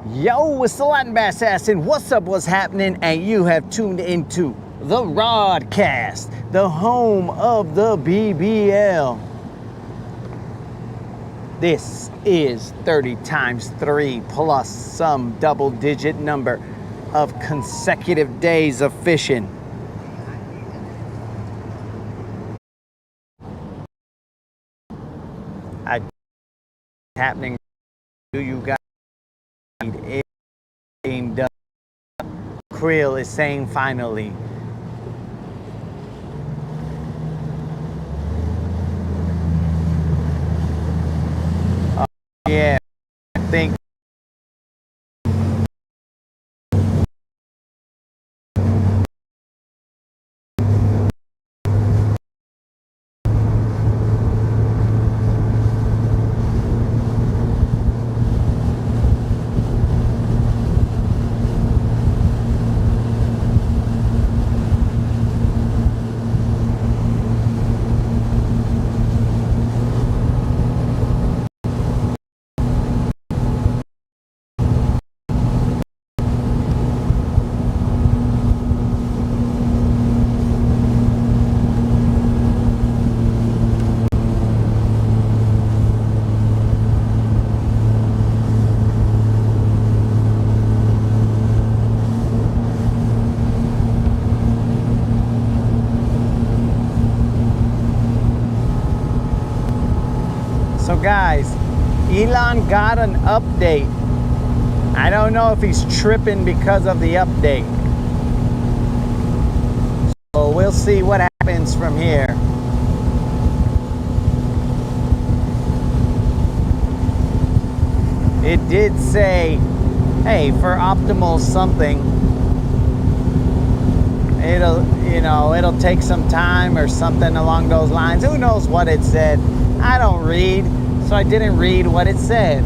Yo, it's the Latin Bass Assassin. What's up, what's happening? And you have tuned into the Rodcast, the home of the BBL. This is 30 times 3 plus some double-digit number of consecutive days of fishing. Happening to you guys. Aimed up. Krill is saying finally. Yeah, I think. So guys, Elon got an update. I don't know if he's tripping because of the update. So we'll see what happens from here. It did say, hey, for optimal something, it'll take some time or something along those lines. Who knows what it said? I don't read, so I didn't read what it said.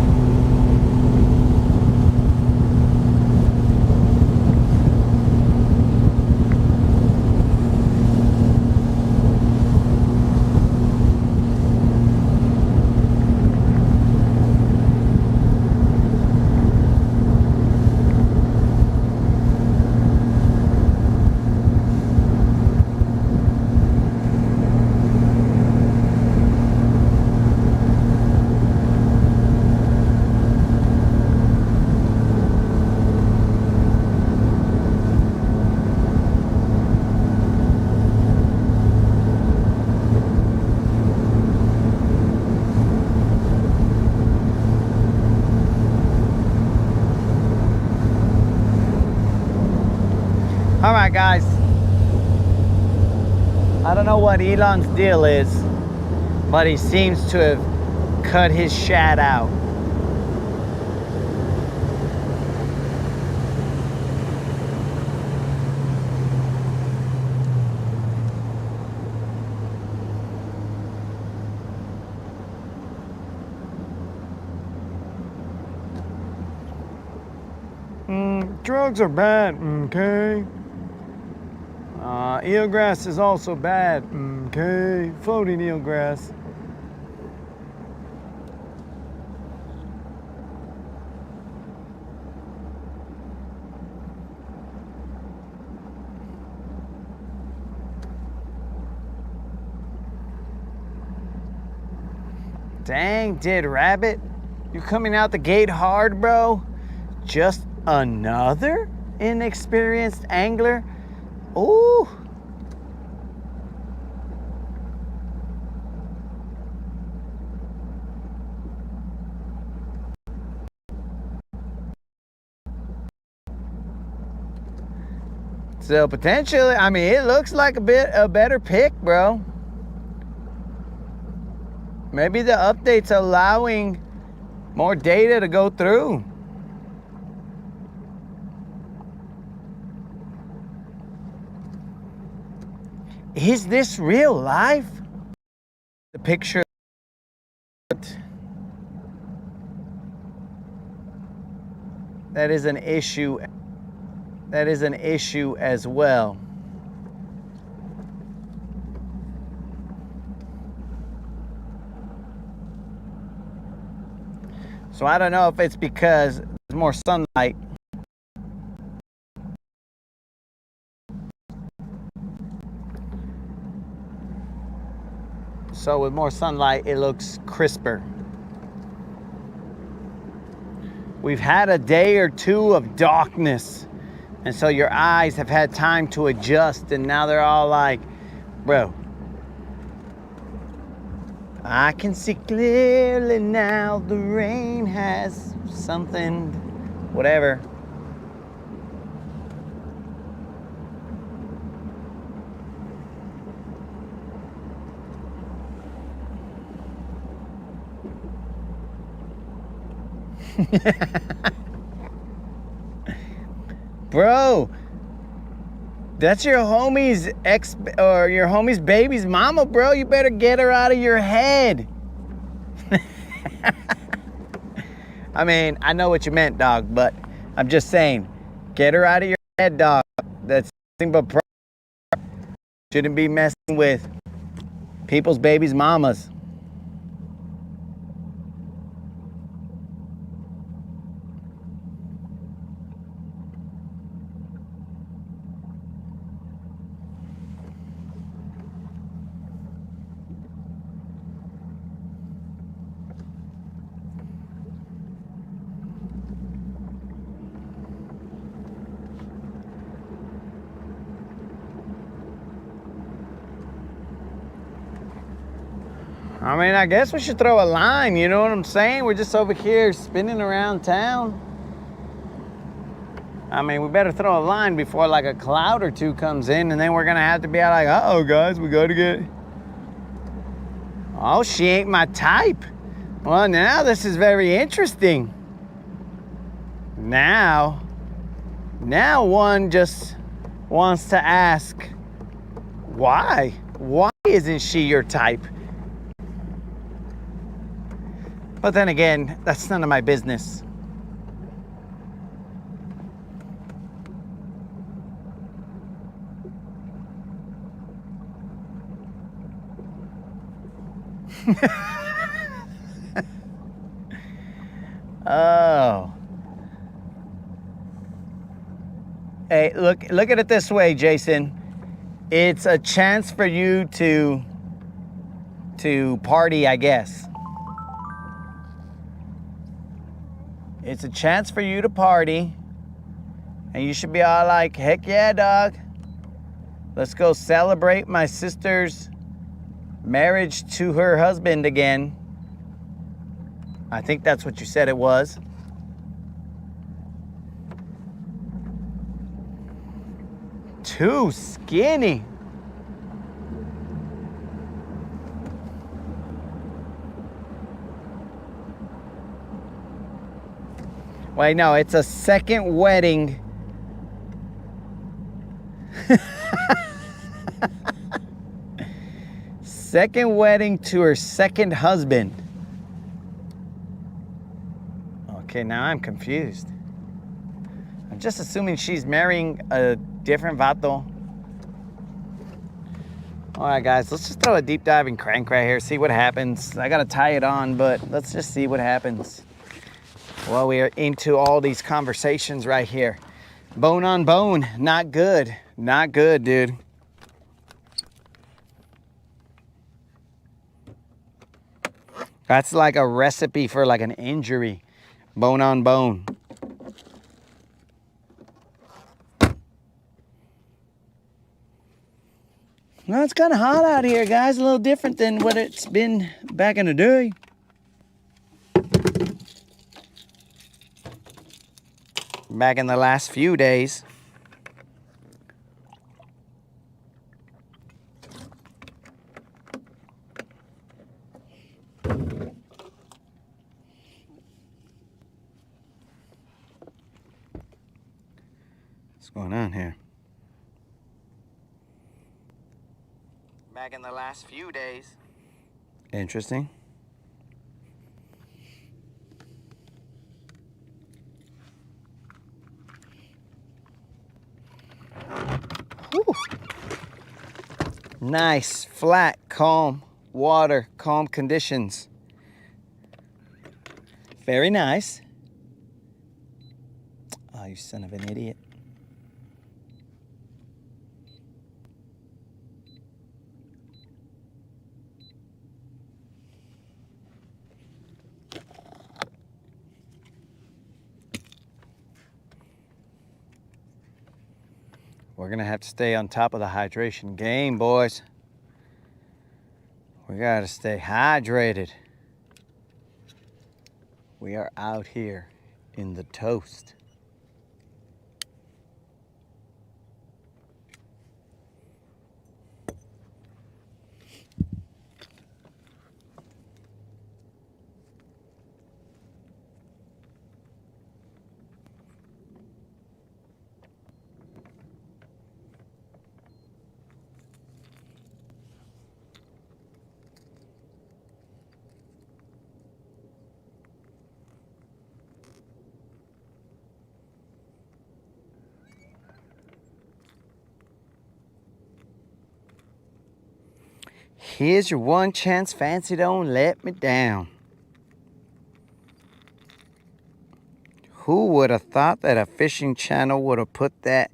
All right, guys. I don't know what Elon's deal is, but he seems to have cut his shad out. Drugs are bad, okay? Eelgrass is also bad, okay? Floating eelgrass. Dang, Dead Rabbit. You coming out the gate hard, bro? Just another inexperienced angler? Ooh. So potentially, I mean, it looks like a better pick, bro. Maybe the update's allowing more data to go through. Is this real life? The picture. That is an issue. That is an issue as well. So I don't know if it's because more sunlight. So with more sunlight, it looks crisper. We've had a day or two of darkness, and so your eyes have had time to adjust, and now they're all like, bro, I can see clearly now, the rain has something, whatever. Bro, that's your homie's or your homie's baby's mama, bro. You better get her out of your head. I mean, I know what you meant, dog, but I'm just saying, get her out of your head, dog. That's nothing but problem. Shouldn't be messing with people's babies' mamas. I mean, I guess we should throw a line, you know what I'm saying? We're just over here spinning around town. I mean, we better throw a line before like a cloud or two comes in, and then we're gonna have to be like, uh-oh, guys, we gotta get... Oh, she ain't my type. Well, now this is very interesting. Now one just wants to ask, why? Why isn't she your type? But then again, that's none of my business. Oh. Hey, look at it this way, Jason. It's a chance for you to party, I guess. It's a chance for you to party, and you should be all like, heck yeah, dog. Let's go celebrate my sister's marriage to her husband again. I think that's what you said it was. Too skinny. Wait, no, it's a second wedding. Second wedding to her second husband. Okay, now I'm confused. I'm just assuming she's marrying a different vato. All right, guys, let's just throw a deep diving crank right here, see what happens. I gotta tie it on, but let's just see what happens. Well, we are into all these conversations right here. Bone on bone, not good. Not good, dude. That's like a recipe for like an injury. Bone on bone. Well, it's kind of hot out here, guys. A little different than what it's been back in the day. Back in the last few days. What's going on here? Back in the last few days. Interesting. Whew. Nice, flat, calm water, calm conditions. Very nice. Oh, you son of an idiot. We're gonna have to stay on top of the hydration game, boys. We gotta stay hydrated. We are out here in the toast. Here's your one chance, fancy, don't let me down. Who would have thought that a fishing channel would have put that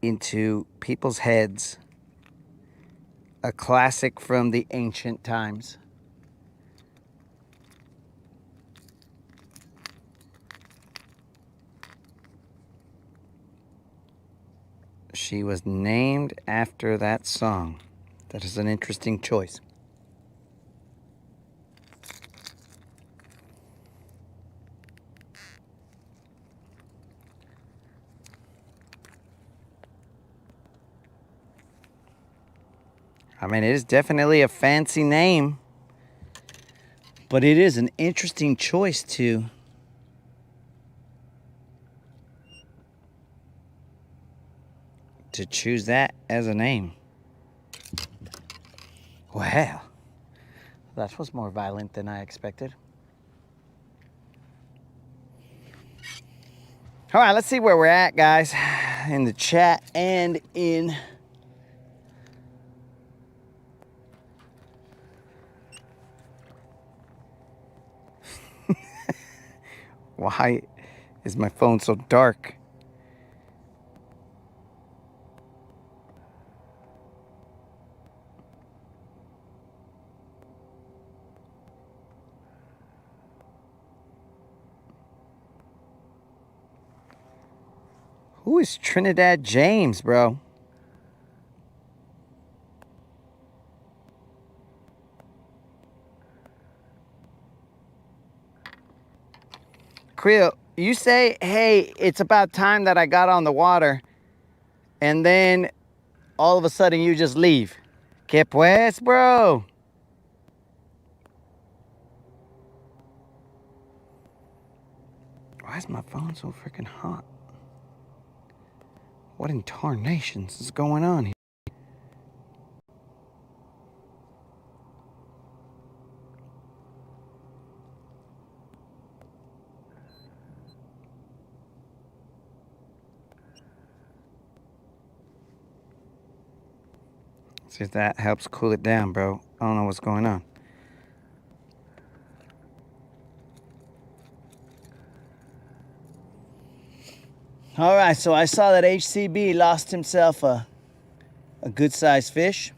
into people's heads? A classic from the ancient times. She was named after that song. That is an interesting choice. I mean, it is definitely a fancy name, but it is an interesting choice to choose that as a name. Well, that was more violent than I expected. All right, let's see where we're at, guys, in the chat and in why is my phone so dark? Who is Trinidad James, bro? Creel, you say, hey, it's about time that I got on the water, and then all of a sudden you just leave. Que pues, bro? Why is my phone so freaking hot? What in tarnations is going on here? See if that helps cool it down, bro. I don't know what's going on. All right, so I saw that HCB lost himself a good-sized fish.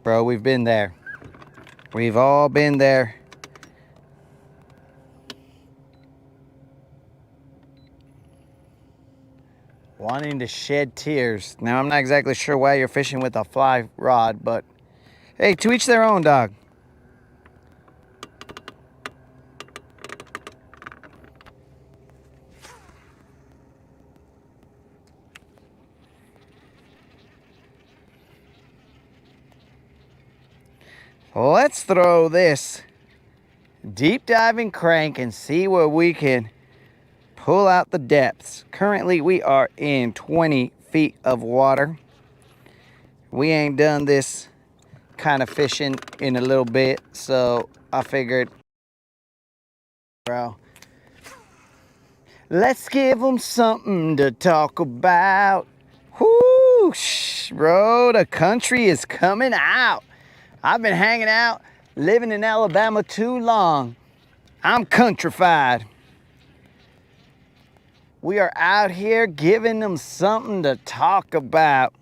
Bro, we've been there. We've all been there. Wanting to shed tears. Now, I'm not exactly sure why you're fishing with a fly rod, but hey, to each their own, dog. Let's throw this deep diving crank and see where we can pull out the depths. Currently, we are in 20 feet of water. We ain't done this kind of fishing in a little bit, so I figured, bro, let's give them something to talk about. Whoosh, bro, the country is coming out. I've been hanging out, living in Alabama too long. I'm countrified. We are out here giving them something to talk about.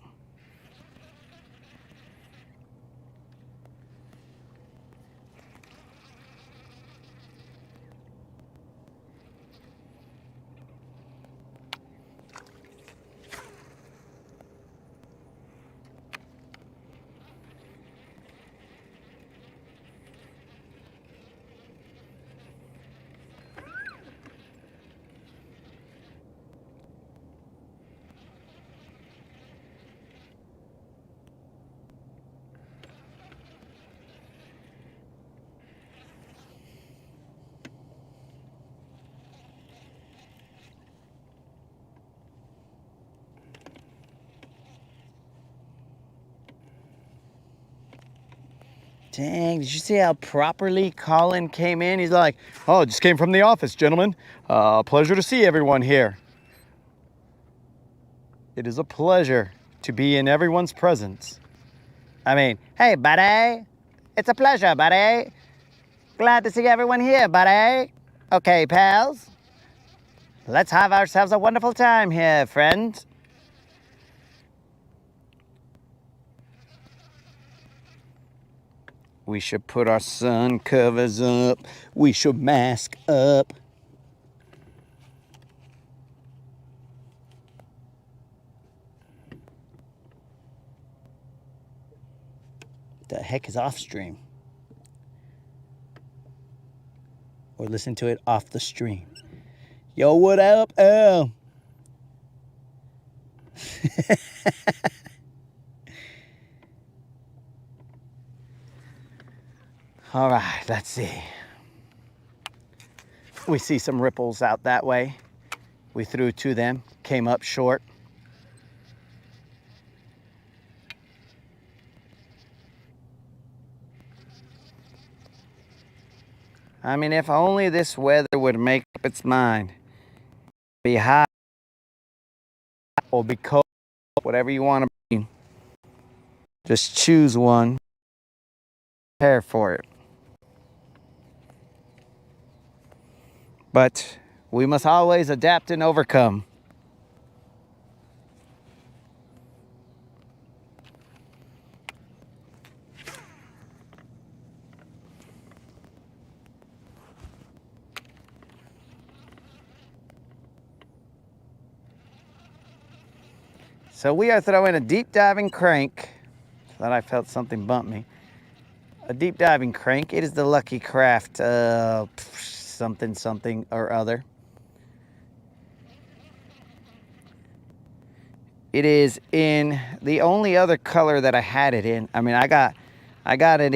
Dang, did you see how properly Colin came in? He's like, oh, just came from the office, gentlemen. Pleasure to see everyone here. It is a pleasure to be in everyone's presence. I mean, hey, buddy. It's a pleasure, buddy. Glad to see everyone here, buddy. Okay, pals. Let's have ourselves a wonderful time here, friend. We should put our sun covers up. We should mask up. The heck is off stream? Or listen to it off the stream. Yo, what up? Oh. All right, let's see. We see some ripples out that way. We threw to them, came up short. I mean, if only this weather would make up its mind. Be hot or be cold, whatever you want to be. Just choose one. Prepare for it. But we must always adapt and overcome. So we are throwing a deep diving crank. Thought I felt something bump me. A deep diving crank. It is the Lucky Craft something or other. It is in the only other color that I had it in. I mean, I got it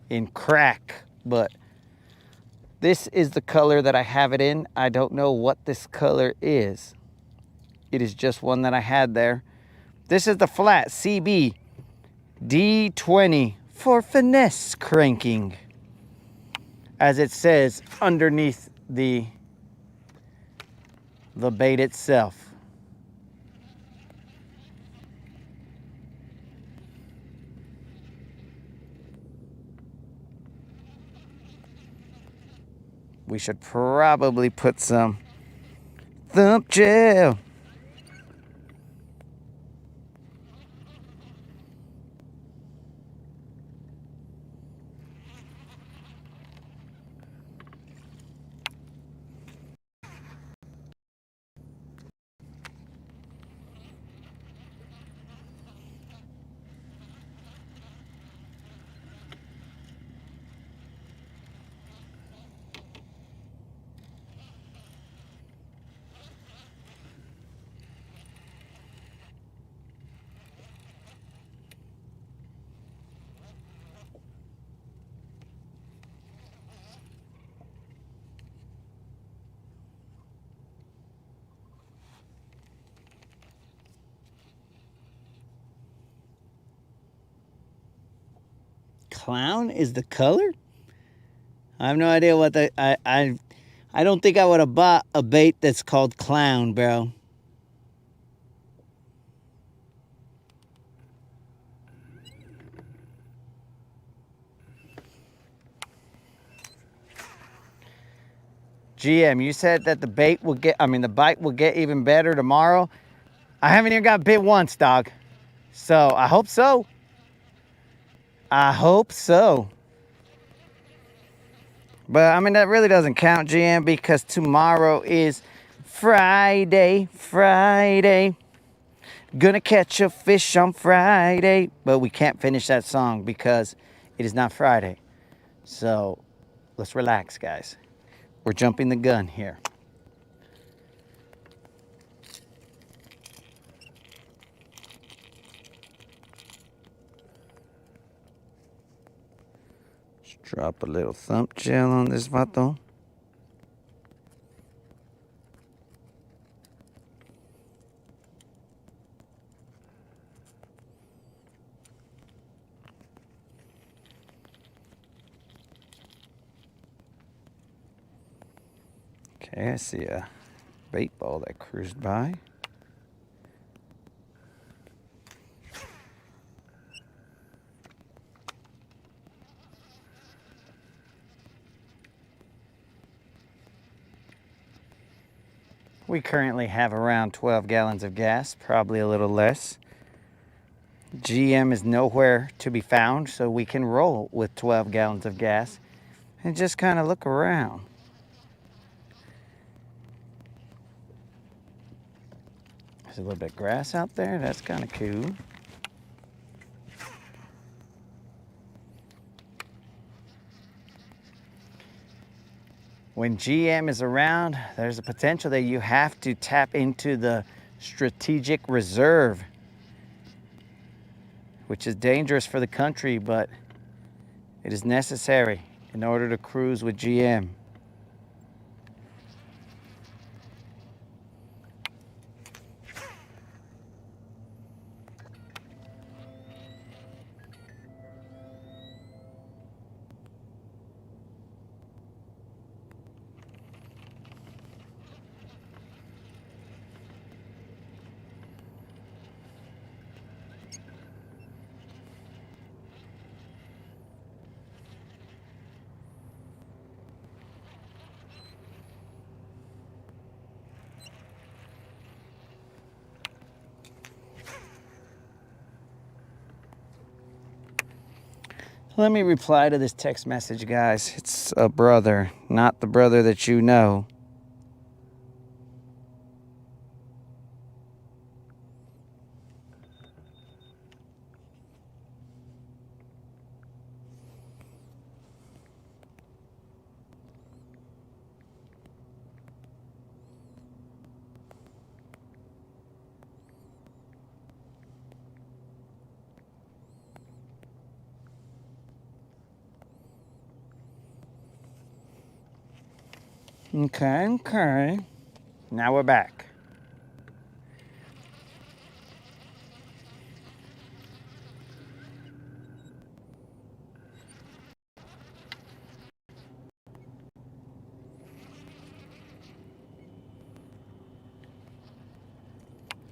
in crack, but this is the color that I have it in. I don't know what this color is. It is just one that I had there. This is the flat CB D20 for finesse cranking, as it says underneath the bait itself. We should probably put some thump gel. Clown is the color? I have no idea what the I don't think I would have bought a bait that's called clown, bro. GM, you said that the bite will get even better tomorrow. I haven't even got bit once, dog. So I hope so. I hope so. But I mean, that really doesn't count, GM, because tomorrow is Friday. Gonna catch a fish on Friday. But we can't finish that song because it is not Friday. So let's relax, guys. We're jumping the gun here. Let's drop a little thump gel on this vato. Okay, I see a bait ball that cruised by. We currently have around 12 gallons of gas, probably a little less. GM is nowhere to be found, so we can roll with 12 gallons of gas and just kind of look around. There's a little bit of grass out there. That's kind of cool. When GM is around, there's a potential that you have to tap into the strategic reserve, which is dangerous for the country, but it is necessary in order to cruise with GM. Let me reply to this text message, guys. It's a brother, not the brother that you know. Okay. Now we're back.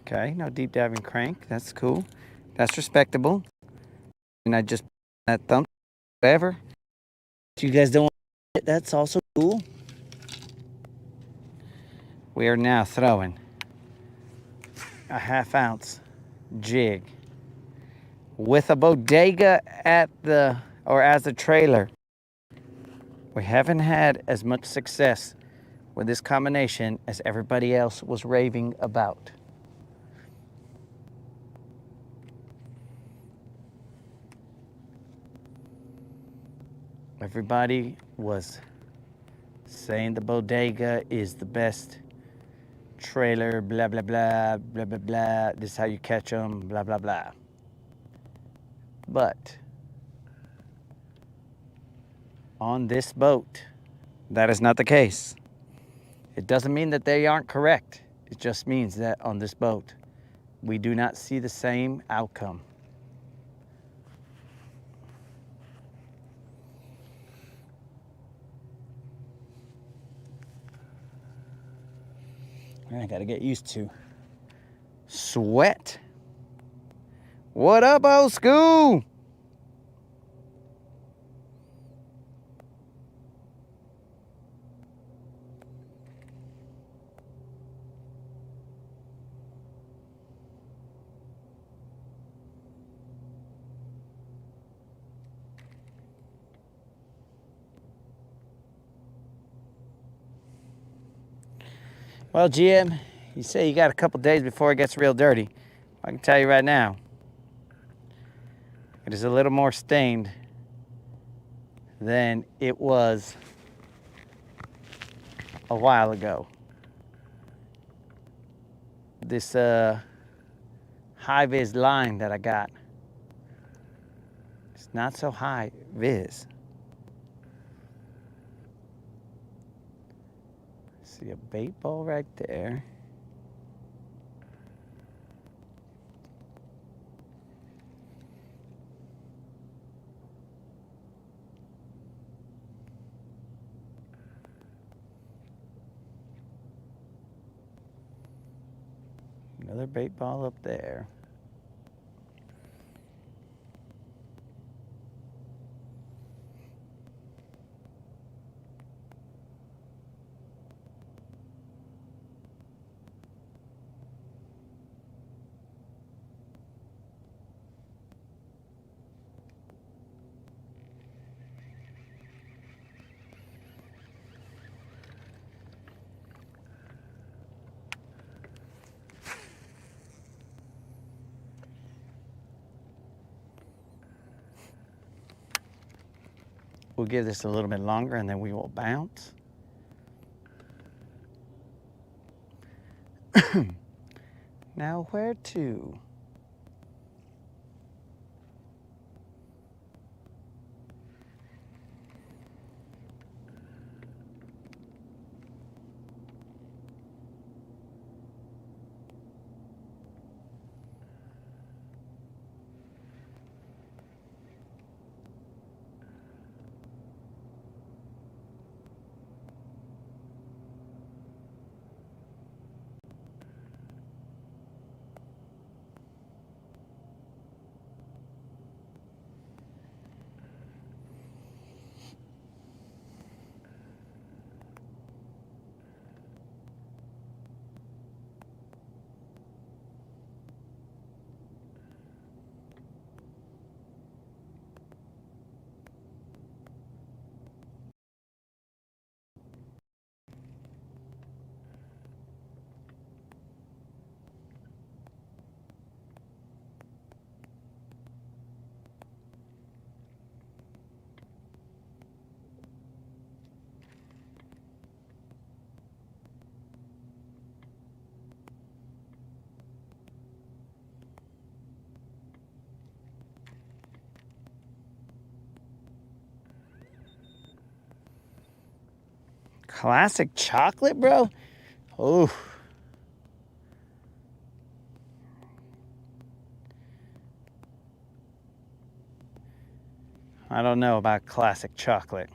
Okay, no deep diving crank. That's cool. That's respectable. And I just that thumb, whatever. If you guys don't want it, that's also cool. We are now throwing a 1/2 ounce jig with a bodega at the as a trailer. We haven't had as much success with this combination as everybody else was raving about. Everybody was saying the bodega is the best trailer, blah, blah, blah, blah, blah, blah. This is how you catch them, blah, blah, blah. But on this boat, that is not the case. It doesn't mean that they aren't correct. It just means that on this boat, we do not see the same outcome. I gotta get used to sweat. What up, old school? Well, GM, you say you got a couple days before it gets real dirty. I can tell you right now, it is a little more stained than it was a while ago. This high-vis line that I got, it's not so high-vis. See a bait ball right there. Another bait ball up there. We'll give this a little bit longer and then we will bounce. Now where to? Classic chocolate, bro? Oh. I don't know about classic chocolate.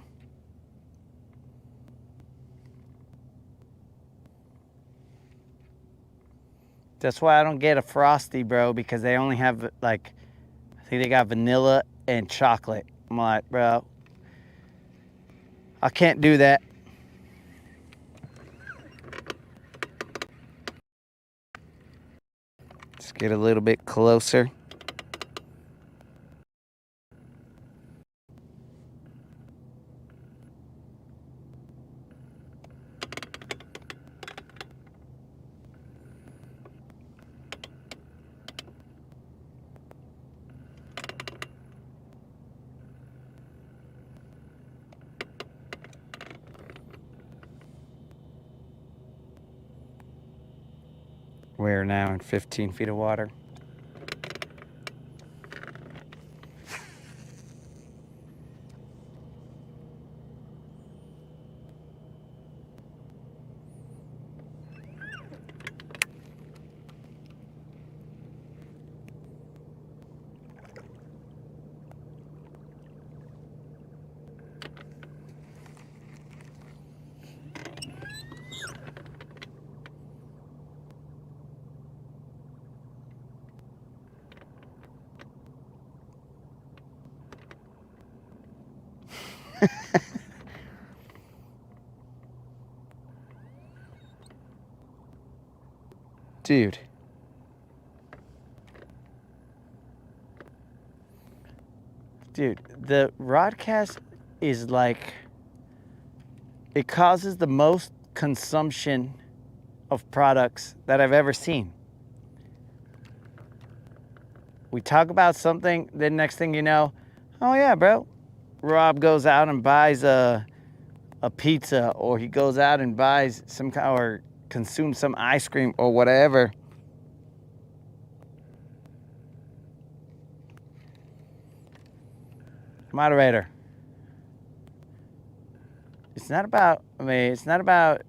That's why I don't get a Frosty, bro, because they only have, like, I think they got vanilla and chocolate. I'm like, bro, I can't do that. Let's get a little bit closer. We're now in 15 feet of water. Dude. Dude, the Rodcast is like, it causes the most consumption of products that I've ever seen. We talk about something, then next thing you know, oh yeah, bro, Rob goes out and buys a pizza, or he goes out and buys some kind, or consumes some ice cream or whatever. Moderator. It's not about, it's not about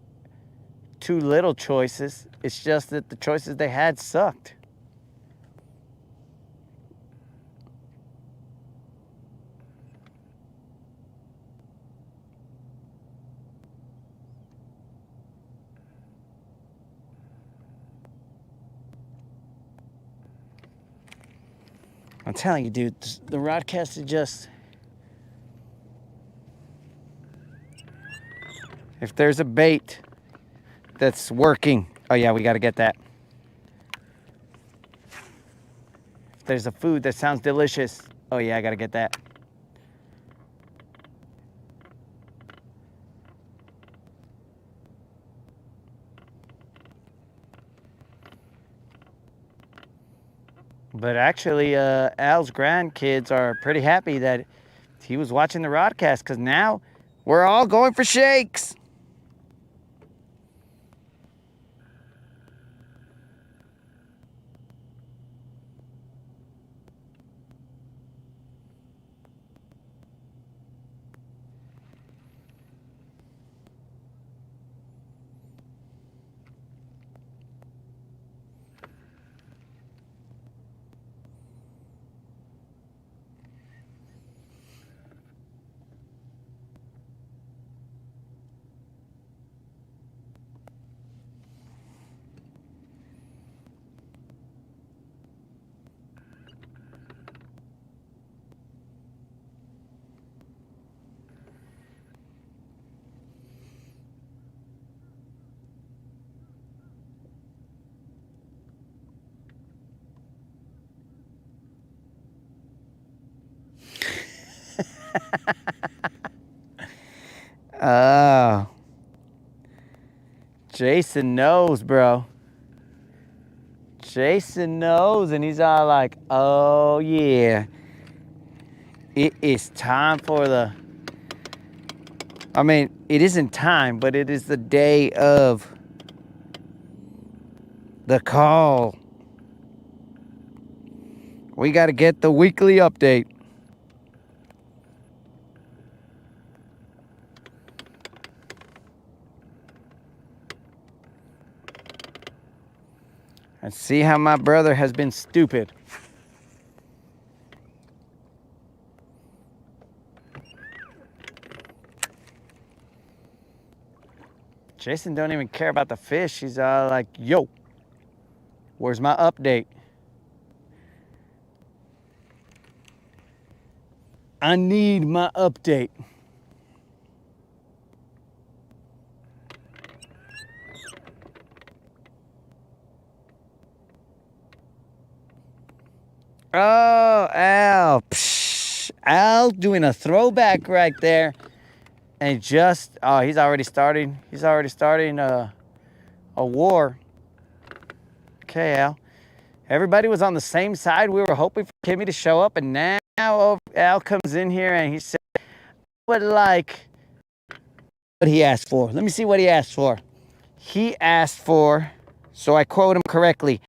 too little choices. It's just that the choices they had sucked. I'm telling you, dude, the Rodcast is just... If there's a bait that's working... Oh, yeah, we got to get that. If there's a food that sounds delicious... Oh, yeah, I got to get that. But actually, Al's grandkids are pretty happy that he was watching the Rodcast, because now we're all going for shakes. Oh. Jason knows, bro. Jason knows, and he's all like, oh, yeah. It is time for the... I mean, it isn't time, but it is the day of the call. We got to get the weekly update. And see how my brother has been stupid. Jason don't even care about the fish. He's like, yo, where's my update? I need my update. Oh, Al. Psh, Al doing a throwback right there. And just, oh, he's already starting a war. Okay, Al. Everybody was on the same side. We were hoping for Kimmy to show up, and now Al comes in here and he said, I would like what he asked for. Let me see what he asked for. He asked for, so I quote him correctly,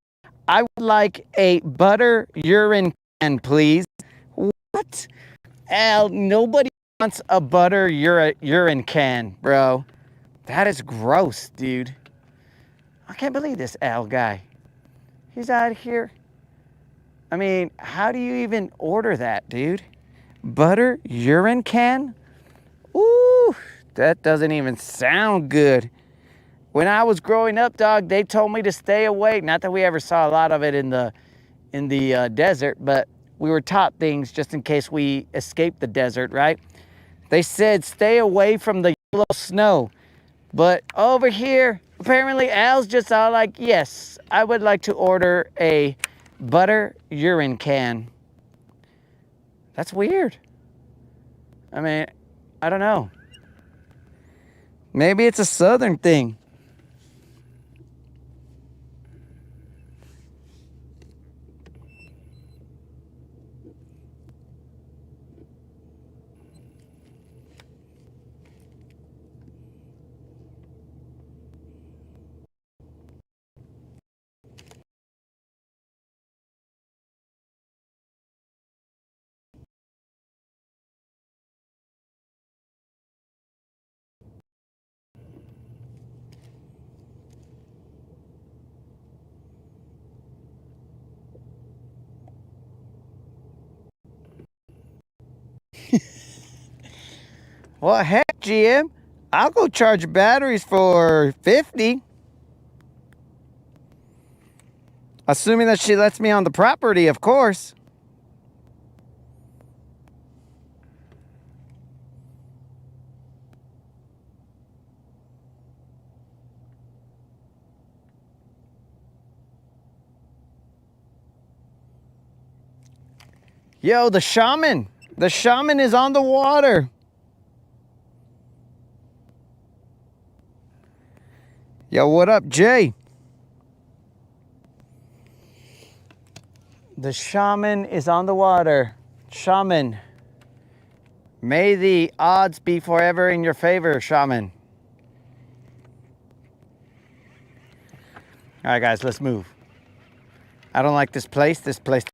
I would like a butter urine can, please. What? Al, nobody wants a butter urine can, bro. That is gross, dude. I can't believe this Al guy. He's out here. I mean, how do you even order that, dude? Butter urine can? Ooh, that doesn't even sound good. When I was growing up, dog, they told me to stay away. Not that we ever saw a lot of it in the desert, but we were taught things just in case we escaped the desert, right? They said stay away from the yellow snow. But over here, apparently Al's just all like, yes, I would like to order a butter urine can. That's weird. I mean, I don't know. Maybe it's a southern thing. Well, heck, GM. I'll go charge your batteries for 50. Assuming that she lets me on the property, of course. Yo, the shaman. The shaman is on the water. Yo, what up, Jay? The shaman is on the water. Shaman. May the odds be forever in your favor, shaman. All right, guys, let's move. I don't like this place. This place.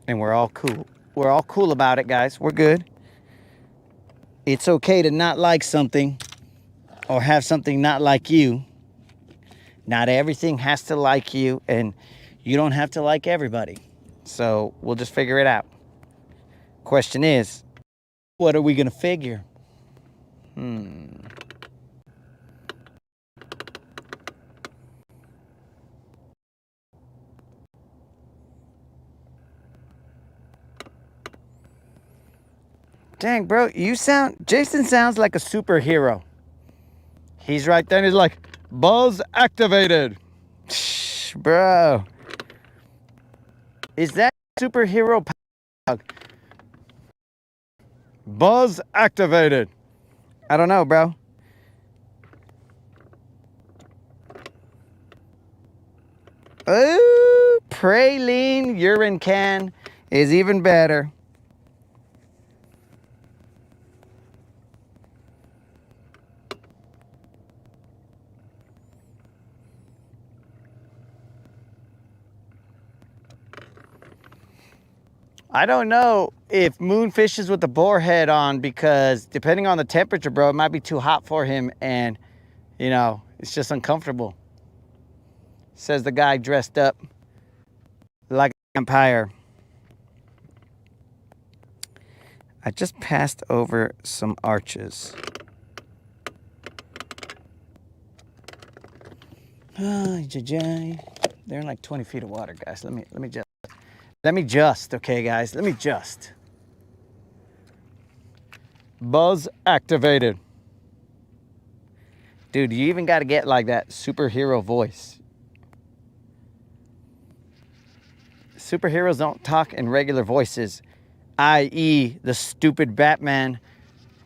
And we're all cool. We're all cool about it, guys. We're good. It's okay to not like something or have something not like you. Not everything has to like you, and you don't have to like everybody. So we'll just figure it out. Question is, what are we going to figure? Dang, bro, Jason sounds like a superhero. He's right there and he's like, buzz activated. Bro. Is that superhero power? Buzz activated. I don't know, bro. Ooh, praline urine can is even better. I don't know if Moon fishes with the boar head on, because depending on the temperature, bro, it might be too hot for him, and, you know, it's just uncomfortable. Says the guy dressed up like a vampire. I just passed over some arches. Oh, they're in like 20 feet of water, guys. Let me just, okay, guys. Let me just. Buzz activated. Dude, you even got to get like that superhero voice. Superheroes don't talk in regular voices, i.e. the stupid Batman,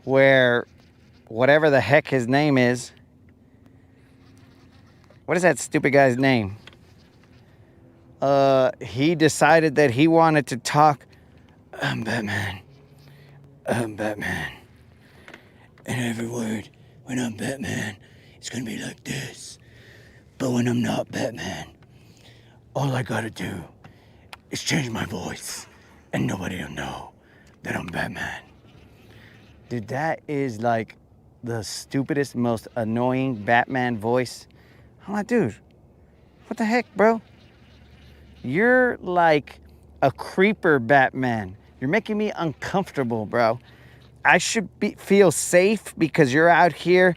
where whatever the heck his name is. What is that stupid guy's name? He decided that he wanted to talk. I'm Batman. I'm Batman. And every word, when I'm Batman, it's gonna be like this. But when I'm not Batman, all I gotta do is change my voice, and nobody will know that I'm Batman. Dude, that is like the stupidest, most annoying Batman voice. I'm like, dude, what the heck, bro? You're like a creeper Batman. You're making me uncomfortable, bro. I should feel safe because you're out here.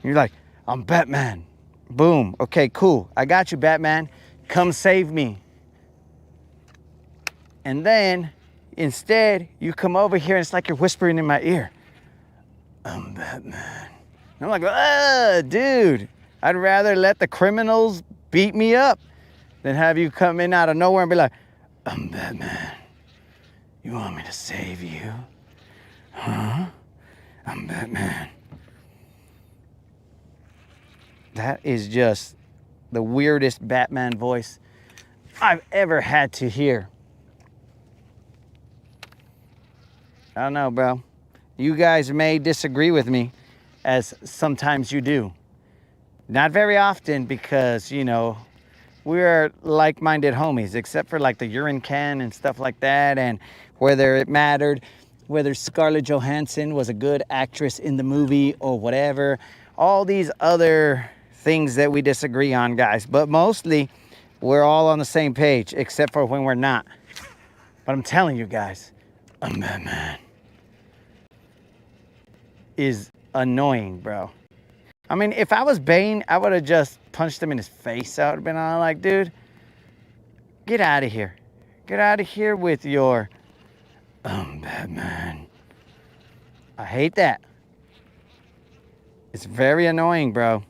You're like, I'm Batman. Boom. Okay, cool. I got you, Batman. Come save me. And then, instead, you come over here and it's like you're whispering in my ear. I'm Batman. And I'm like, dude. I'd rather let the criminals beat me up than have you come in out of nowhere and be like, I'm Batman. You want me to save you? Huh? I'm Batman. That is just the weirdest Batman voice I've ever had to hear. I don't know, bro. You guys may disagree with me, as sometimes you do. Not very often, because, you know, we're like-minded homies, except for like the urine can and stuff like that, and whether it mattered, whether Scarlett Johansson was a good actress in the movie or whatever. All these other things that we disagree on, guys. But mostly, we're all on the same page, except for when we're not. But I'm telling you guys, Batman is annoying, bro. I mean, if I was Bane, I would have just punched him in his face. I would have been all like, dude, get out of here. Get out of here with your Batman. I hate that. It's very annoying, bro.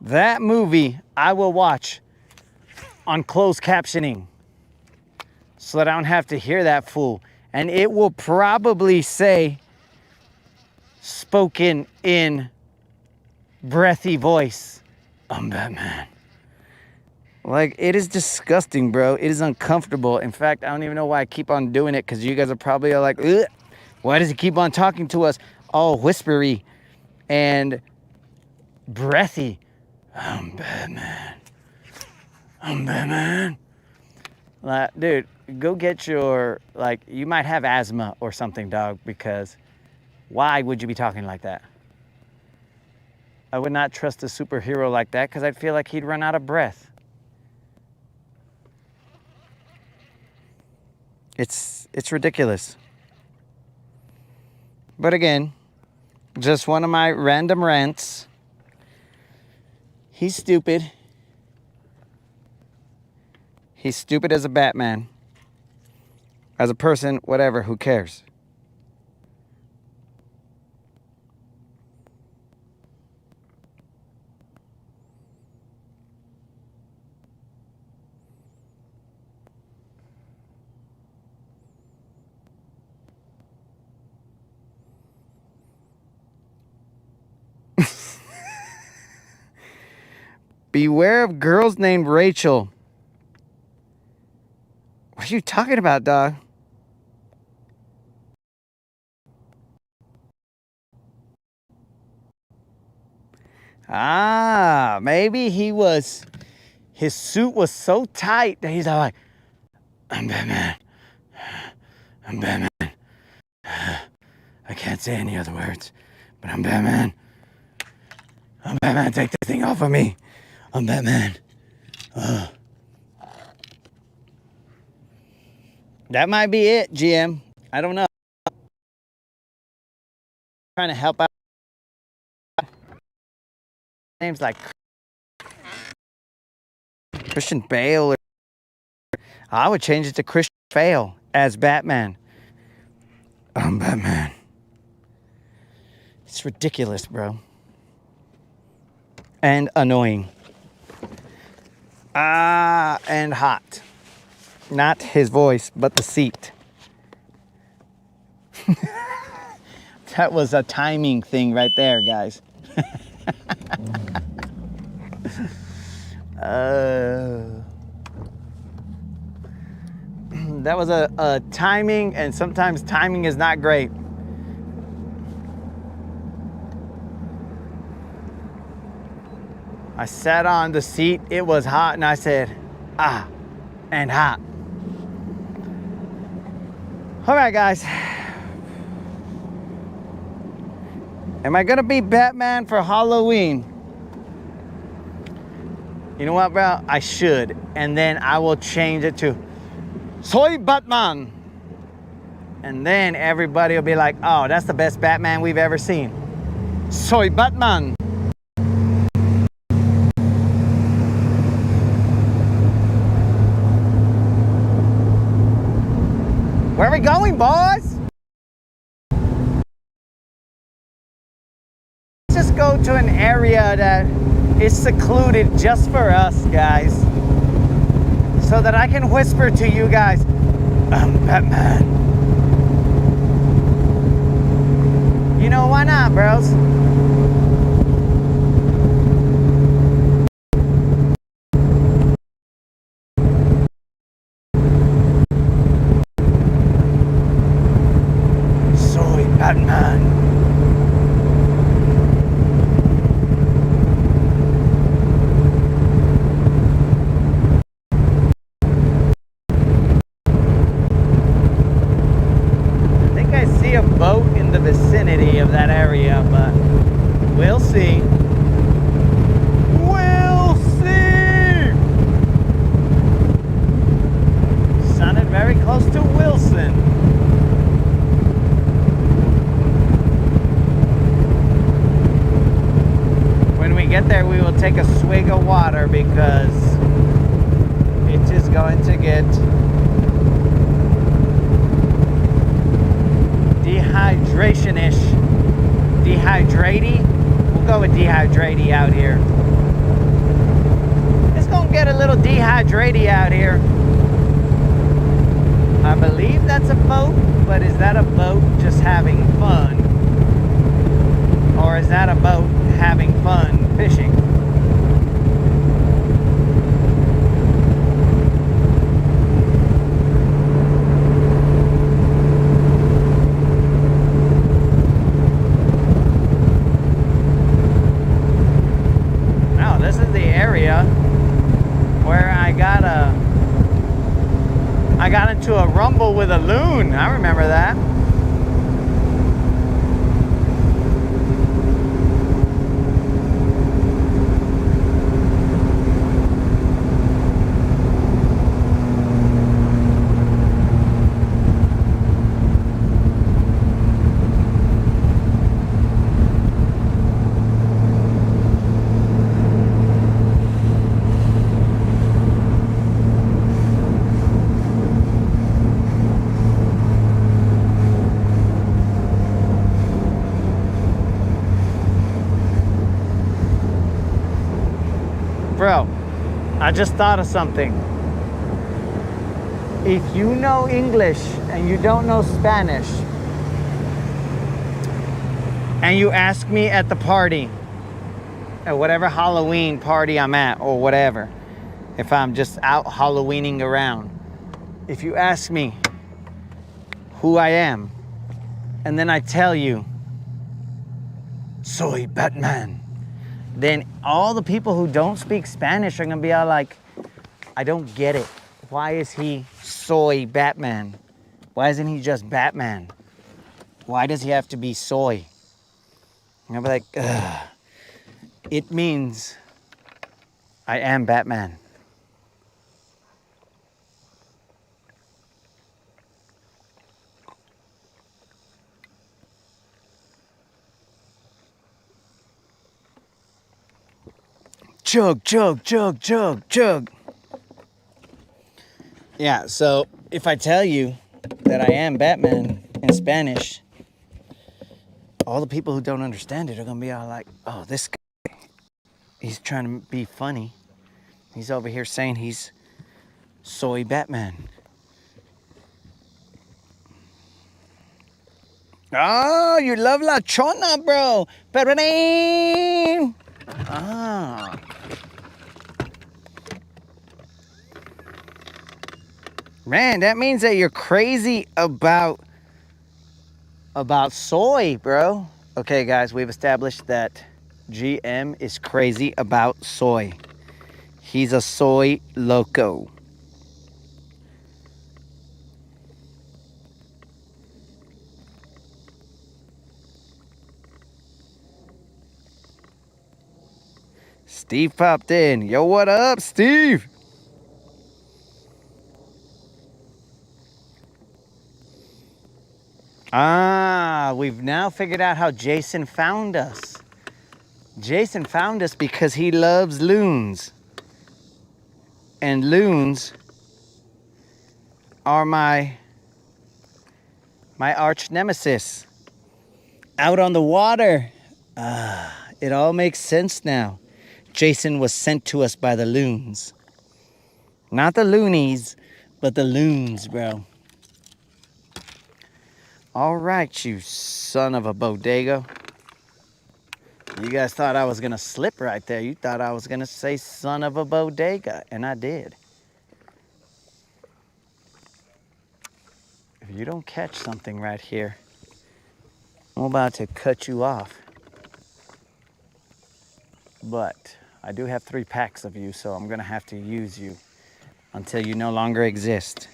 That movie I will watch on closed captioning so that I don't have to hear that fool. And it will probably say, spoken in breathy voice, I'm Batman. Like, it is disgusting, bro. It is uncomfortable. In fact, I don't even know why I keep on doing it, because you guys are probably like, ugh, why does he keep on talking to us all whispery and breathy? I'm Batman. I'm Batman. Like, dude, go get your, like, you might have asthma or something, dog, because why would you be talking like that? I would not trust a superhero like that, because I'd feel like he'd run out of breath. It's ridiculous. But again, just one of my random rants. He's stupid. He's stupid as a Batman. As a person, whatever, who cares? Beware of girls named Rachel. What are you talking about, dog? Ah, maybe his suit was so tight that he's like, I'm Batman. I'm Batman. I can't say any other words, but I'm Batman. I'm Batman, take this thing off of me. I'm Batman. That might be it, GM. I don't know. Trying to help out. Names like Christian Bale. I would change it to Christian Bale as Batman. I'm Batman. It's ridiculous, bro. And annoying. And hot. Not his voice, but the seat. That was a timing thing right there, guys. That was a timing, and sometimes timing is not great. I sat on the seat, it was hot, and I said, and hot. All right, guys. Am I gonna be Batman for Halloween? You know what, bro? I should. And then I will change it to Soy Batman. And then everybody will be like, oh, that's the best Batman we've ever seen. Soy Batman. Where are we going, boys? Let's just go to an area that is secluded just for us, guys. So that I can whisper to you guys, I'm Batman. You know, why not, bros? Soy Batman. A boat in the vicinity of that area, but we'll see. We'll see. Sounded very close to Wilson. get there, we will take a swig of water because it is going to get dehydration-ish. Dehydraty? We'll go with dehydraty out here. It's gonna get a little dehydraty out here. I believe that's a boat, but is that a boat just having fun? Or is that a boat having fun fishing? Now, this is the area where I got into a rumble with a loon. I remember that. Bro, I just thought of something. If you know English and you don't know Spanish, and you ask me at the party, at whatever Halloween party I'm at or whatever, if I'm just out Halloweening around, if you ask me who I am, and then I tell you, soy Batman, then all the people who don't speak Spanish are gonna be all like, I don't get it. Why is he soy Batman? Why isn't he just Batman? Why does he have to be soy? And I'll be like, ugh. It means I am Batman. Chug, chug, chug, chug, chug. Yeah, so if I tell you that I am Batman in Spanish, all the people who don't understand it are gonna be all like, oh, this guy, he's trying to be funny. He's over here saying he's soy Batman. Oh, you love La Chona, bro. Ah. Man, that means that you're crazy about soy, bro. Okay, guys, we've established that GM is crazy about soy. He's a soy loco. Steve popped in. Yo, what up, Steve? Ah, we've now figured out how Jason found us. Jason found us because he loves loons. And loons are my arch nemesis. Out on the water. It all makes sense now. Jason was sent to us by the loons. Not the loonies, but the loons, bro. All right, you son of a bodega. You guys thought I was gonna slip right there. You thought I was gonna say son of a bodega, and I did. If you don't catch something right here, I'm about to cut you off. But I do have 3 packs of you, so I'm gonna have to use you until you no longer exist.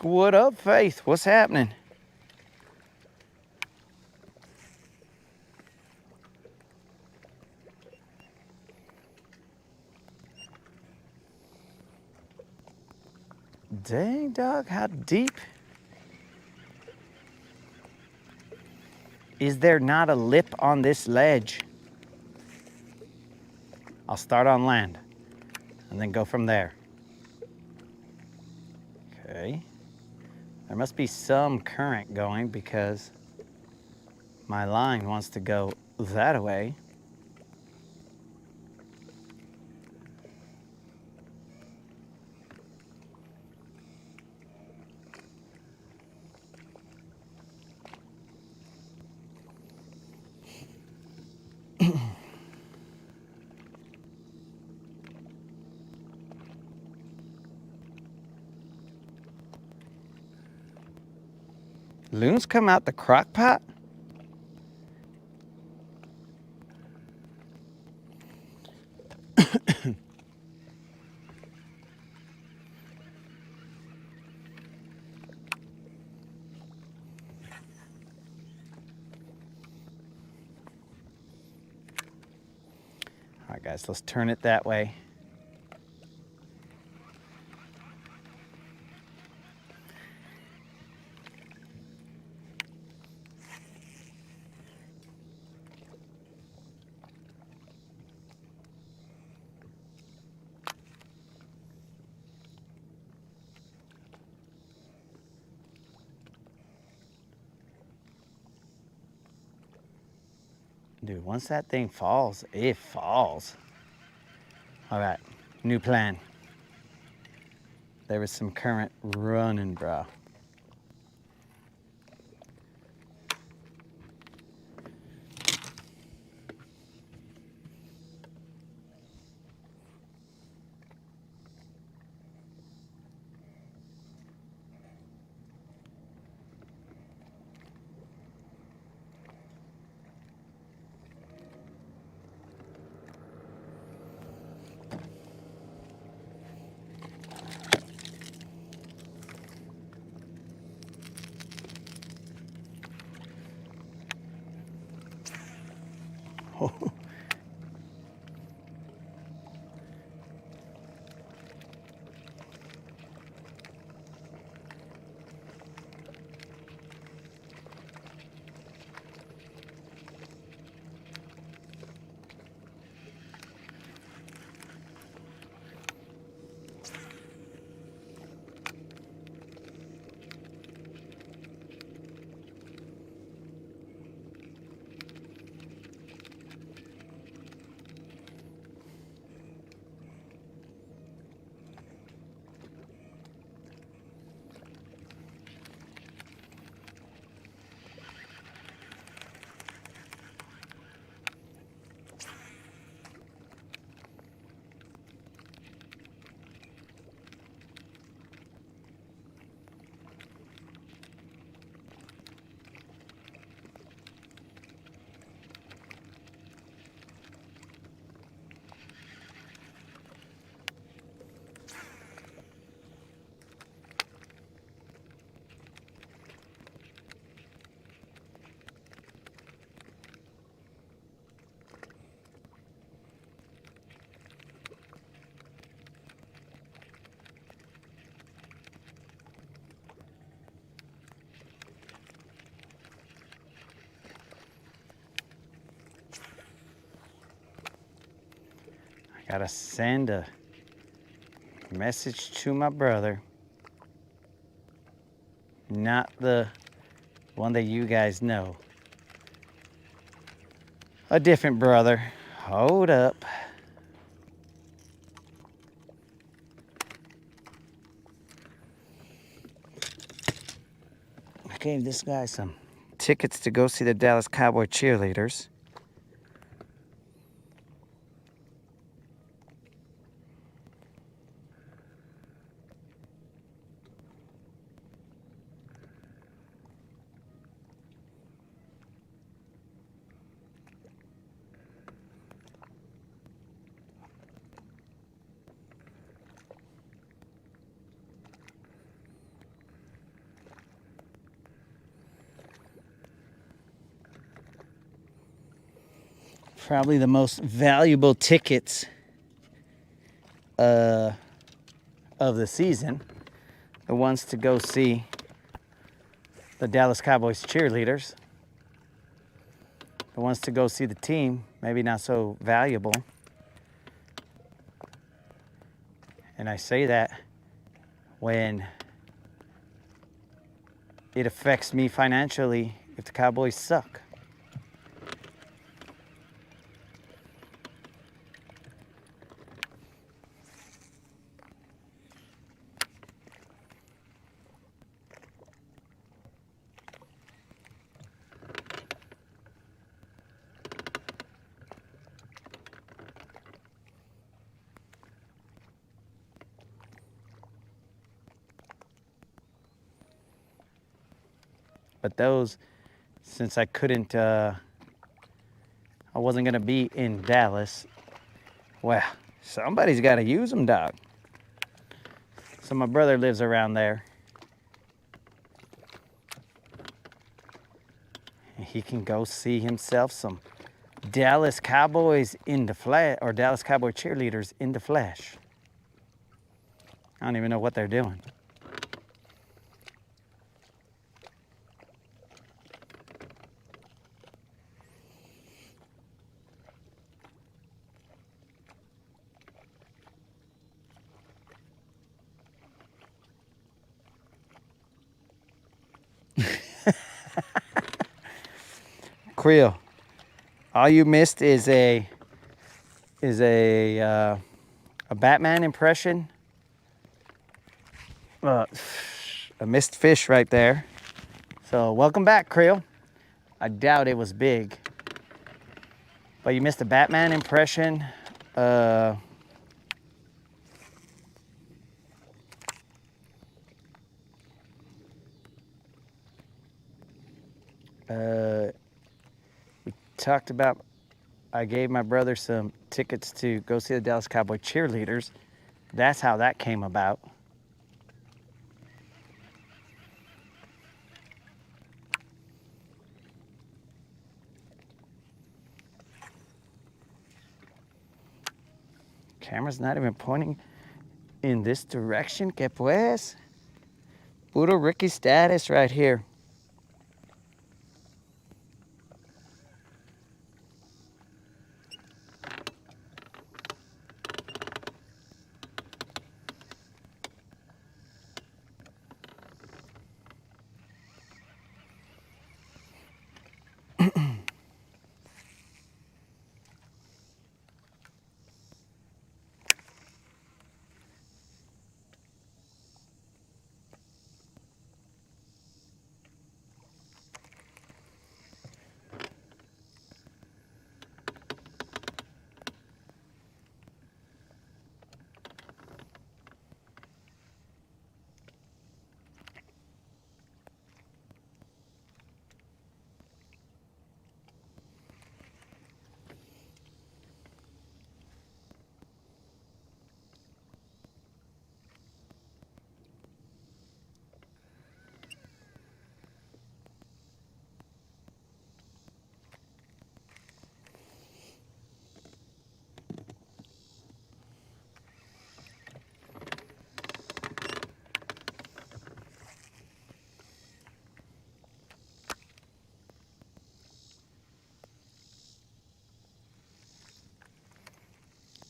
What up, Faith? What's happening? Dang, dog, how deep? Is there not a lip on this ledge? I'll start on land and then go from there. Okay. There must be some current going because my line wants to go that way. Loons come out the crock pot? All right, guys, let's turn it that way. Dude, once that thing falls, it falls. All right, new plan. There was some current running, bro. Gotta send a message to my brother. Not the one that you guys know. A different brother. Hold up. I gave this guy some tickets to go see the Dallas Cowboy cheerleaders. probably the most valuable tickets of the season. The ones to go see the Dallas Cowboys cheerleaders. The ones to go see the team, maybe not so valuable. And I say that when it affects me financially if the Cowboys suck. But those, since I couldn't, I wasn't gonna be in Dallas, well, somebody's gotta use them, dog. So my brother lives around there. He can go see himself some Dallas Cowboys in the flesh, or Dallas Cowboy cheerleaders in the flesh. I don't even know what they're doing. Creel, all you missed is a Batman impression. A missed fish right there. So welcome back, Creel. I doubt it was big, but you missed a Batman impression. We talked about, I gave my brother some tickets to go see the Dallas Cowboy cheerleaders. That's how that came about. Camera's not even pointing in this direction. Que pues? Puro Ricky status right here.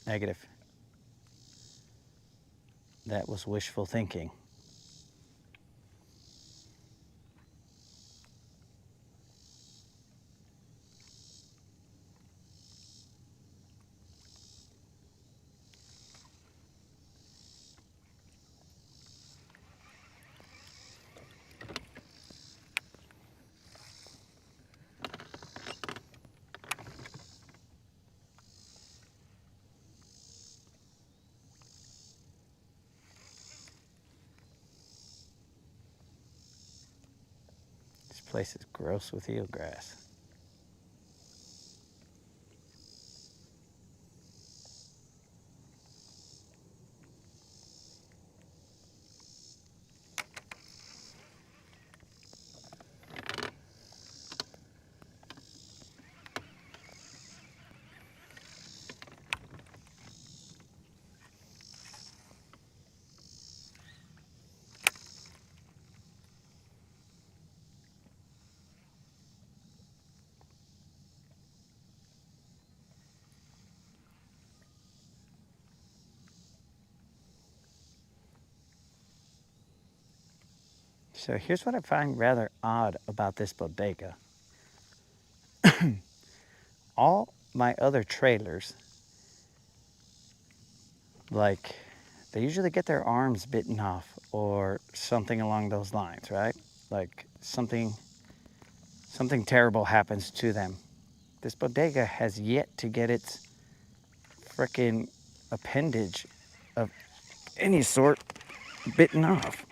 Negative. That was wishful thinking. This place is gross with eelgrass. So here's what I find rather odd about this bodega. All my other trailers, like, they usually get their arms bitten off or something along those lines, right? Like something terrible happens to them. This bodega has yet to get its frickin' appendage of any sort bitten off.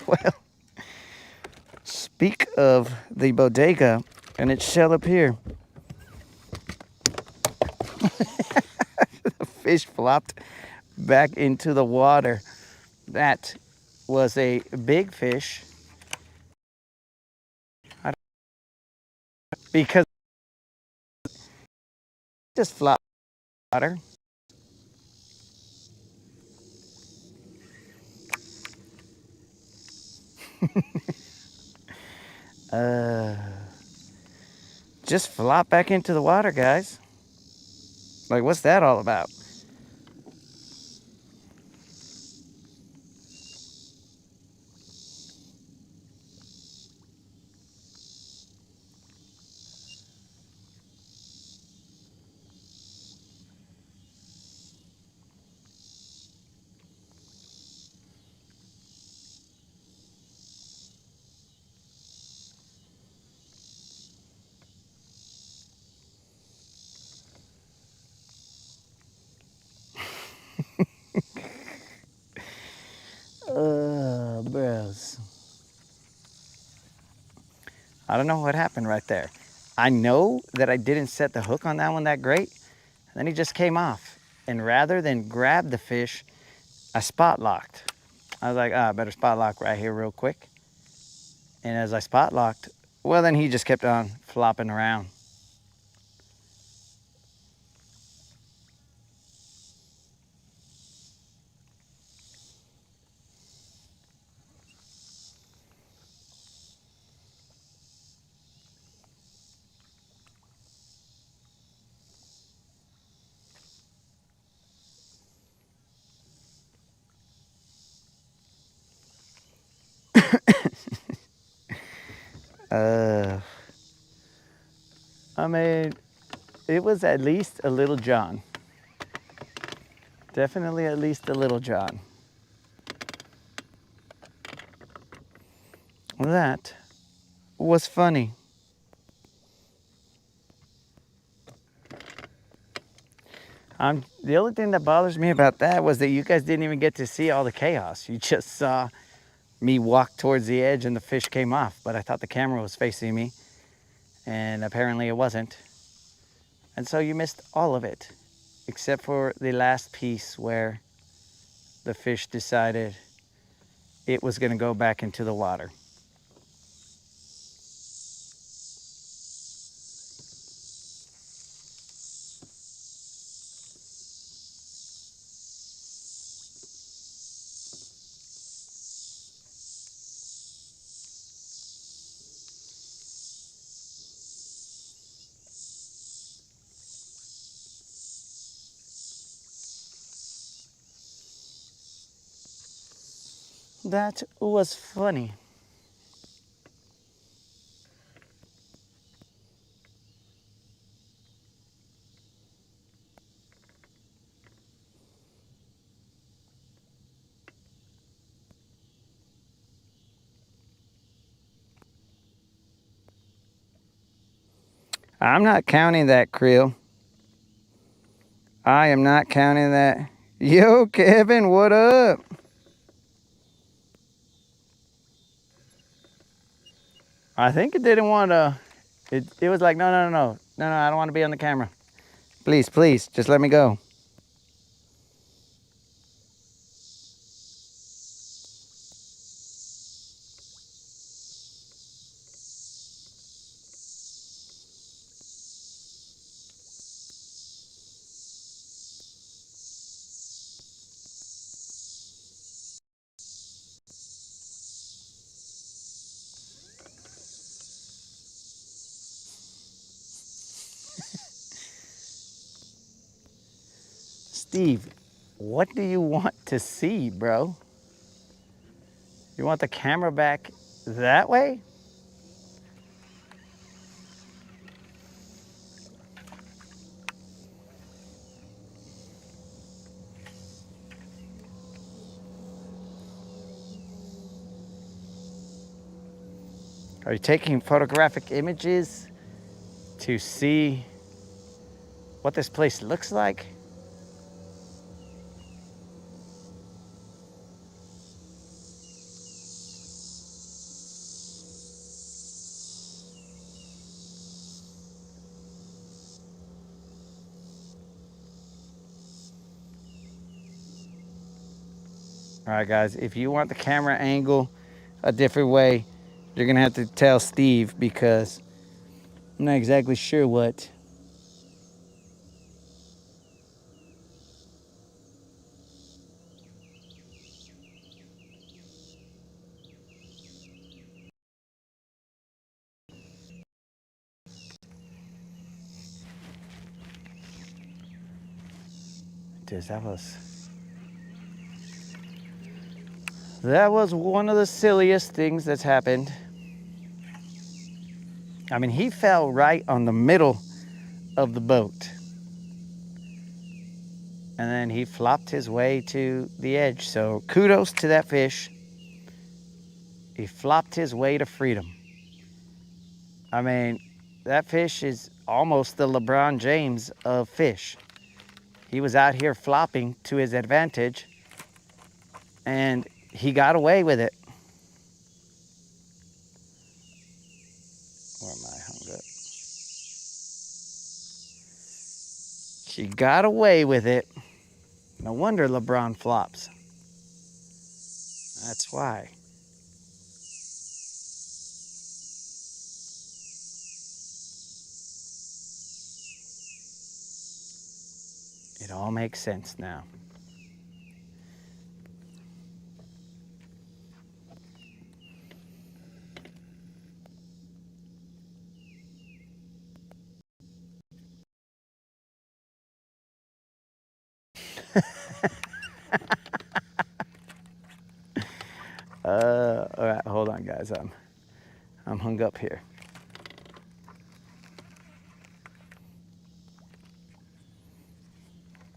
Well, speak of the bodega and its shell up here. The fish flopped back into the water. That was a big fish. Because just flopped water. Just flop back into the water, guys. Like, what's that all about? Bros. I don't know what happened right there. I know that I didn't set the hook on that one that great. Then he just came off. And rather than grab the fish, I spot locked. I was like, I better spot lock right here real quick. And as I spot locked, well, then he just kept on flopping around. I mean, it was at least a little John. Definitely at least a little John. That was funny. The only thing that bothers me about that was that you guys didn't even get to see all the chaos. You just saw me walk towards the edge and the fish came off, but I thought the camera was facing me, and apparently it wasn't. And so you missed all of it, except for the last piece where the fish decided it was going to go back into the water. That was funny. I'm not counting that, Creel. I am not counting that. Yo, Kevin, what up? I think it didn't want to. It was like, no, I don't want to be on the camera. Please, please, just let me go. Steve, What do you want to see, bro? You want the camera back that way? Are you taking photographic images to see what this place looks like? All right, guys, if you want the camera angle a different way, you're gonna have to tell Steve, because I'm not exactly sure what. Dude, that was one of the silliest things that's happened. I mean, he fell right on the middle of the boat. And then he flopped his way to the edge. So kudos to that fish. He flopped his way to freedom. I mean, that fish is almost the LeBron James of fish. He was out here flopping to his advantage, and he got away with it. Where am I hung up? She got away with it. No wonder LeBron flops. That's why. It all makes sense now. All right, hold on, guys. I'm hung up here.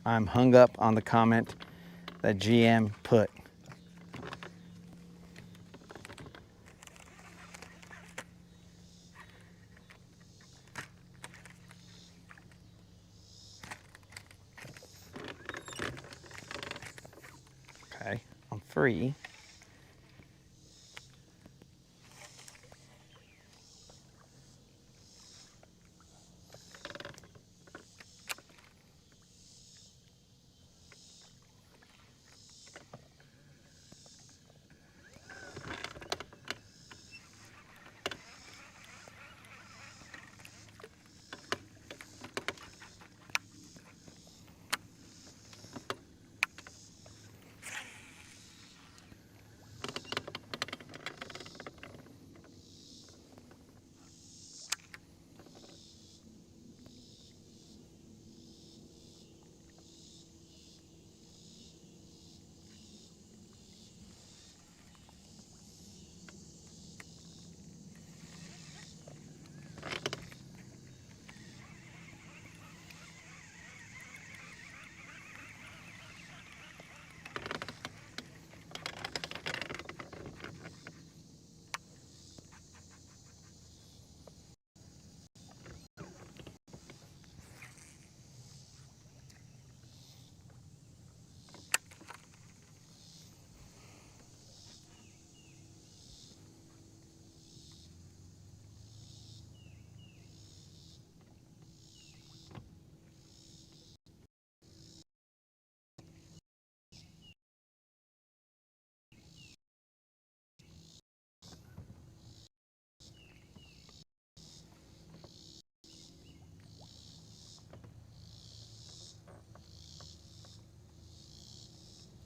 I'm hung up on the comment that GM put. Okay, I'm free.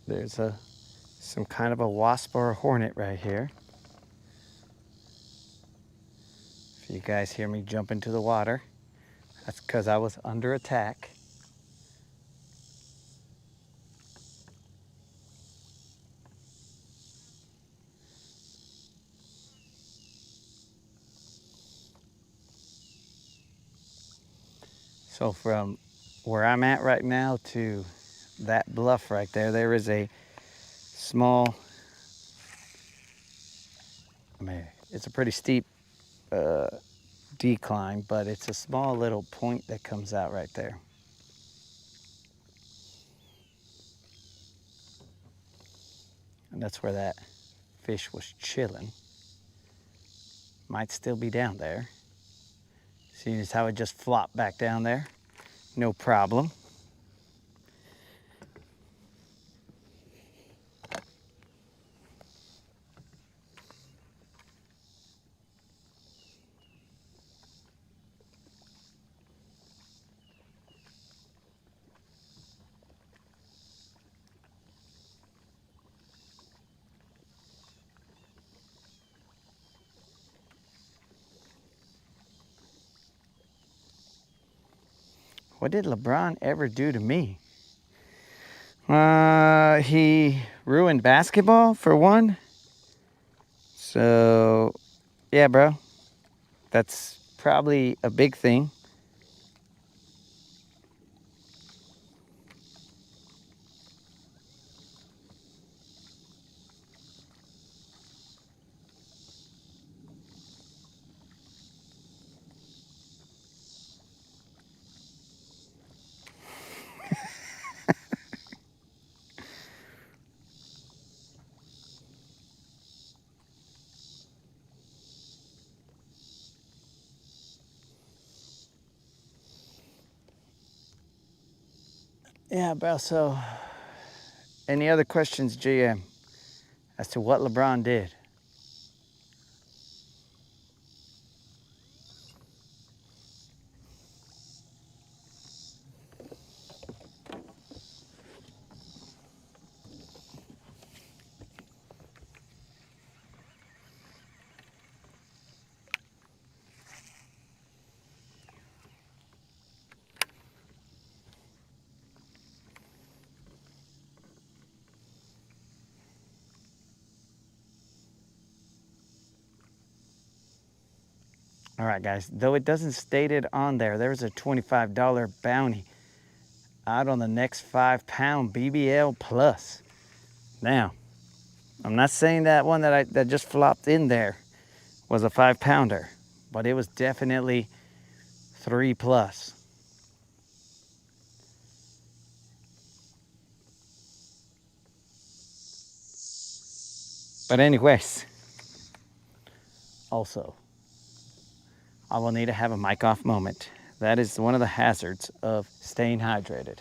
There's some kind of a wasp or a hornet right here. If you guys hear me jump into the water, that's because I was under attack. So from where I'm at right now to that bluff right there, there is a small, I mean, it's a pretty steep decline, but it's a small little point that comes out right there. And that's where that fish was chilling. Might still be down there. See as how it just flopped back down there? No problem. What did LeBron ever do to me? He ruined basketball for one. So, yeah, bro. That's probably a big thing. Yeah, bro. So, any other questions, GM, as to what LeBron did? All right, guys. Though it doesn't state it on there, there's a $25 bounty out on the next 5-pound BBL plus. Now, I'm not saying that one that just flopped in there was a 5-pounder, but it was definitely 3 plus. But anyways, also, I will need to have a mic off moment. That is one of the hazards of staying hydrated.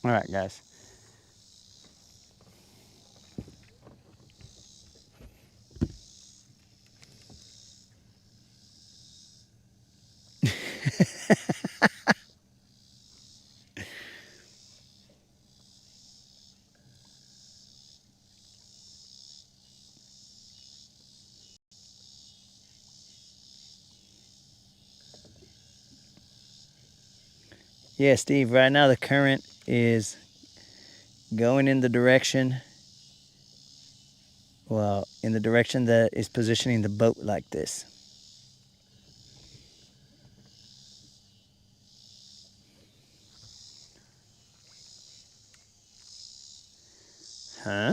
All right, guys. Yeah, Steve, right now the current is going in the direction, well, in the direction that is positioning the boat like this. Huh?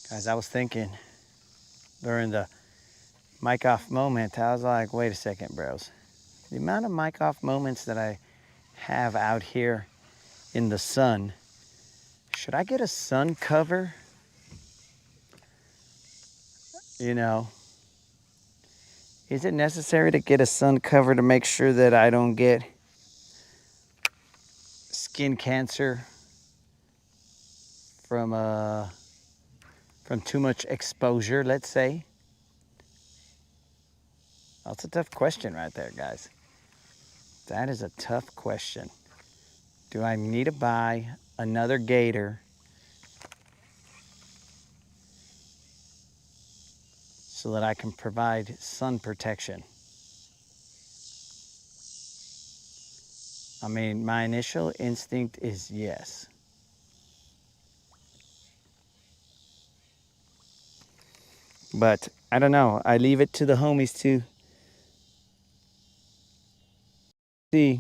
Guys, I was thinking during the mic off moment, I was like, wait a second, bros. The amount of mic off moments that I have out here in the sun, should I get a sun cover? You know, is it necessary to get a sun cover to make sure that I don't get skin cancer from too much exposure, let's say? That's a tough question right there, guys. That is a tough question. Do I need to buy another gator so that I can provide sun protection? I mean, my initial instinct is yes. But I don't know. I leave it to the homies to see.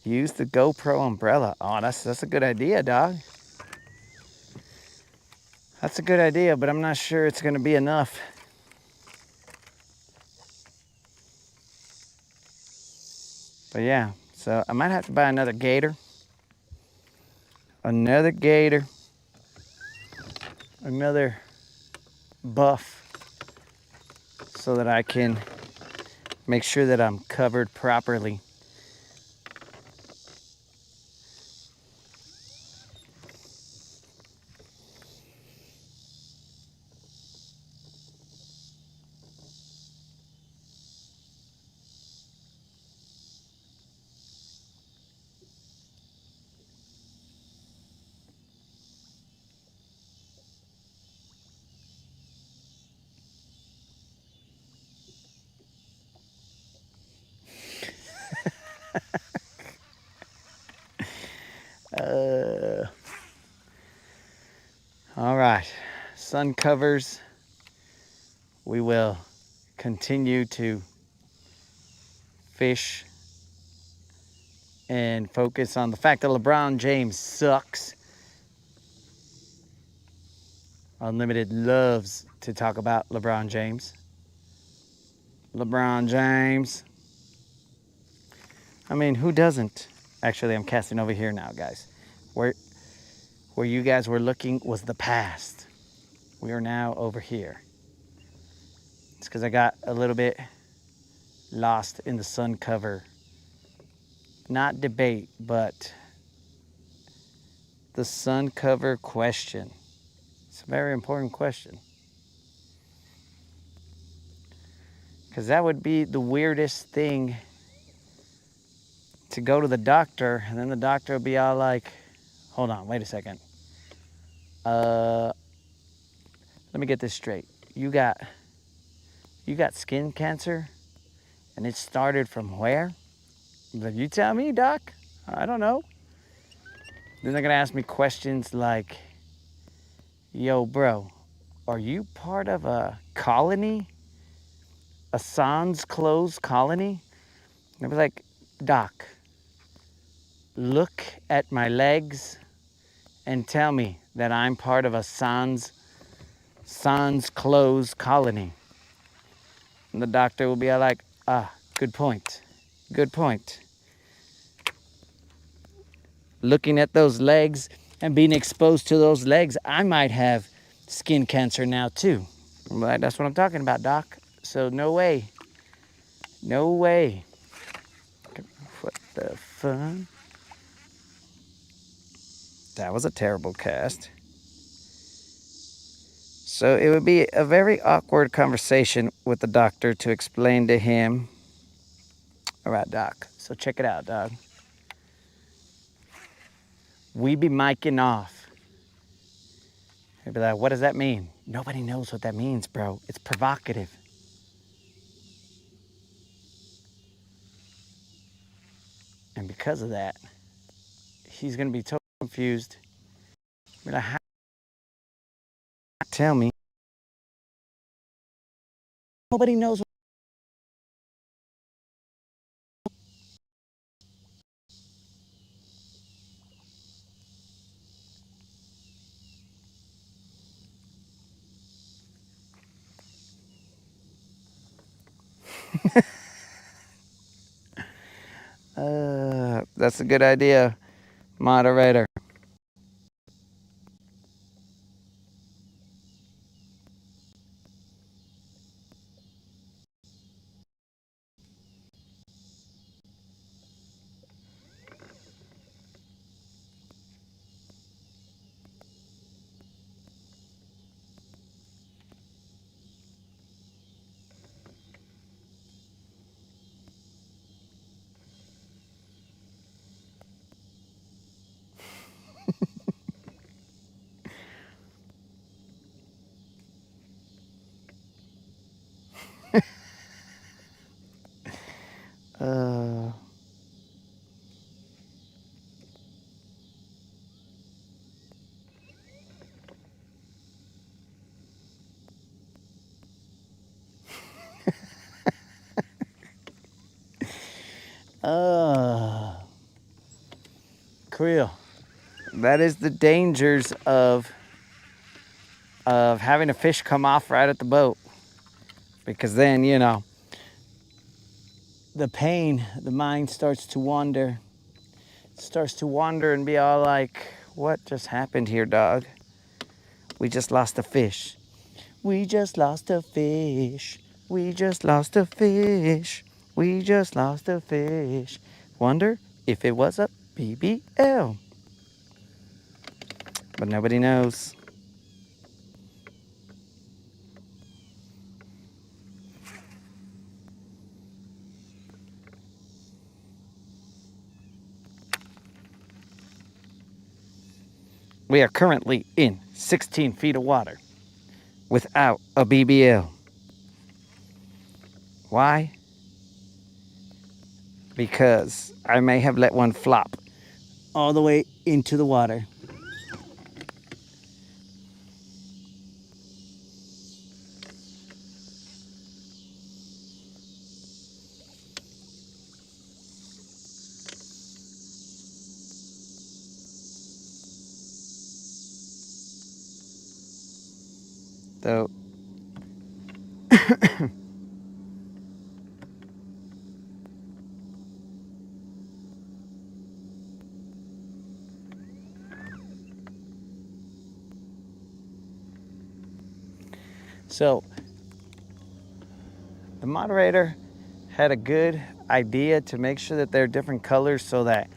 Use the GoPro umbrella. Oh, that's a good idea, dog. That's a good idea, but I'm not sure it's gonna be enough. But yeah, so I might have to buy another gator. Another gator. Another buff so that I can make sure that I'm covered properly. All right, sun covers. We will continue to fish and focus on the fact that LeBron James sucks. Unlimited loves to talk about LeBron James. LeBron James. I mean, who doesn't? Actually, I'm casting over here now, guys. Where you guys were looking was the past. We are now over here. It's because I got a little bit lost in the sun cover. Not debate, but the sun cover question. It's a very important question. Because that would be the weirdest thing to go to the doctor, and then the doctor would be all like, hold on, wait a second. Let me get this straight. You got skin cancer, and it started from where? Like, you tell me, doc. I don't know. Then they're gonna ask me questions like, yo, bro, are you part of a colony? A sans closed colony? And I'll be like, doc, look at my legs and tell me that I'm part of a sans closed colony. And the doctor will be like, good point. Good point. looking at those legs and being exposed to those legs, I might have skin cancer now too. But that's what I'm talking about, Doc. So no way. No way. What the fun? That was a terrible cast. So it would be a very awkward conversation with the doctor to explain to him. All right, Doc. So check it out, dog. We be miking off. He'd be like, what does that mean? Nobody knows what that means, bro. It's provocative. And because of that, he's going to be totally confused. Be like, how? Tell me. Nobody knows. That's a good idea, moderator. Uh, Creel. That is the dangers of having a fish come off right at the boat. Because then, you know, the pain, the mind starts to wander. Starts to wander and be all like, what just happened here, dog? We just lost a fish. We just lost a fish. We just lost a fish. We just lost a fish. Wonder if it was a BBL. But nobody knows. We are currently in 16 feet of water without a BBL. Why? Because I may have let one flop all the way into the water. So So the moderator had a good idea to make sure that they're different colors so that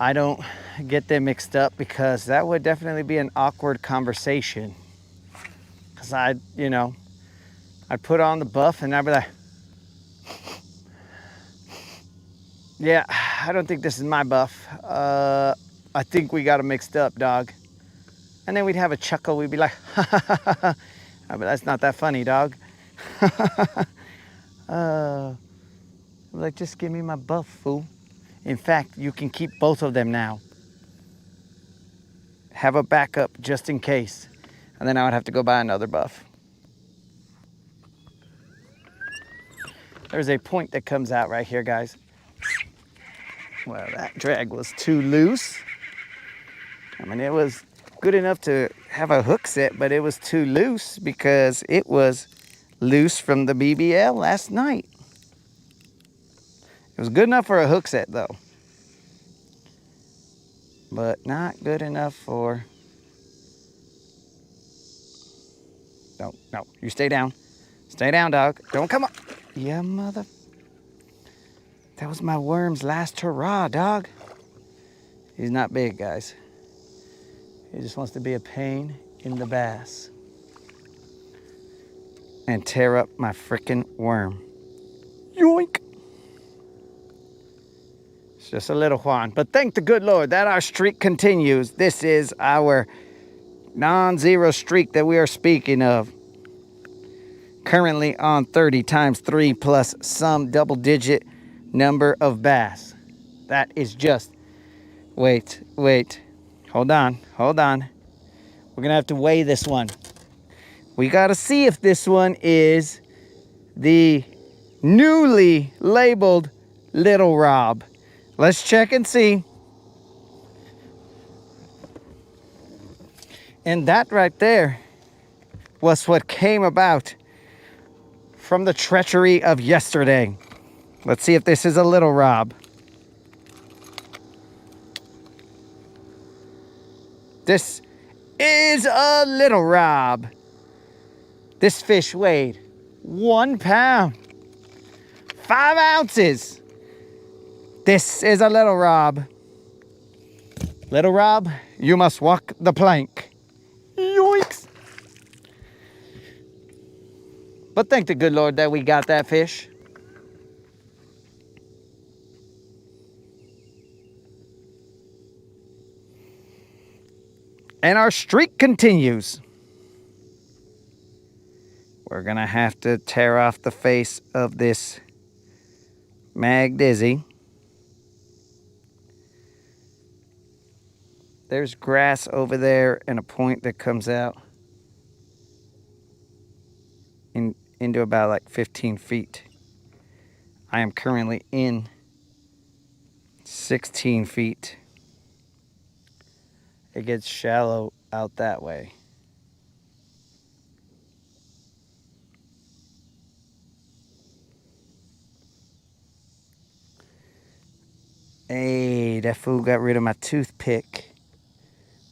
I don't get them mixed up, because that would definitely be an awkward conversation. Because I'd put on the buff and I'd be like, yeah, I don't think this is my buff. I think we got them mixed up, dog. And then we'd have a chuckle. We'd be like, ha ha ha ha ha. But that's not that funny, dog. Like, just give me my buff, fool. In fact, you can keep both of them now. Have a backup just in case. And then I would have to go buy another buff. There's a point that comes out right here, guys. Well, that drag was too loose. I mean, it was good enough to have a hook set, but it was too loose because it was loose from the BBL last night. It was good enough for a hook set, though. but not good enough for... No, no, you stay down. Stay down, dog. Don't come up. Yeah, mother... That was my worm's last hurrah, dog. He's not big, guys. He just wants to be a pain in the bass. And tear up my frickin' worm. Yoink! It's just a little Juan. But thank the good Lord that our streak continues. This is our non-zero streak that we are speaking of. Currently on 30 times 3 plus some double-digit number of bass. That is just... Wait. Hold on. We're going to have to weigh this one. We got to see if this one is the newly labeled Little Rob. Let's check and see. And that right there was what came about from the treachery of yesterday. Let's see if this is a Little Rob. This is a Little Rob. This fish weighed 1 pound, 5 ounces. This is a Little Rob. Little Rob, you must walk the plank. Yoinks. But thank the good Lord that we got that fish. And our streak continues. We're gonna have to tear off the face of this Mag Dizzy. There's grass over there and a point that comes out into about like 15 feet. I am currently in 16 feet. It gets shallow out that way. Hey, that fool got rid of my toothpick.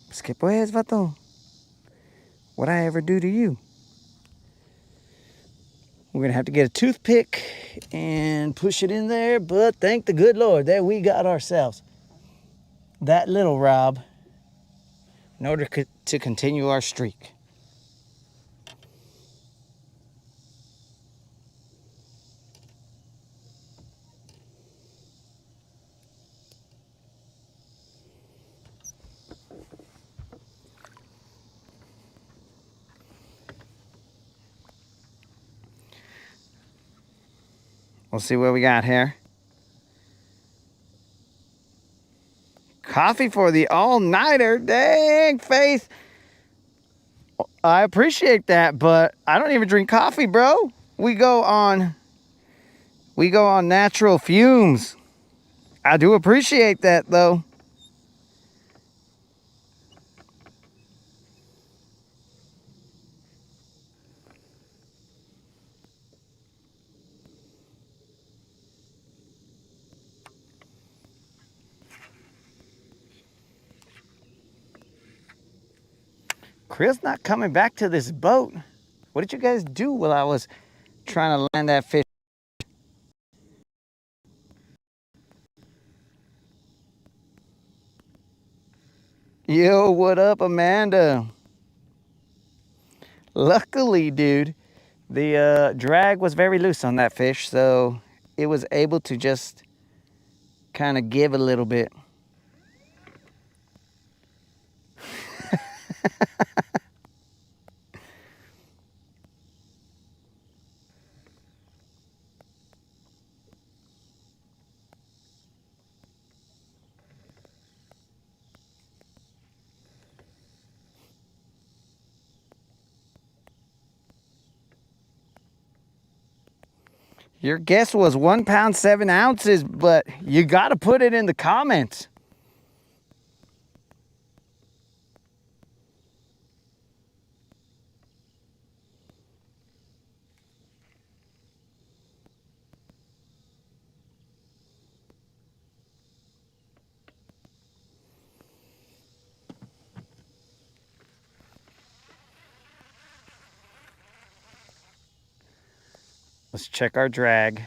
Pues que pues, vato? What'd I ever do to you? We're gonna have to get a toothpick and push it in there, but thank the good Lord that we got ourselves that Little Rob in order to continue our streak. We'll see what we got here. Coffee for the all-nighter. Dang, Faith. I appreciate that, but I don't even drink coffee, bro. We go on natural fumes. I do appreciate that, though. Chris not coming back to this boat. What did you guys do while I was trying to land that fish? Yo, what up, Amanda? Luckily, dude, the drag was very loose on that fish, so it was able to just kind of give a little bit. Your guess was 1 pound 7 ounces, but you got to put it in the comments. Let's check our drag.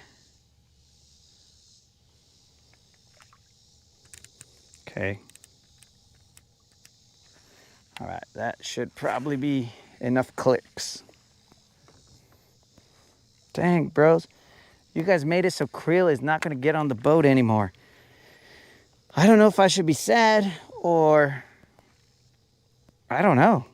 Okay. All right, that should probably be enough clicks. Dang, bros. You guys made it so Creel is not going to get on the boat anymore. I don't know if I should be sad or... I don't know.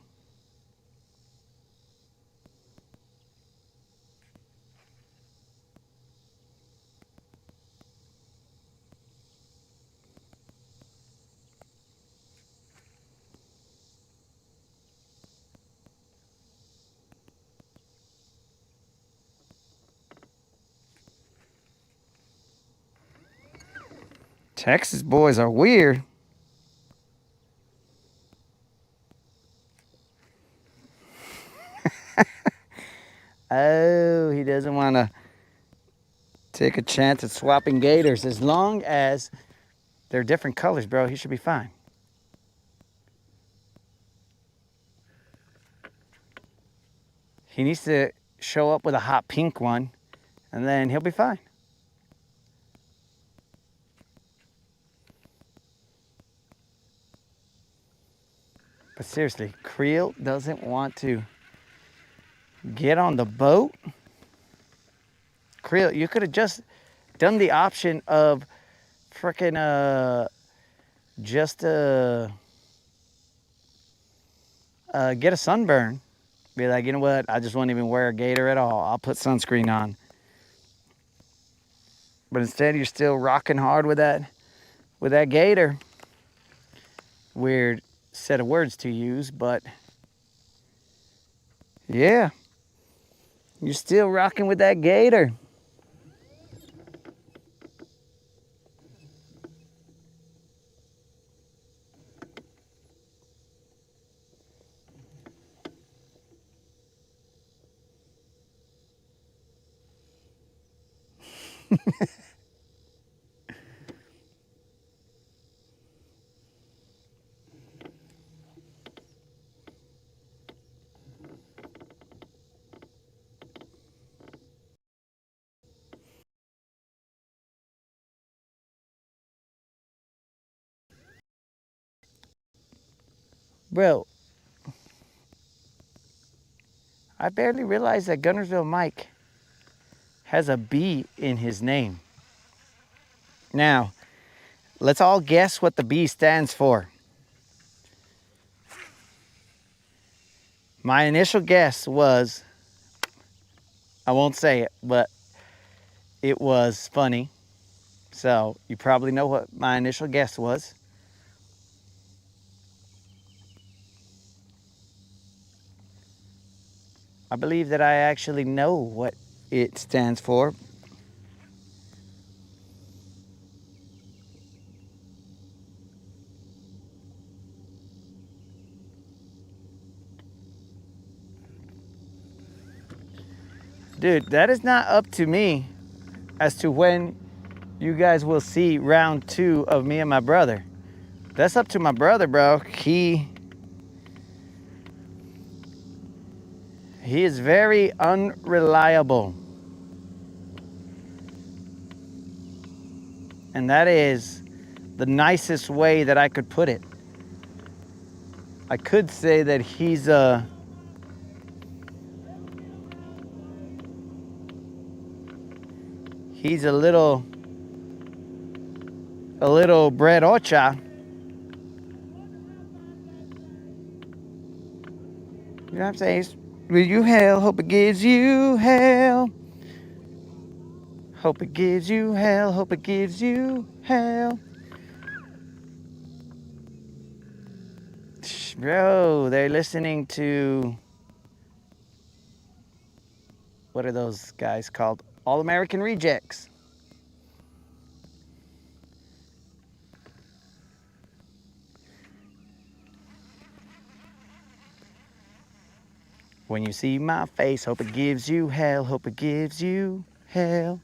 Texas boys are weird. Oh, he doesn't want to take a chance at swapping gators. As long as they're different colors, bro, he should be fine. He needs to show up with a hot pink one, and then he'll be fine. But seriously, Creel doesn't want to get on the boat. Creel, you could have just done the option of frickin' just get a sunburn. Be like, you know what? I just won't even wear a gator at all. I'll put sunscreen on. But instead, you're still rocking hard with that gator. Weird set of words to use, but yeah, you're still rocking with that gator. Bro, I barely realized that Guntersville Mike has a B in his name. Now, let's all guess what the B stands for. My initial guess was, I won't say it, but it was funny. So you probably know what my initial guess was. I believe that I actually know what it stands for. Dude, that is not up to me as to when you guys will see round 2 of me and my brother. That's up to my brother, bro. He is very unreliable. And that is the nicest way that I could put it. I could say that he's a little bread ocha. You know what I'm saying? Will you hell? Hope it gives you hell. Hope it gives you hell. Hope it gives you hell. Bro, they're listening to, what are those guys called? All American Rejects. When you see my face, hope it gives you hell. Hope it gives you hell.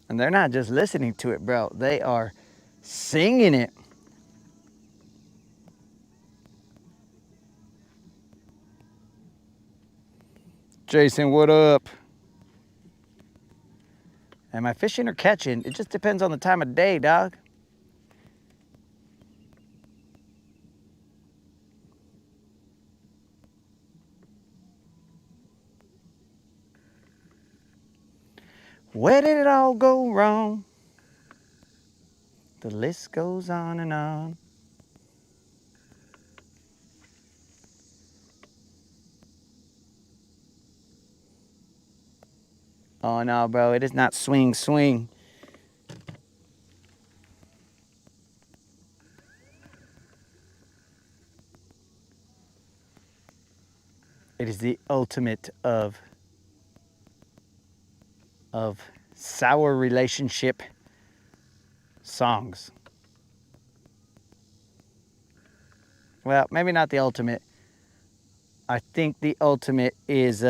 And they're not just listening to it, bro. They are singing it. Jason, what up? Am I fishing or catching? It just depends on the time of day, dog. Where did it all go wrong? The list goes on and on. Oh no, bro, it is not swing, swing. It is the ultimate of sour relationship songs. Well, maybe not the ultimate. I think the ultimate is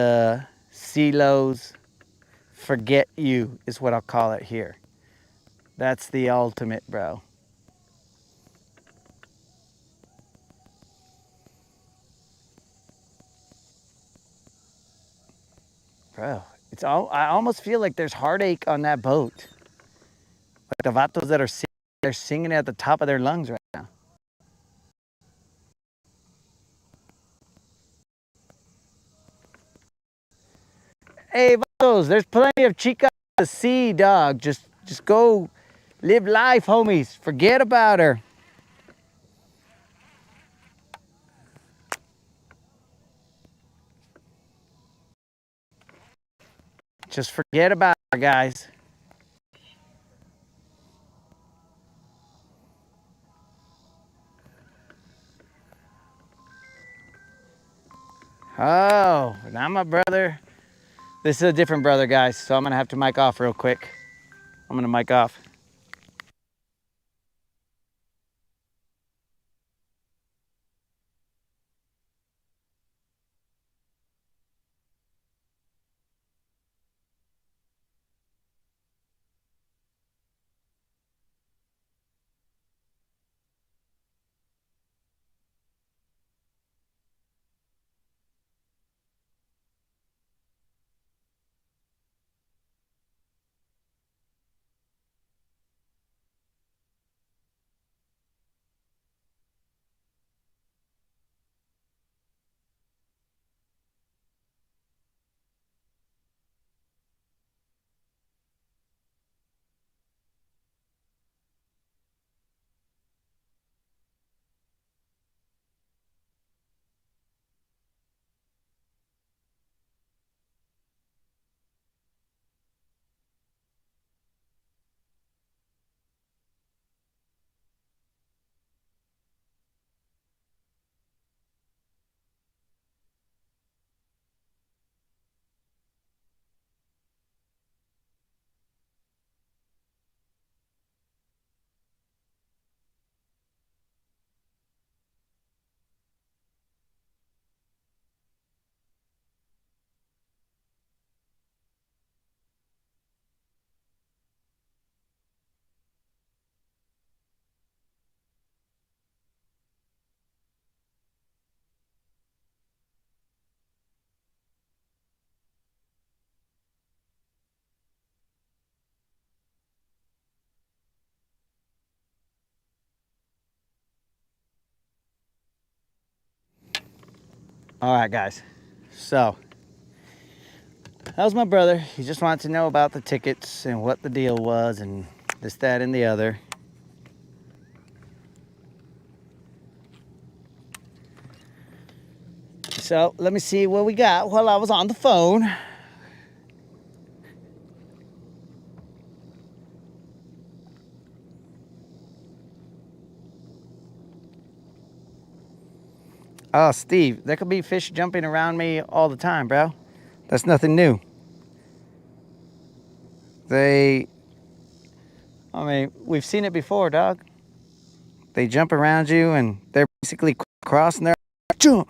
CeeLo's Forget You is what I'll call it here. That's the ultimate, bro. Bro, it's all. I almost feel like there's heartache on that boat. Like the vatos that are singing, they're singing at the top of their lungs right now. Hey, vatos, there's plenty of chicas to see, dog. Just go live life, homies. Forget about her. Just forget about her, guys. Oh, now my brother. This is a different brother, guys, so I'm gonna have to mic off real quick. I'm gonna mic off. All right, guys. So that was my brother. He just wanted to know about the tickets and what the deal was and this, that, and the other. So let me see what we got while I was on the phone. Oh, Steve, there could be fish jumping around me all the time, bro. That's nothing new. I mean, we've seen it before, dog. They jump around you and they're basically crossing their jump.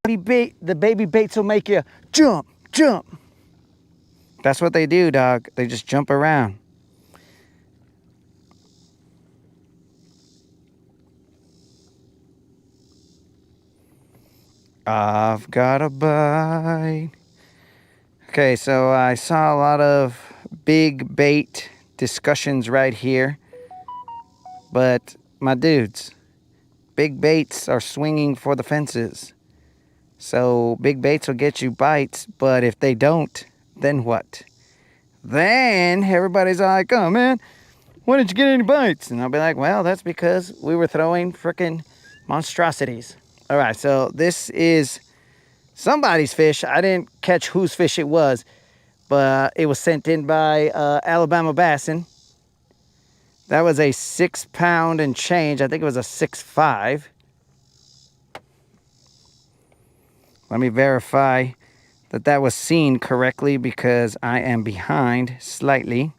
The baby baits will make you jump, jump. That's what they do, dog. They just jump around. I've got a bite. Okay, so I saw a lot of big bait discussions right here. But, my dudes, big baits are swinging for the fences. So, big baits will get you bites, but if they don't, then what? Then everybody's like, oh man, why didn't you get any bites? And I'll be like, well, that's because we were throwing frickin' monstrosities. All right, so this is somebody's fish. I didn't catch whose fish it was, but it was sent in by Alabama Bassin. That was a 6 pound and change. I think it was a 6.5. Let me verify that that was seen correctly because I am behind slightly.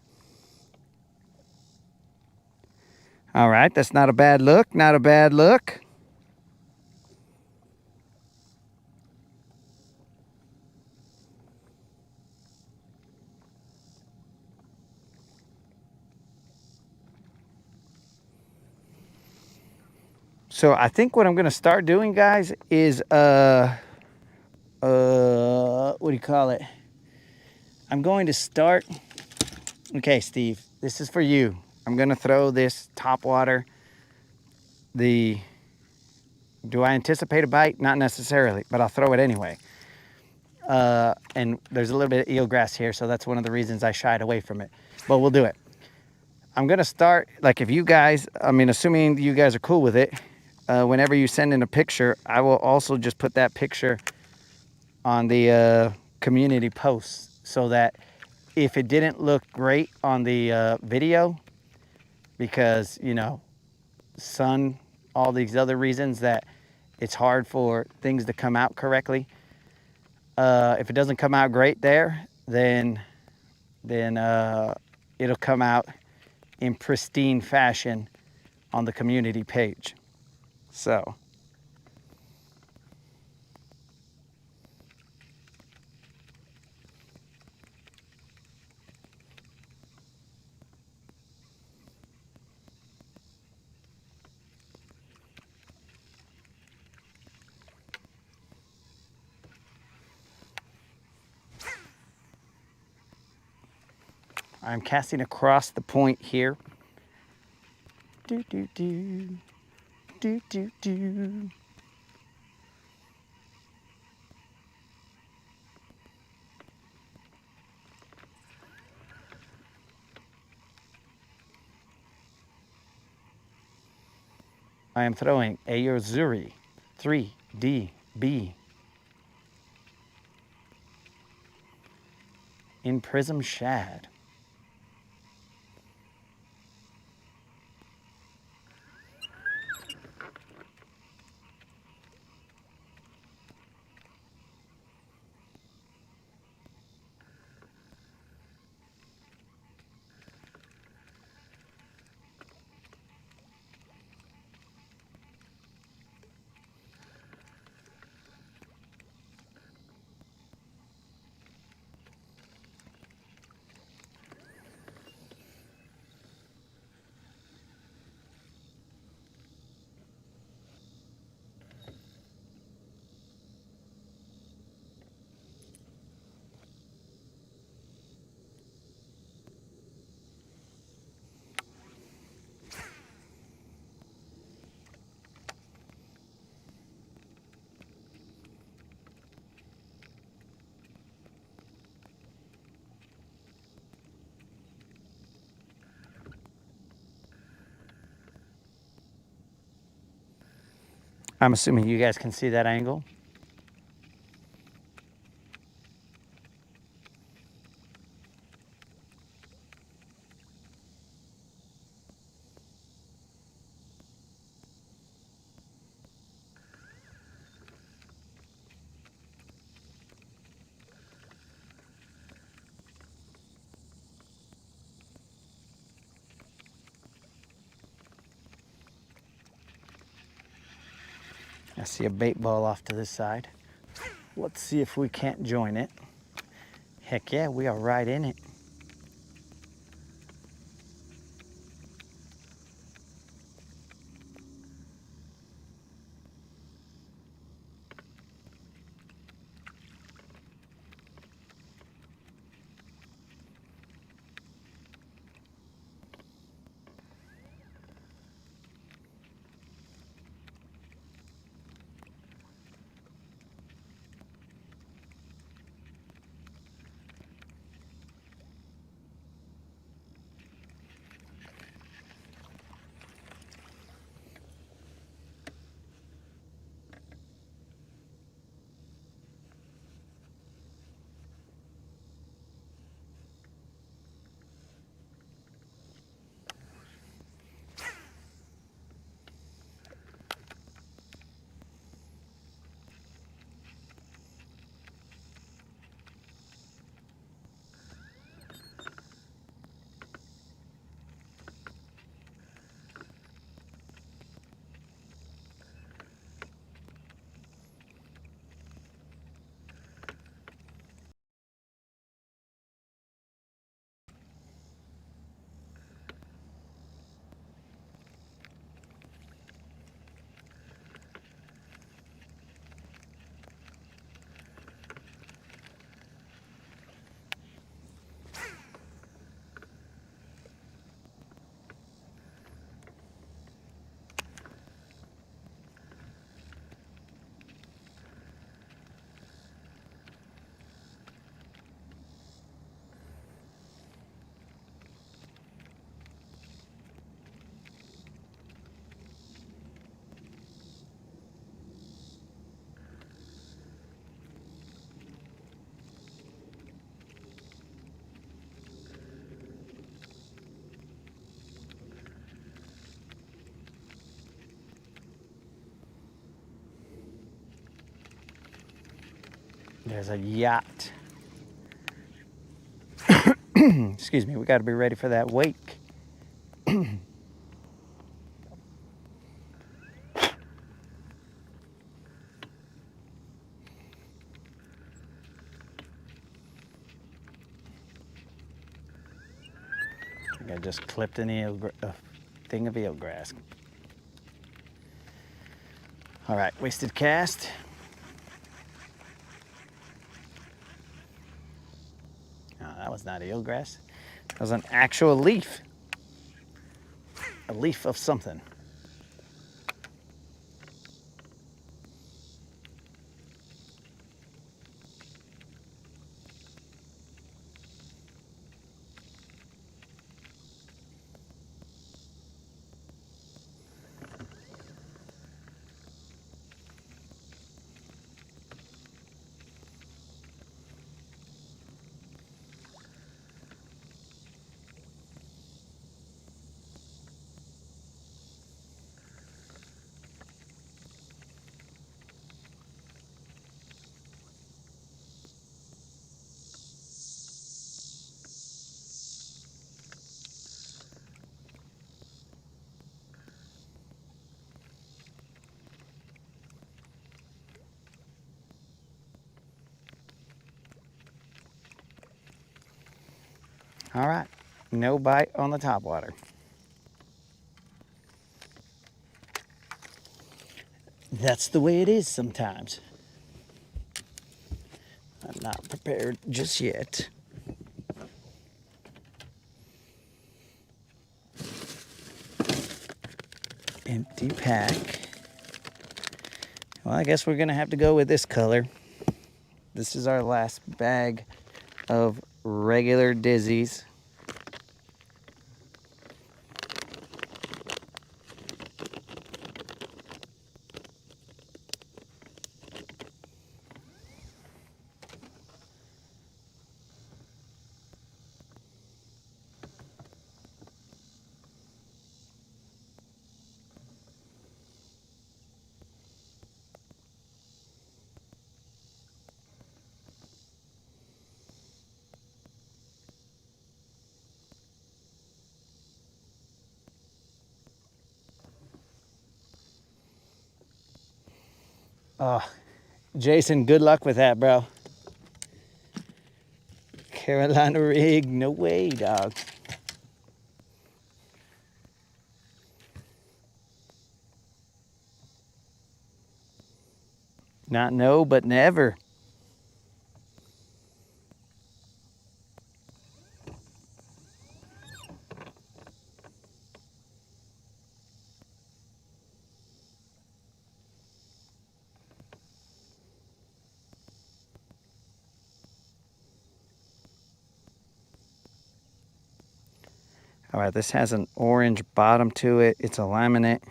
All right, that's not a bad look, not a bad look. So I think what I'm gonna start doing, guys, is what do you call it? I'm going to start. Okay, Steve, this is for you. I'm gonna throw this topwater. Do I anticipate a bite? Not necessarily, but I'll throw it anyway. And there's a little bit of eelgrass here, so that's one of the reasons I shied away from it. But we'll do it. I'm gonna start, like if you guys, assuming you guys are cool with it, whenever you send in a picture, I will also just put that picture on the community posts so that if it didn't look great on the video, because, you know, sun, all these other reasons that it's hard for things to come out correctly. If it doesn't come out great there, then it'll come out in pristine fashion on the community page. So I'm casting across the point here. Do, do, do. Do, do, do. I am throwing Ayozuri 3DB in Prism Shad. I'm assuming you guys can see that angle. I see a bait ball off to this side. Let's see if we can't join it. Heck yeah, we are right in it. There's a yacht. Excuse me, we got to be ready for that wake. I just clipped a thing of eelgrass. All right, wasted cast. Oh, that was not eelgrass. That was an actual leaf. A leaf of something. All right, no bite on the topwater. That's the way it is sometimes. I'm not prepared just yet. Empty pack. Well, I guess we're gonna have to go with this color. This is our last bag of regular Dizzies. Oh, Jason, good luck with that, bro. Carolina rig, no way, dog. Not no, but never. All right, this has an orange bottom to it. It's a laminate.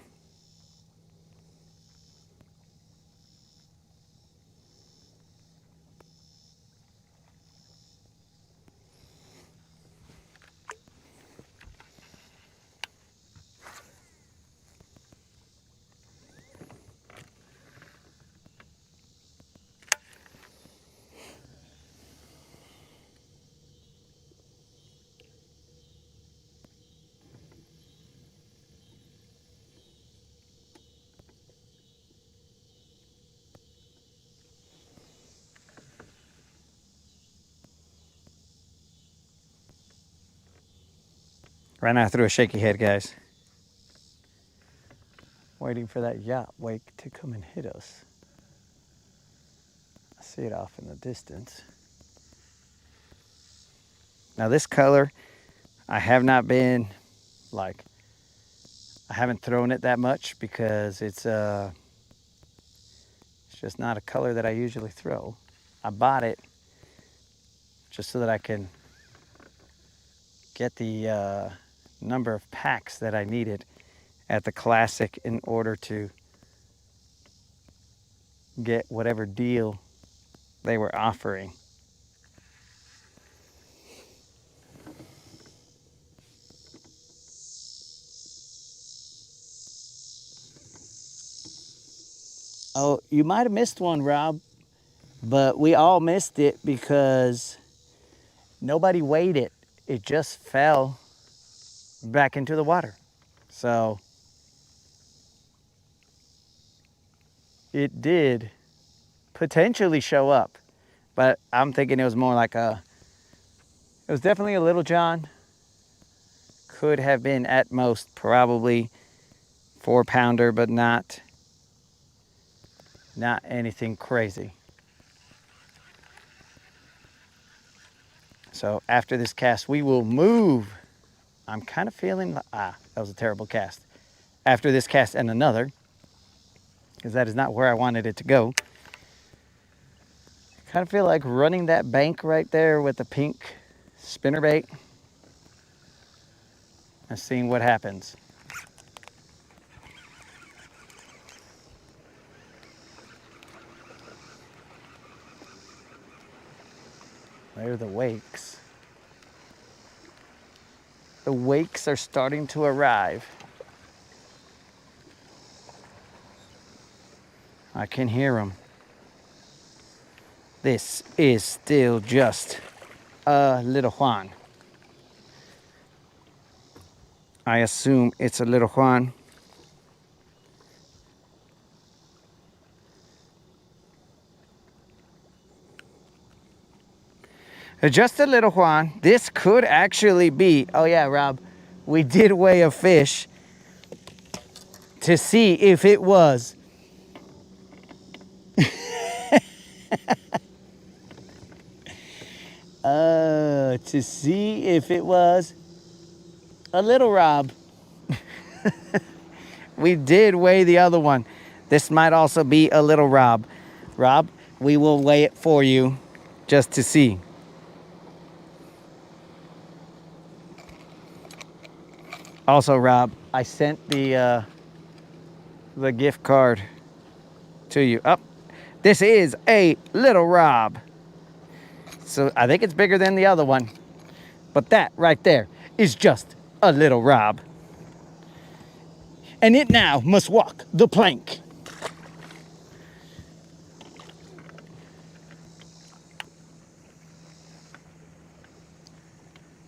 Right now I threw a shaky head, guys. Waiting for that yacht wake to come and hit us. I see it off in the distance. Now this color, I have not been, I haven't thrown it that much because it's just not a color that I usually throw. I bought it just so that I can get the number of packs that I needed at the Classic in order to get whatever deal they were offering. Oh, you might have missed one, Rob. But we all missed it because nobody weighed it. It just fell back into the water. So it did potentially show up, but I'm thinking it was more like it was definitely a little John. Could have been at most probably 4-pounder, but not anything crazy. So after this cast, we will move. I'm kind of feeling, that was a terrible cast. After this cast and another, because that is not where I wanted it to go. I kind of feel like running that bank right there with the pink spinnerbait and seeing what happens. There are the wakes. The wakes are starting to arrive. I can hear them. This is still just a little Juan. I assume it's a little Juan. Just a little Juan. This could actually be, oh yeah, Rob, we did weigh a fish to see if it was. To see if it was a little Rob. We did weigh the other one. This might also be a little Rob. Rob, we will weigh it for you just to see. Also, Rob, I sent the gift card to you. Oh, this is a little Rob. So I think it's bigger than the other one. But that right there is just a little Rob. And it now must walk the plank.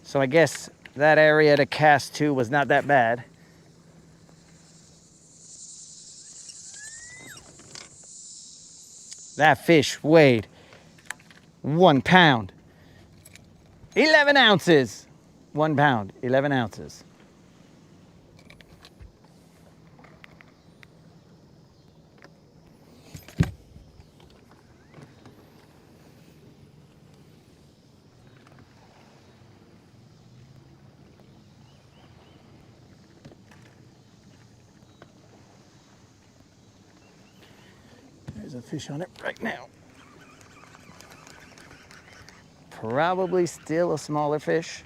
So I guess that area to cast to was not that bad. That fish weighed 1 pound, 11 ounces. 1 pound, 11 ounces. There's a fish on it right now. Probably still a smaller fish.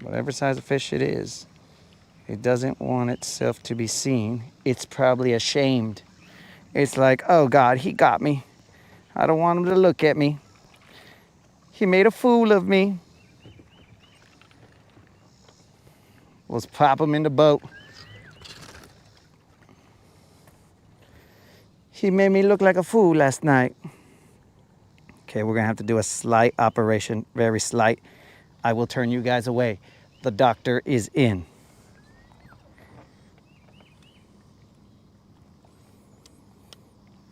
Whatever size of fish it is, it doesn't want itself to be seen. It's probably ashamed. It's like, oh God, he got me. I don't want him to look at me. He made a fool of me. Let's pop him in the boat. He made me look like a fool last night. Okay, we're gonna have to do a slight operation, very slight. I will turn you guys away. The doctor is in.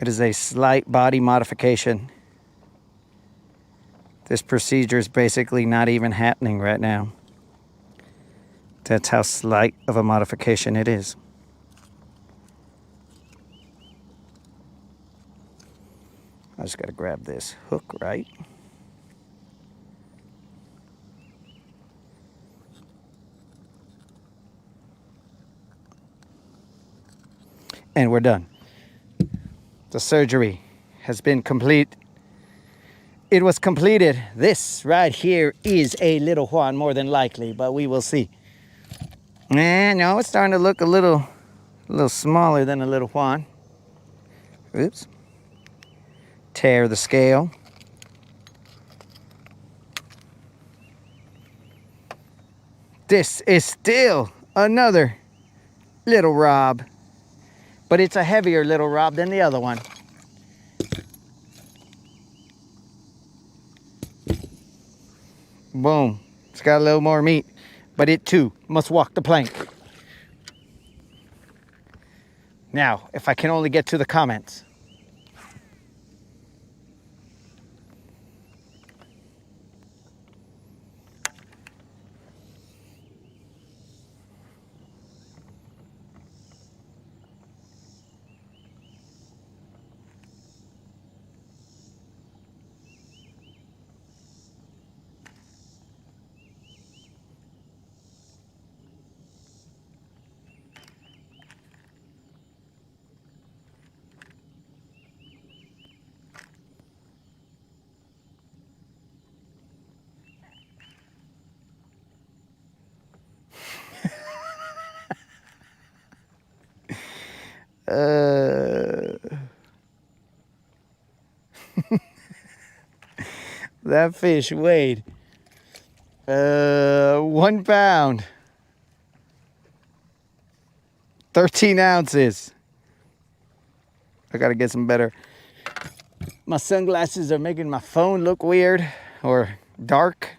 It is a slight body modification. This procedure is basically not even happening right now. That's how slight of a modification it is. I just gotta grab this hook right. And we're done. The surgery has been complete. It was completed. This right here is a little Juan, more than likely, but we will see. And no, it's starting to look a little smaller than a little Juan. Oops. Tear the scale. This is still another little Rob. But it's a heavier little Rob than the other one. Boom. It's got a little more meat, but it too must walk the plank. Now, if I can only get to the comments. That fish weighed 1 pound, 13 ounces. I gotta get some better. My sunglasses are making my phone look weird or dark.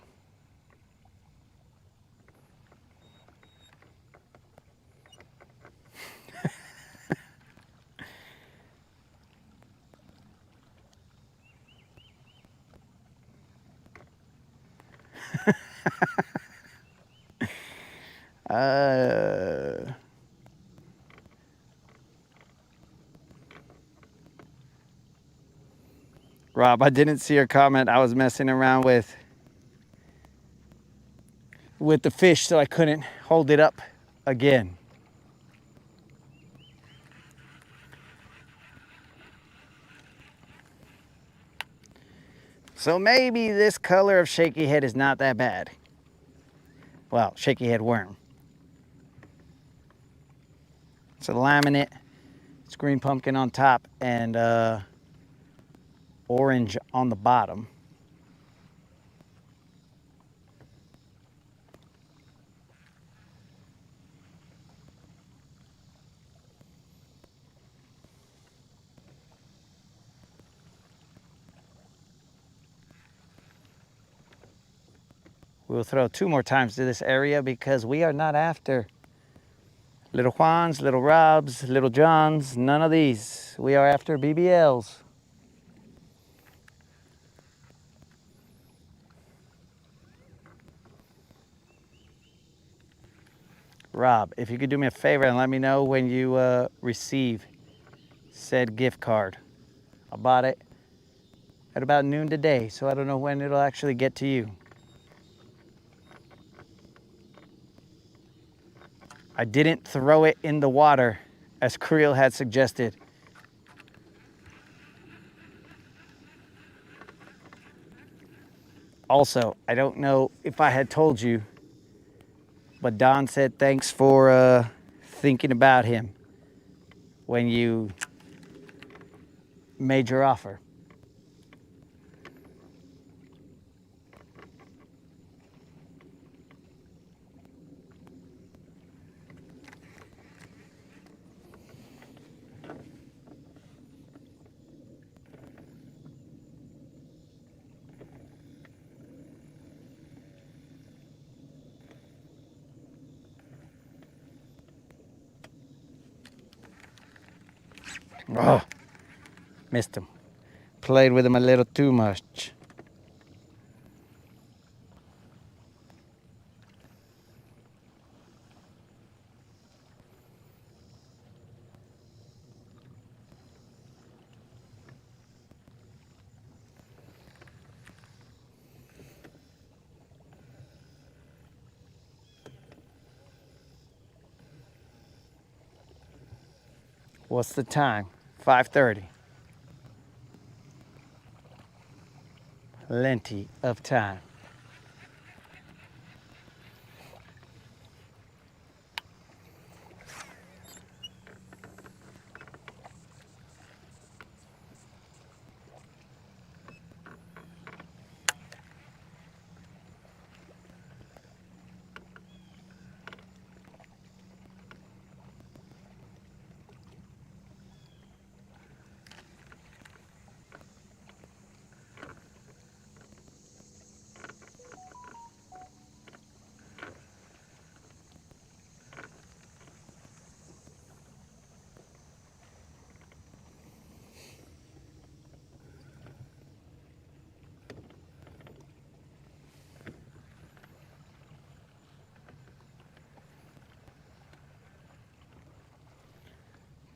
Rob, I didn't see your comment. I was messing around with the fish, so I couldn't hold it up again. So maybe this color of shaky head is not that bad. Well, shaky head worm. It's a laminate. It's green pumpkin on top and orange on the bottom. We'll throw 2 more times to this area because we are not after little Juans, little Robs, little Johns, none of these. We are after BBLs. Rob, if you could do me a favor and let me know when you receive said gift card. I bought it at about noon today, so I don't know when it'll actually get to you. I didn't throw it in the water as Creel had suggested. Also, I don't know if I had told you, but Don said thanks for thinking about him when you made your offer. Oh, missed him. Played with him a little too much. What's the time? 5:30. Plenty of time.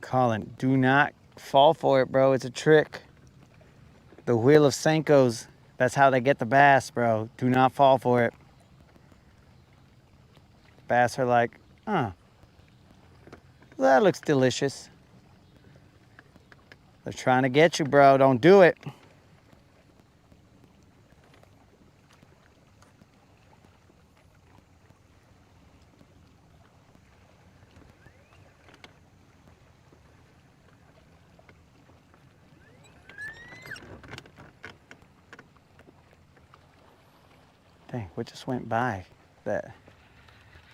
Colin, do not fall for it, bro. It's a trick. The wheel of Senkos, that's how they get the bass, bro. Do not fall for it. Bass are like, huh, that looks delicious. They're trying to get you, bro. Don't do it. Dang, what just went by that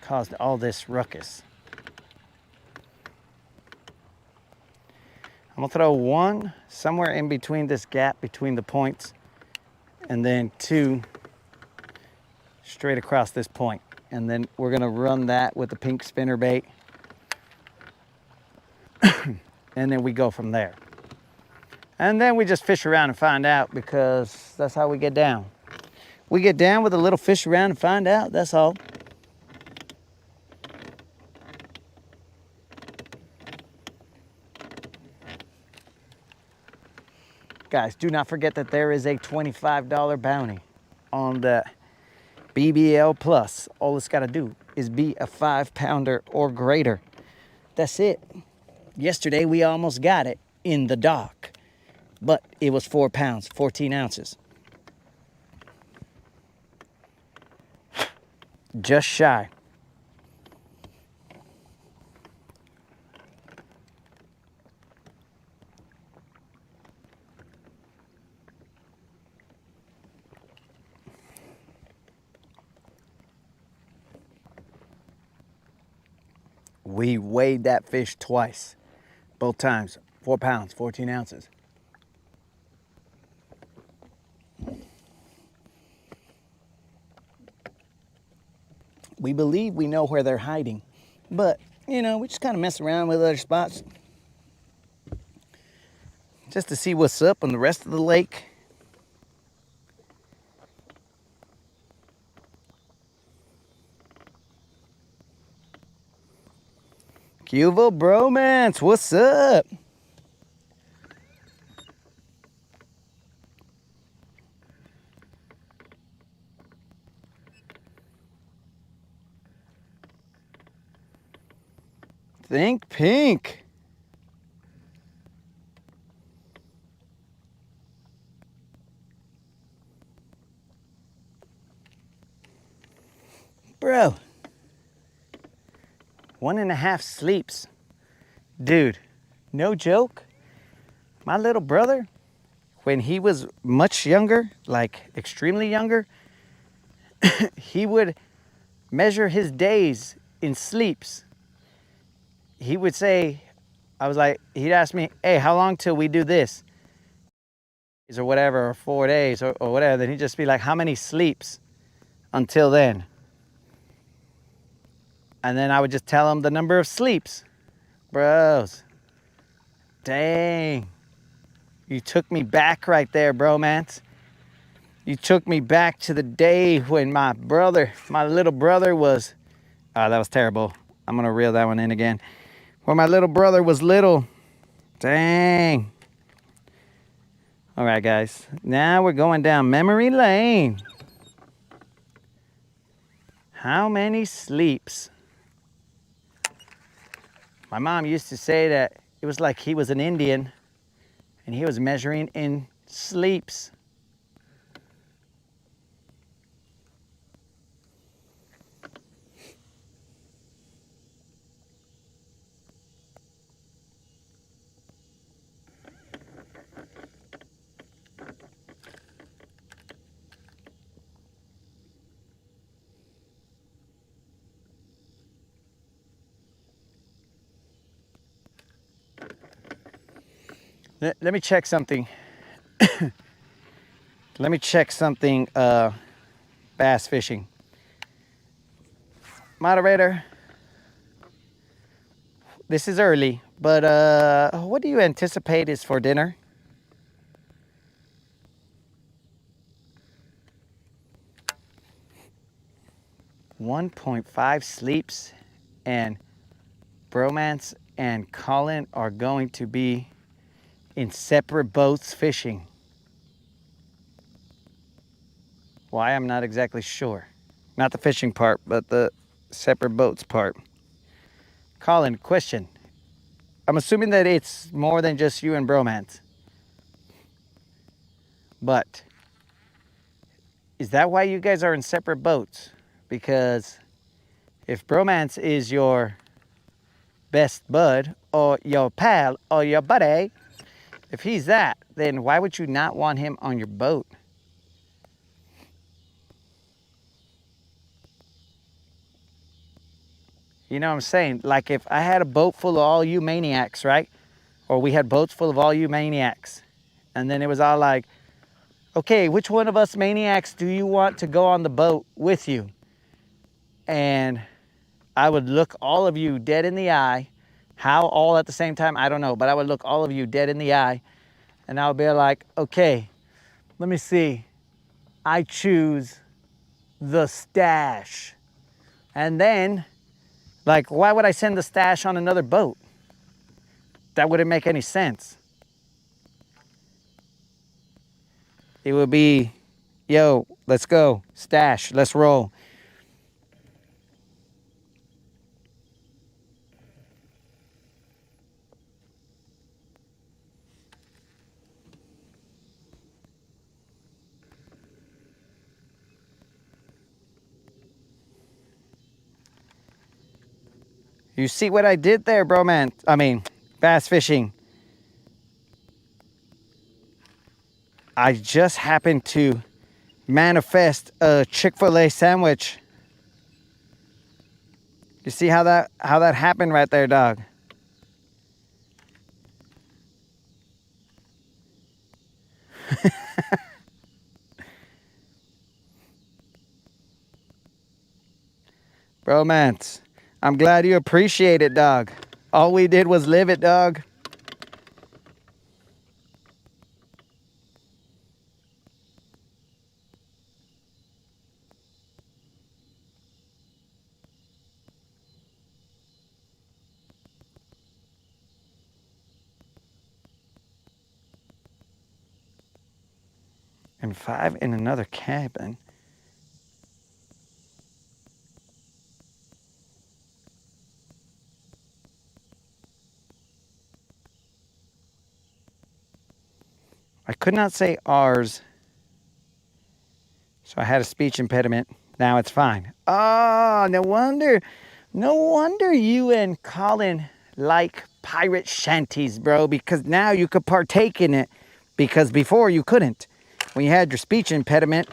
caused all this ruckus? I'm gonna throw one somewhere in between this gap between the points, and then two straight across this point. And then we're gonna run that with the pink spinner bait. And then we go from there. And then we just fish around and find out, because that's how we get down. We get down with a little fish around and find out, that's all. Guys, do not forget that there is a $25 bounty on the BBL Plus. All it's gotta do is be a 5-pounder or greater. That's it. Yesterday we almost got it in the dock, but it was 4 pounds, 14 ounces. Just shy. We weighed that fish twice, both times, 4 pounds, 14 ounces. We believe we know where they're hiding, but you know, we just kind of mess around with other spots just to see what's up on the rest of the lake. Cuba Bromance, what's up? Think pink. Bro, 1.5 sleeps. Dude, no joke. My little brother, when he was much younger, like extremely younger, he would measure his days in sleeps. He would say, he'd ask me, hey, how long till we do this? Or whatever, or 4 days, or whatever. Then he'd just be like, how many sleeps until then? And then I would just tell him the number of sleeps. Bros, dang. You took me back right there, bromance. You took me back to the day when my little brother was, that was terrible. I'm gonna reel that one in again. When my little brother was little. Dang. All right, guys. Now we're going down memory lane. How many sleeps? My mom used to say that it was like he was an Indian and he was measuring in sleeps. Let me check something. Let me check something, bass fishing. Moderator, this is early, but what do you anticipate is for dinner? .5 sleeps, and bromance and Colin are going to be in separate boats fishing. Why, I'm not exactly sure. Not the fishing part, but the separate boats part. Colin, question. I'm assuming that it's more than just you and Bromance. But is that why you guys are in separate boats? Because if Bromance is your best bud or your pal or your buddy, if he's that, then why would you not want him on your boat? You know what I'm saying? Like if I had a boat full of all you maniacs, right? Or we had boats full of all you maniacs. And then it was all like, okay, which one of us maniacs do you want to go on the boat with you? And I would look all of you dead in the eye. How all at the same time, I don't know. But I would look all of you dead in the eye. And I would be like, okay, let me see. I choose the stash. And then, like, why would I send the stash on another boat? That wouldn't make any sense. It would be, yo, let's go, stash, let's roll. You see what I did there, bro, man? I mean, bass fishing. I just happened to manifest a Chick-fil-A sandwich. You see how that happened right there, dog? Bromance, I'm glad you appreciate it, dog. All we did was live it, dog. And 5 in another cabin. I could not say ours, so I had a speech impediment. Now it's fine. Oh, no wonder you and Colin like pirate shanties, bro, because now you could partake in it, because before you couldn't. When you had your speech impediment,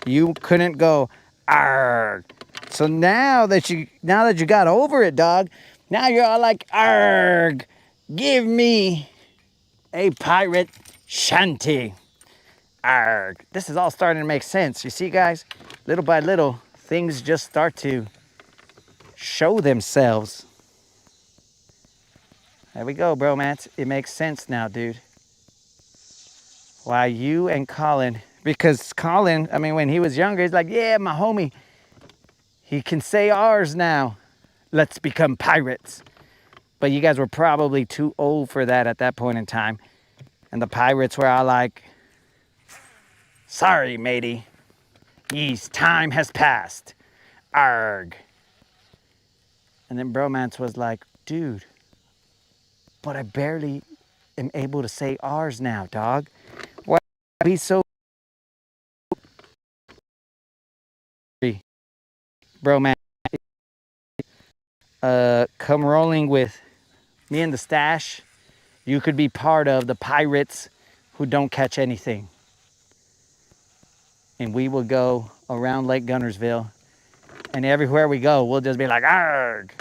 you couldn't go, arg. So now that you got over it, dog, now you're all like, arg, give me a pirate shanty. Arg. This is all starting to make sense. You see, guys, little by little, things just start to show themselves. There we go, bro, man. It makes sense now, dude. Why you and Colin, because Colin, I mean, when he was younger, he's like, yeah, my homie, he can say ours now. Let's become pirates. But you guys were probably too old for that at that point in time. And the pirates were all like, sorry, matey. Ye's time has passed. Arg. And then Bromance was like, dude, but I barely am able to say ours now, dog. Why be so Bromance? Come rolling with me and the stash. You could be part of the pirates who don't catch anything. And we will go around Lake Guntersville. And everywhere we go, we'll just be like, arg.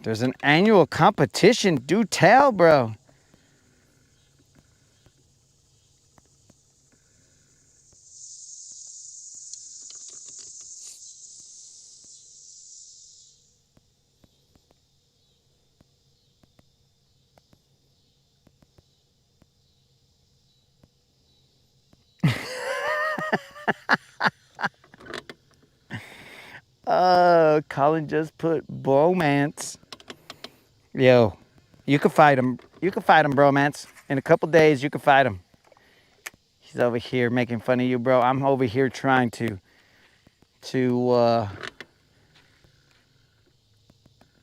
There's an annual competition. Do tell, bro. Colin just put bromance. Yo, you can fight him. You can fight him, bromance. In a couple days, you can fight him. He's over here making fun of you, bro. I'm over here trying to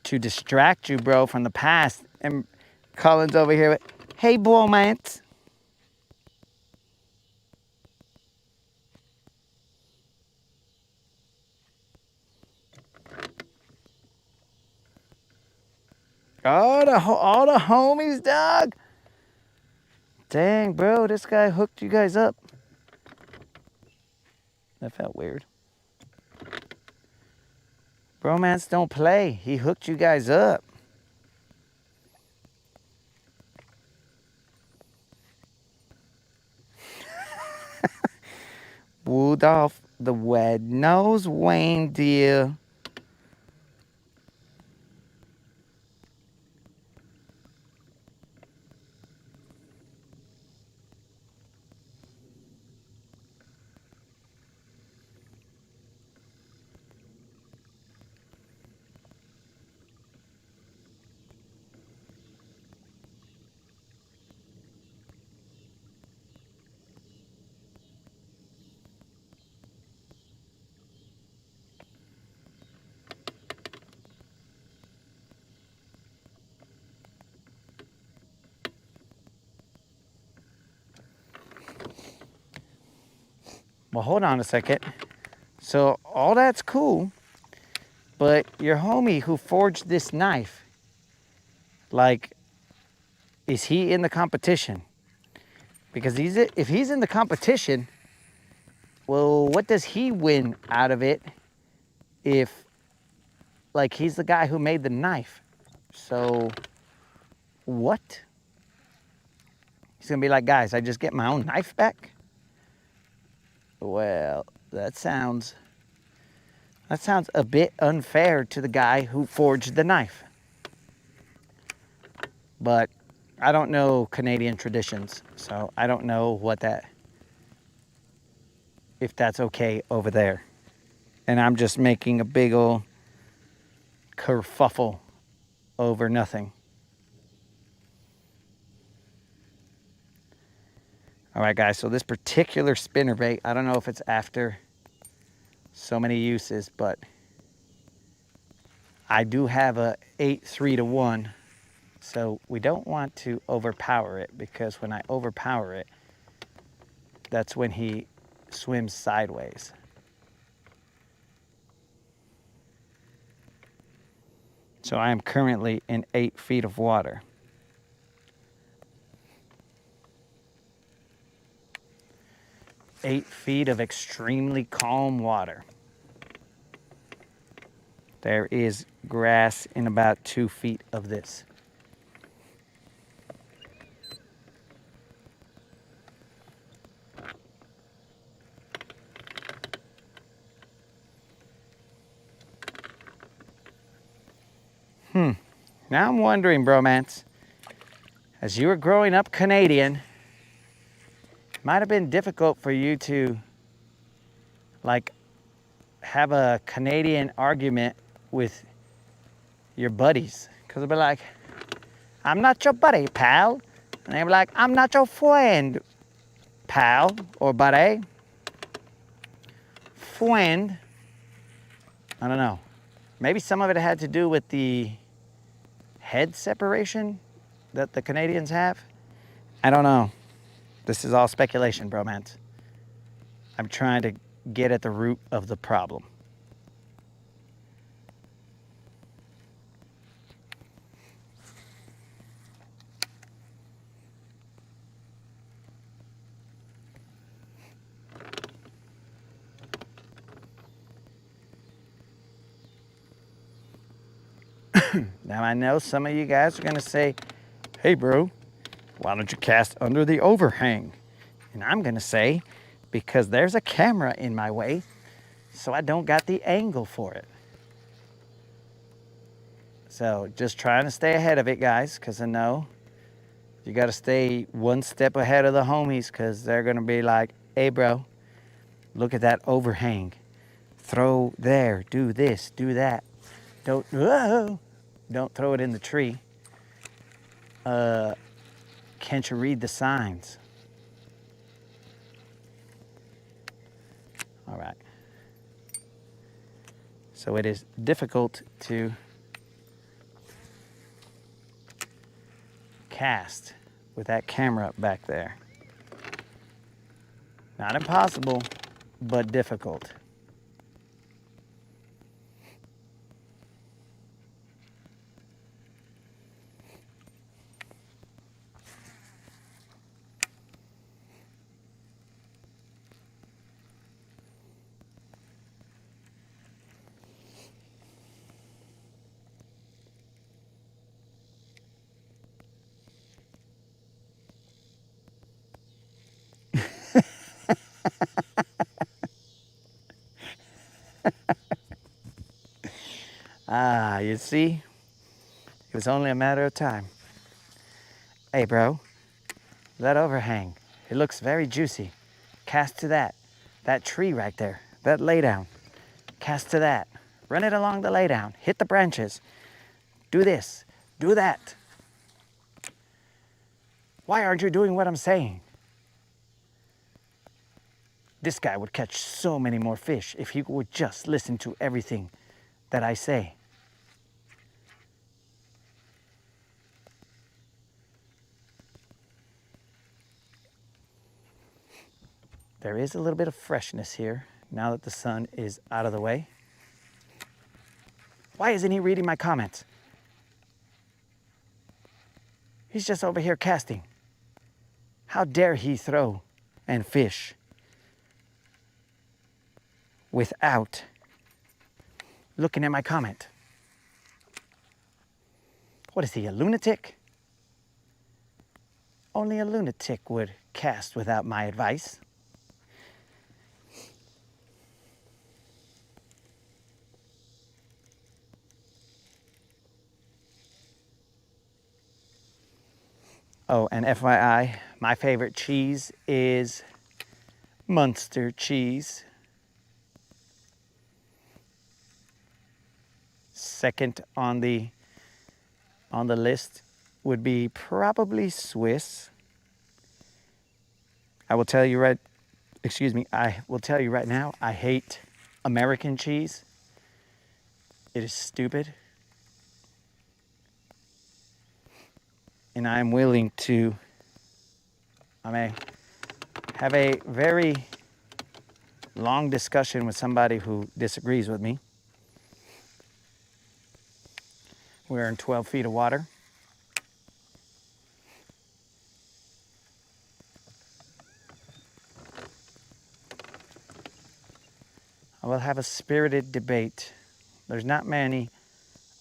distract you, bro, from the past. And Colin's over here with, hey, bromance. All the homies, dog. Dang, bro, this guy hooked you guys up. That felt weird. Bromance don't play. He hooked you guys up. Rudolph the red-nosed reindeer. Well, hold on a second. So all that's cool, but your homie who forged this knife, like, is he in the competition? Because if he's in the competition, well, what does he win out of it if, like, he's the guy who made the knife? So, what? He's gonna be like, guys, I just get my own knife back? Well, that sounds a bit unfair to the guy who forged the knife. But I don't know Canadian traditions, so I don't know if that's okay over there. And I'm just making a big ol' kerfuffle over nothing. All right, guys, so this particular spinnerbait, I don't know if it's after so many uses, but I do have a 8-3-1, so we don't want to overpower it, because when I overpower it, that's when he swims sideways. So I am currently in 8 feet of water. Eight feet of extremely calm water. There is grass in about 2 feet of this. Now I'm wondering, bromance, as you were growing up Canadian, it might have been difficult for you to, like, have a Canadian argument with your buddies. Because they'll be like, I'm not your buddy, pal. And they'll be like, I'm not your friend, pal, or buddy. Friend. I don't know. Maybe some of it had to do with the head separation that the Canadians have. I don't know. This is all speculation, bromance. I'm trying to get at the root of the problem. Now I know some of you guys are gonna say, hey bro, why don't you cast under the overhang? And I'm gonna say, because there's a camera in my way, so I don't got the angle for it. So just trying to stay ahead of it, guys, because I know you gotta stay one step ahead of the homies, because they're gonna be like, hey bro, look at that overhang. Throw there, do this, do that. Don't throw it in the tree. Can't you read the signs? All right. So it is difficult to cast with that camera back there. Not impossible, but difficult. Ah, you see? It was only a matter of time. Hey, bro, that overhang, it looks very juicy. Cast to that. That tree right there, that laydown. Cast to that. Run it along the laydown. Hit the branches. Do this. Do that. Why aren't you doing what I'm saying? This guy would catch so many more fish if he would just listen to everything that I say. There is a little bit of freshness here now that the sun is out of the way. Why isn't he reading my comments? He's just over here casting. How dare he throw and fish without looking at my comment? What is he, a lunatic? Only a lunatic would cast without my advice. Oh, and FYI, my favorite cheese is Munster cheese. Second on the list would be probably Swiss. I will tell you right now, I hate American cheese. It is stupid. And I'm willing to, I may have a very long discussion with somebody who disagrees with me. We're in 12 feet of water. I will have a spirited debate. There's not many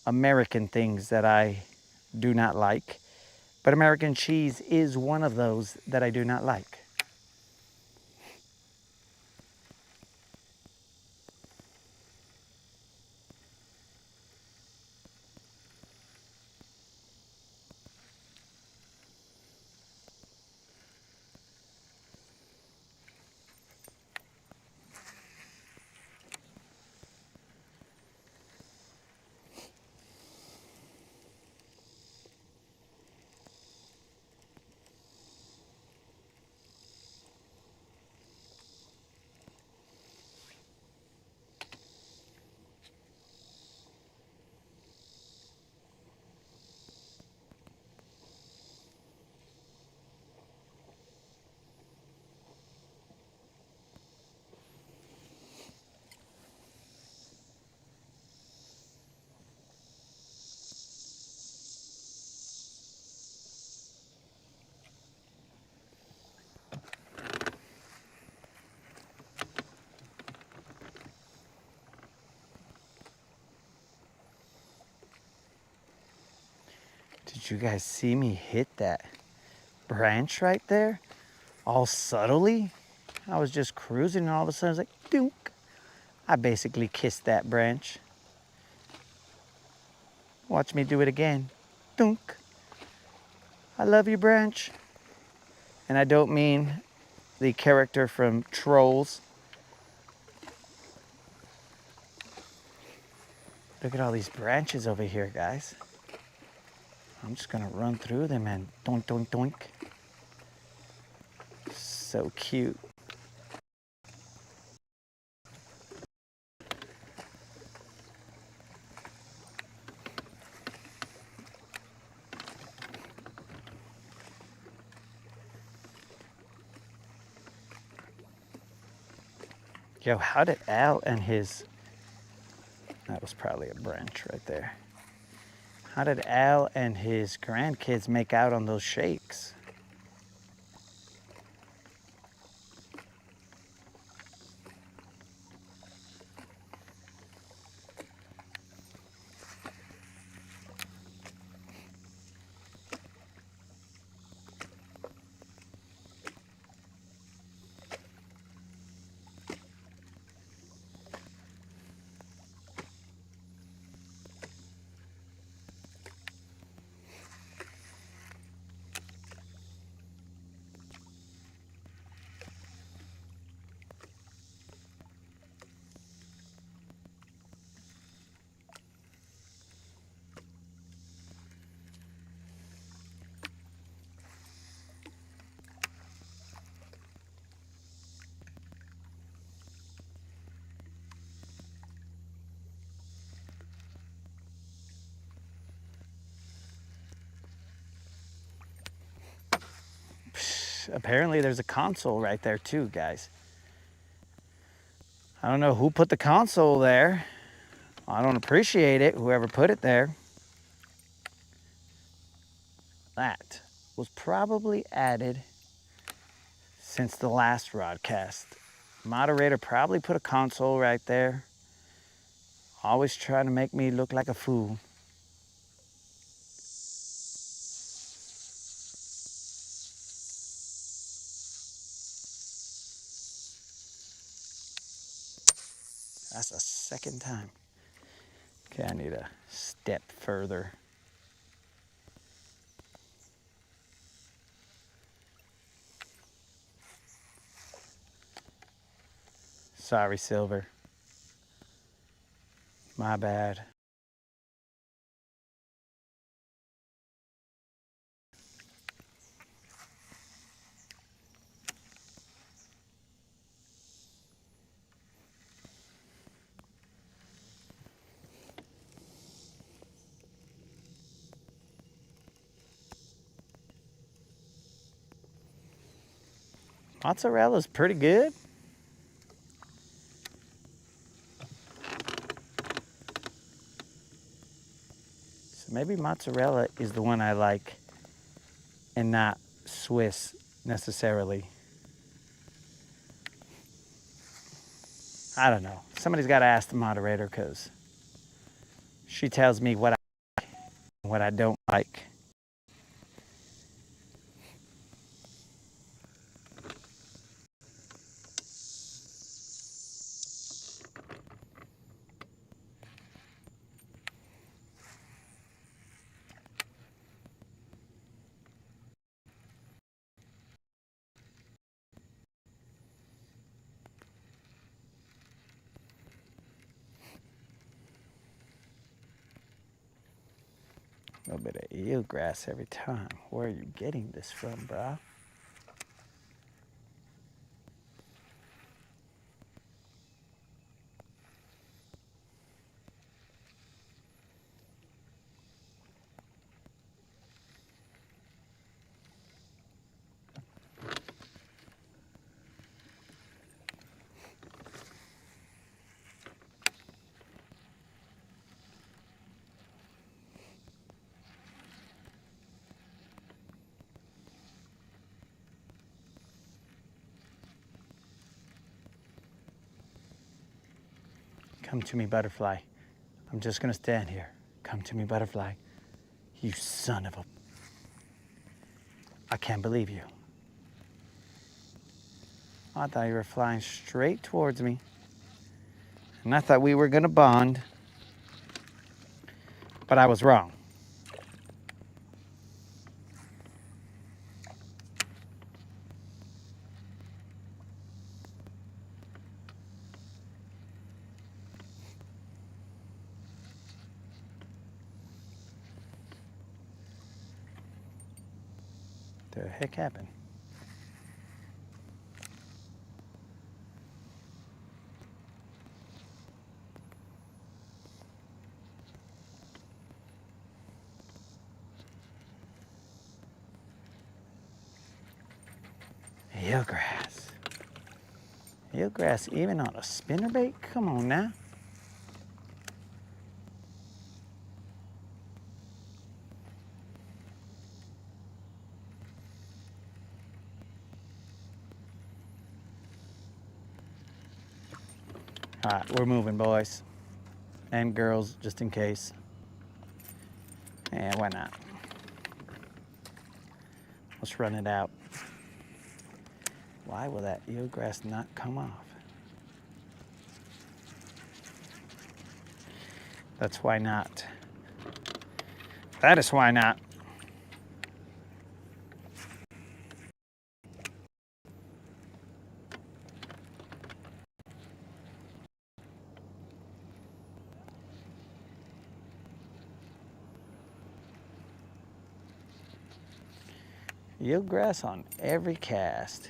American things that I do not like, but American cheese is one of those that I do not like. Did you guys see me hit that branch right there? All subtly? I was just cruising and all of a sudden I was like, dunk. I basically kissed that branch. Watch me do it again. Dunk. I love you, branch. And I don't mean the character from Trolls. Look at all these branches over here, guys. I'm just gonna run through them and doink, doink, doink. So cute. Yo, how did Al and his, that was probably a branch right there. How did Al and his grandkids make out on those shakes? Apparently there's a console right there too, guys. I don't know who put the console there. I don't appreciate it, whoever put it there. That was probably added since the last Rodcast. Moderator probably put a console right there. Always trying to make me look like a fool. That's the second time. Okay, I need a step further. Sorry, Silver. My bad. Mozzarella's pretty good. So maybe mozzarella is the one I like and not Swiss necessarily. I don't know. Somebody's got to ask the moderator because she tells me what I like and what I don't like. A little bit of eelgrass every time. Where are you getting this from, brah? Come to me, butterfly. I'm just gonna stand here. Come to me, butterfly. You son of a... I can't believe you. I thought you were flying straight towards me. And I thought we were gonna bond. But I was wrong. The heck happened? Eelgrass. Eelgrass even on a spinnerbait? Come on now. All right, we're moving, boys and girls, just in case. Yeah, why not? Let's run it out. Why will that eelgrass not come off? That's why not. That is why not. Eelgrass on every cast.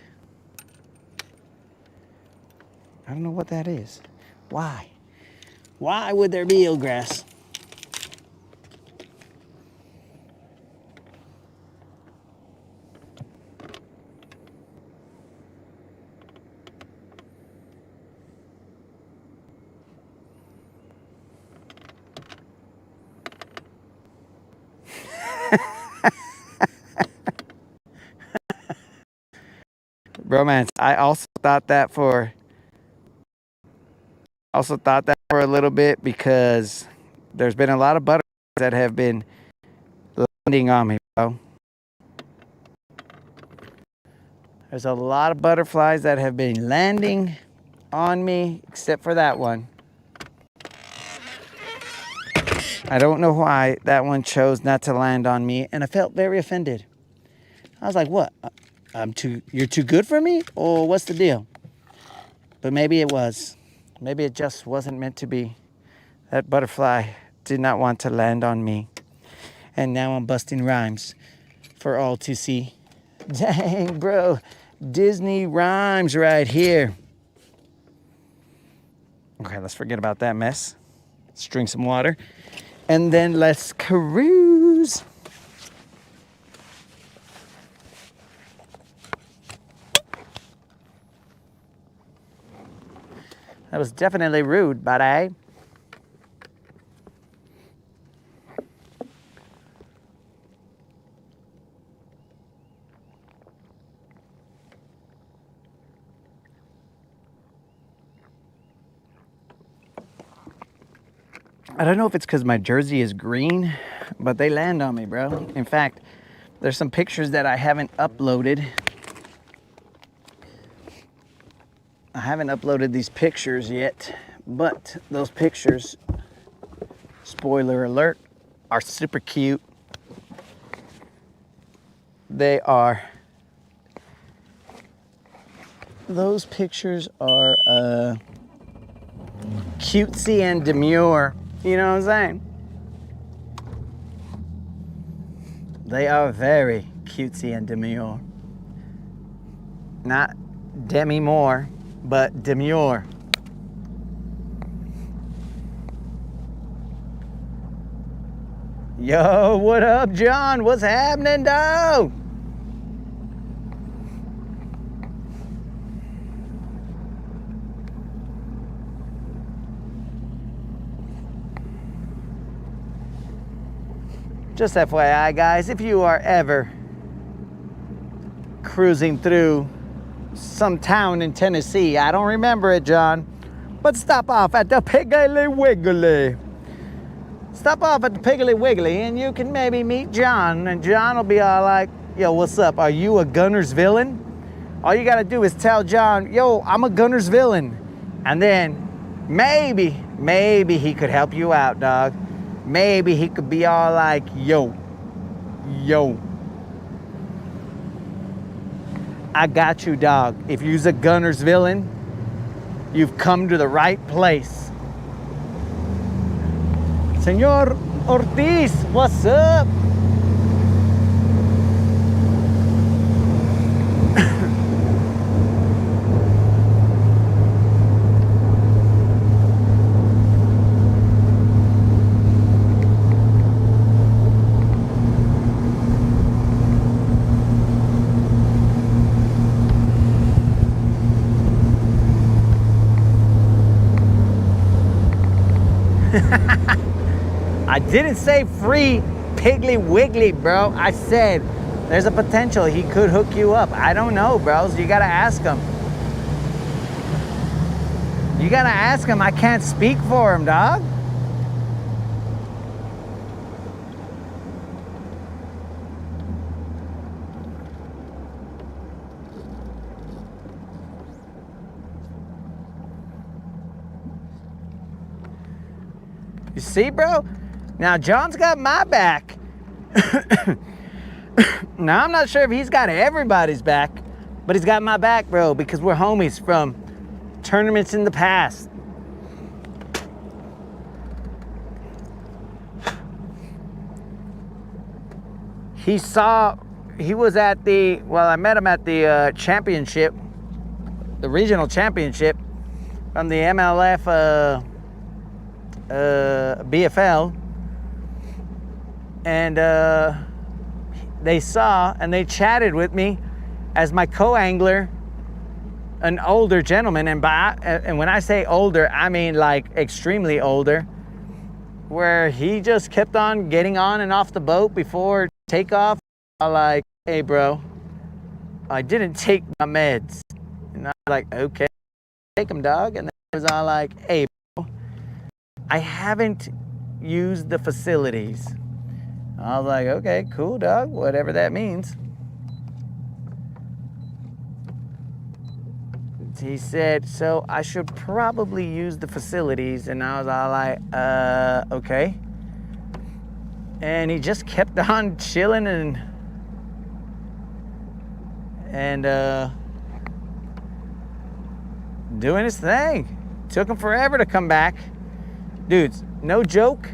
I don't know what that is. Why? Why would there be eelgrass? Romance. I also thought that for a little bit because there's been a lot of butterflies that have been landing on me, bro. There's a lot of butterflies that have been landing on me, except for that one. I don't know why that one chose not to land on me, and I felt very offended. I was like, what? You're too good for me? Or what's the deal? But maybe it was. Maybe it just wasn't meant to be. That butterfly did not want to land on me. And now I'm busting rhymes for all to see. Dang, bro. Disney rhymes right here. Okay, let's forget about that mess. Let's drink some water. And then let's cruise. That was definitely rude, but I don't know if it's because my jersey is green, but they land on me, bro. In fact, there's some pictures that I haven't uploaded. I haven't uploaded these pictures yet, but those pictures, spoiler alert, are super cute. They are. Those pictures are cutesy and demure. You know what I'm saying? They are very cutesy and demure. Not Demi Moore, but demure. Yo, what up, John? What's happening, dog? Just FYI, guys, if you are ever cruising through some town in Tennessee, I don't remember it, John, but stop off at the Piggly Wiggly. stop off at the Piggly Wiggly and you can maybe meet John, and John will be all like, yo, what's up? Are you a Guntersville? All you gotta do is tell John, yo, I'm a Guntersville. And then maybe he could help you out, dog. Maybe he could be all like, yo, I got you, dog. If you's a Guntersville, you've come to the right place. Senor Ortiz, what's up? I didn't say free Piggly Wiggly, bro. I said there's a potential he could hook you up. I don't know, bros. You gotta ask him. You gotta ask him. I can't speak for him, dog. You see, bro? Now, John's got my back. Now, I'm not sure if he's got everybody's back, but he's got my back, bro, because we're homies from tournaments in the past. He was at I met him at the championship, the regional championship from the MLF BFL, and they saw and they chatted with me as my co-angler, an older gentleman, and when I say older, I mean like extremely older, where he just kept on getting on and off the boat before takeoff. I'm like, hey bro, I didn't take my meds. And I was like, okay, take them, dog. And then I was all like, hey bro, I haven't used the facilities. I was like, okay, cool, dog, whatever that means. He said, so I should probably use the facilities. And I was all like, okay. And he just kept on chilling and doing his thing. Took him forever to come back. Dudes, no joke.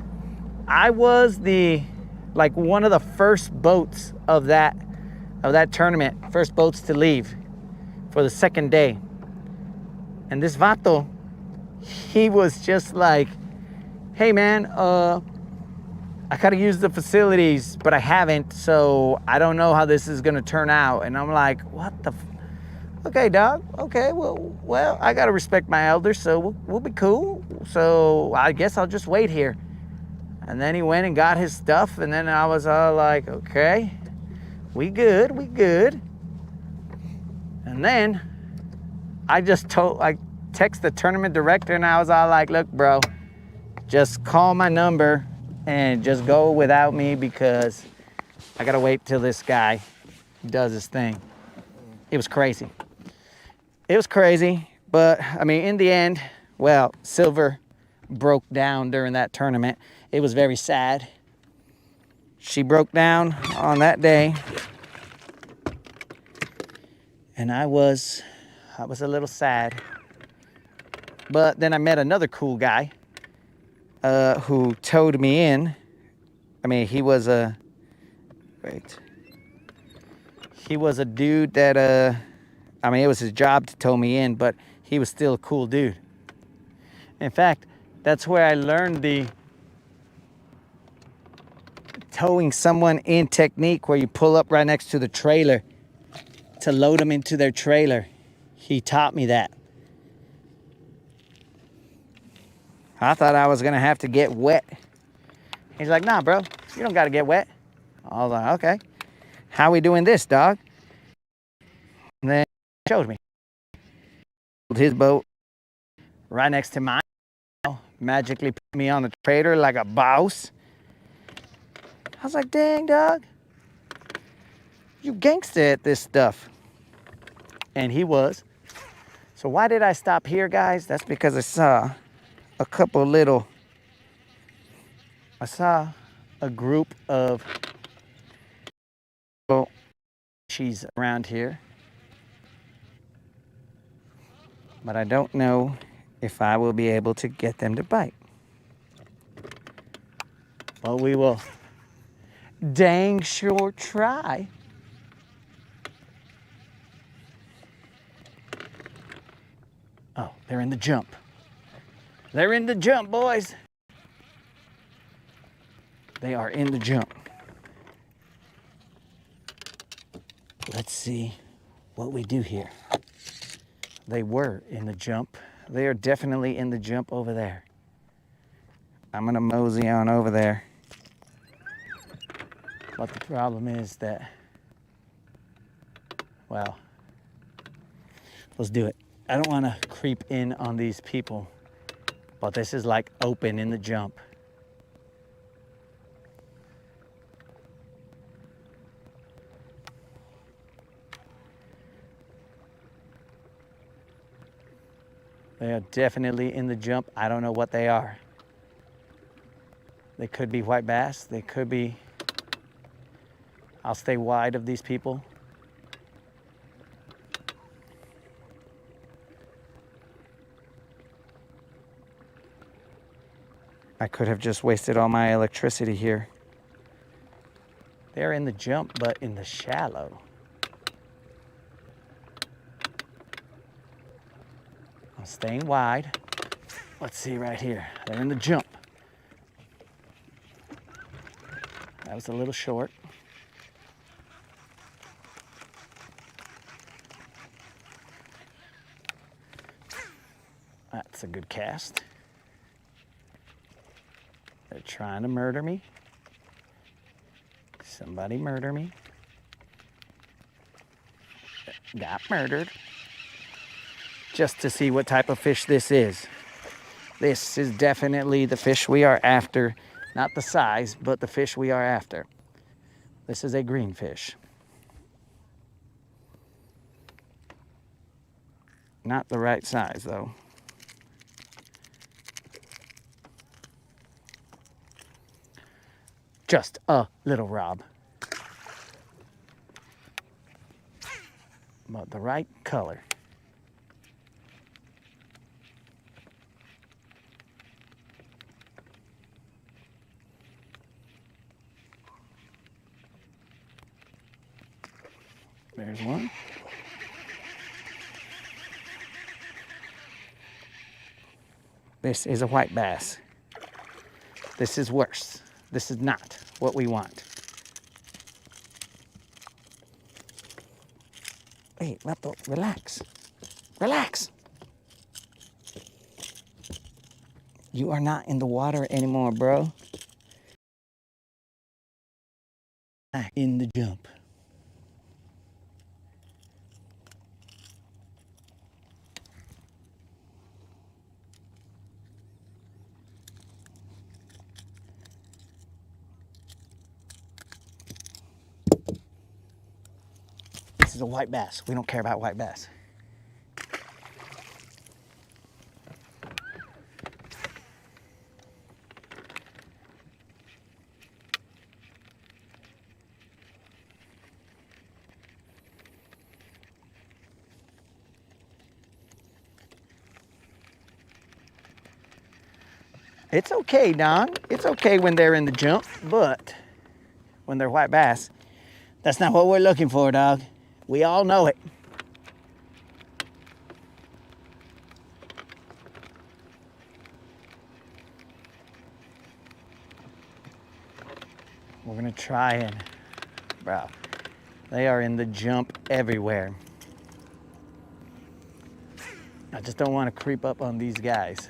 I was one of the first boats of that tournament, first boats to leave for the second day. And this vato, he was just like, hey man, I gotta use the facilities, but I haven't, so I don't know how this is gonna turn out. And I'm like, what the okay, dog, okay, well, I gotta respect my elders, so we'll be cool. So I guess I'll just wait here. And then he went and got his stuff, and then I was all like, okay, we good. And then I text the tournament director, and I was all like, look, bro, just call my number and just go without me, because I gotta wait till this guy does his thing. It was crazy. But I mean, in the end, well, Silver broke down during that tournament. It was very sad. She broke down on that day, and I was a little sad. But then I met another cool guy who towed me in. I mean, he was a dude that, it was his job to tow me in, but he was still a cool dude. In fact, that's where I learned the towing someone in technique, where you pull up right next to the trailer to load them into their trailer. He taught me that. I thought I was gonna have to get wet. He's like, nah, bro, you don't gotta get wet. I was like, okay. How we doing this, dog? And then he showed me. His boat right next to mine. magically put me on the trailer like a boss. I was like, dang, dog. You gangsta at this stuff. And he was. So why did I stop here, guys? That's because I saw a couple little, I saw a group of she's around here. But I don't know if I will be able to get them to bite. Well, we will dang sure try. Oh, they're in the jump. They're in the jump, boys. They are in the jump. Let's see what we do here. They were in the jump. They are definitely in the jump over there. I'm gonna mosey on over there. But the problem is that, well, let's do it. I don't wanna creep in on these people, but this is like open in the jump. They are definitely in the jump. I don't know what they are. They could be white bass. They could be, I'll stay wide of these people. I could have just wasted all my electricity here. They're in the jump, but in the shallow. I'm staying wide. Let's see right here. They're in the jump. That was a little short. That's a good cast. They're trying to murder me. Somebody murder me. Got murdered. Just to see what type of fish this is. This is definitely the fish we are after. Not the size, but the fish we are after. This is a greenfish. Not the right size, though. Just a little rob. But the right color. There's one. This is a white bass. This is worse. This is not what we want. Hey, Vato, relax. Relax. You are not in the water anymore, bro. In the jump. This is a white bass. We don't care about white bass. It's okay, Don. It's okay when they're in the jump, but when they're white bass, that's not what we're looking for, dog. We all know it. We're gonna try and, bro, they are in the jump everywhere. I just don't want to creep up on these guys.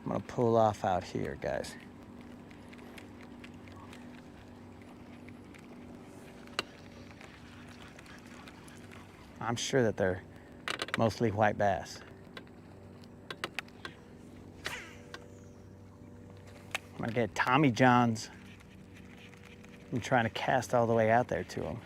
I'm gonna pull off out here, guys. I'm sure that they're mostly white bass. I'm gonna get Tommy John's. I'm trying to cast all the way out there to them.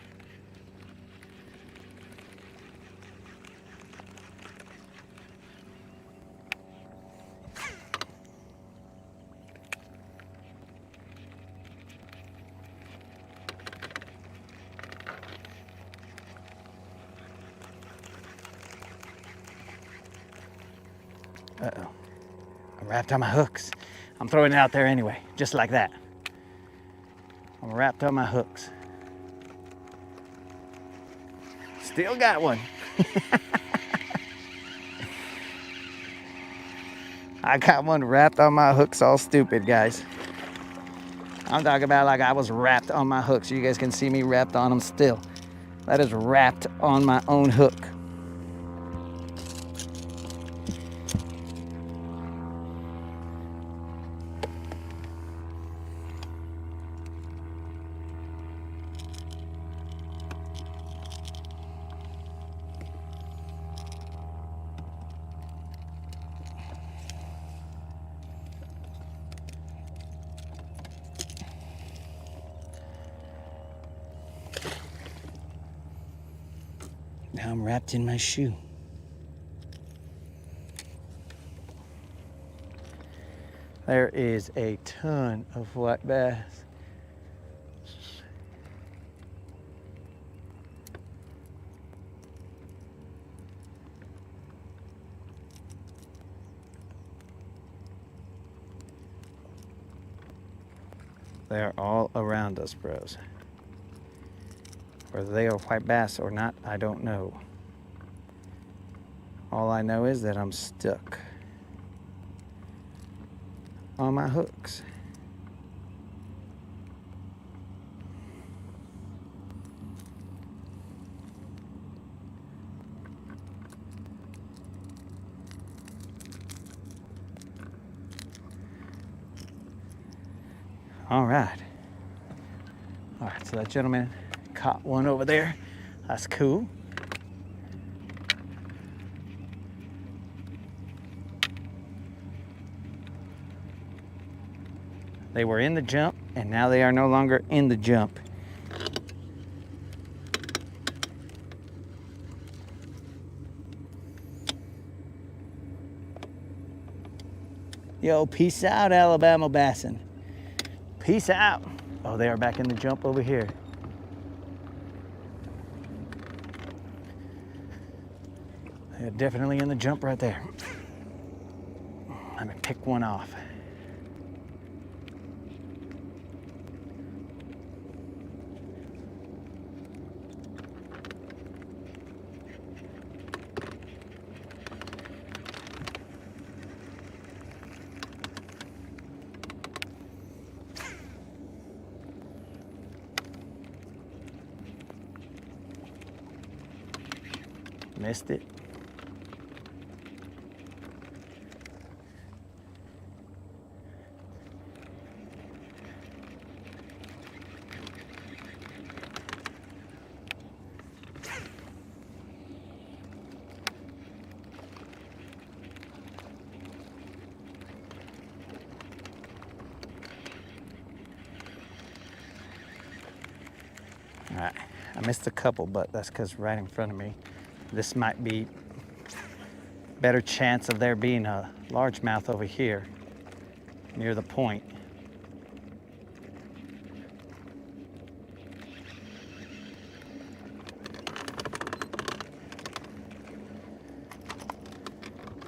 Uh-oh. I wrapped on my hooks. I'm throwing it out there anyway, just like that. I'm wrapped on my hooks. Still got one. I got one wrapped on my hooks, all stupid, guys. I'm talking about like I was wrapped on my hooks. You guys can see me wrapped on them still. That is wrapped on my own hook. Now I'm wrapped in my shoe. There is a ton of white bass. They are all around us, bros. Whether they are white bass or not, I don't know. All I know is that I'm stuck on my hooks. All right. All right, so that gentleman caught one over there. That's cool. They were in the jump, and now they are no longer in the jump. Yo, peace out, Alabama bassin'. Peace out. Oh, they are back in the jump over here. They're definitely in the jump right there. Let me pick one off. Missed it. All right, I missed a couple, but that's because right in front of me. This might be better chance of there being a largemouth over here near the point.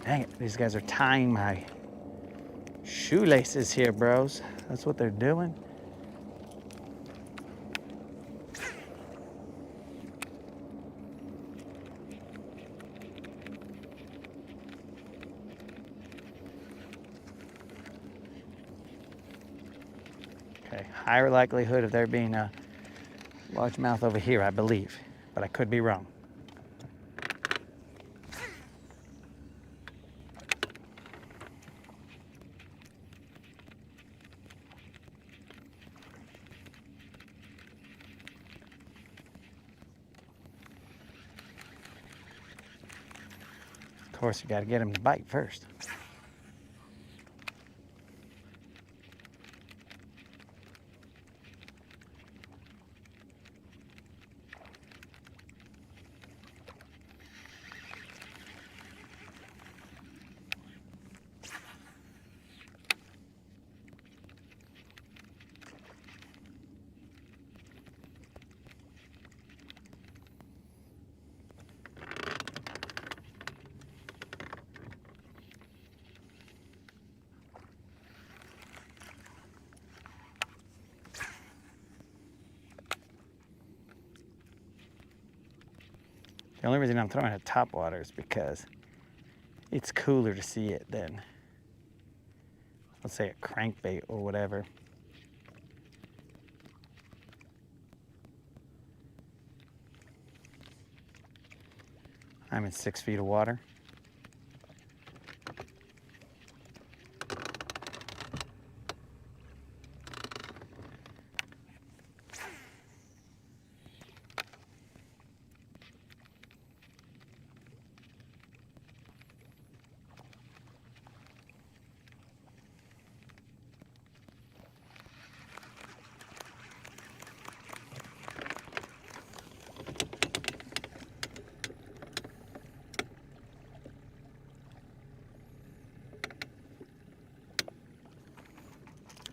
Dang it, these guys are tying my shoelaces here, bros. That's what they're doing. Okay, higher likelihood of there being a largemouth over here, I believe, but I could be wrong. course, you got to get him to bite first. The only reason I'm throwing it top water is because it's cooler to see it than, let's say, a crankbait or whatever. I'm in 6 feet of water.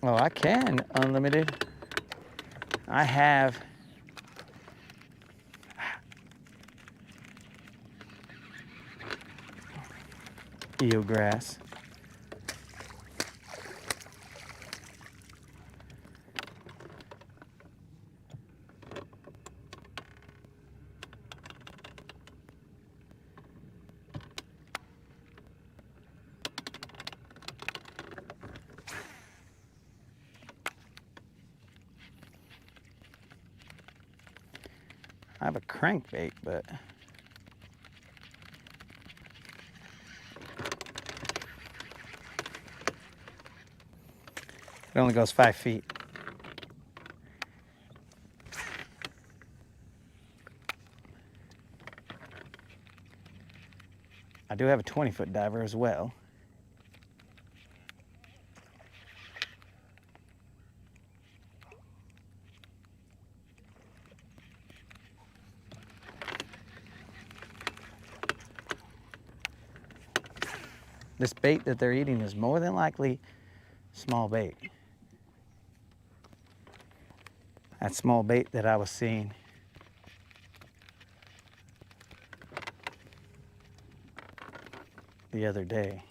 Oh, I can, unlimited. I have eelgrass. I have a crankbait, but it only goes 5 feet. I do have a 20-foot diver as well. This bait that they're eating is more than likely small bait. That small bait that I was seeing the other day.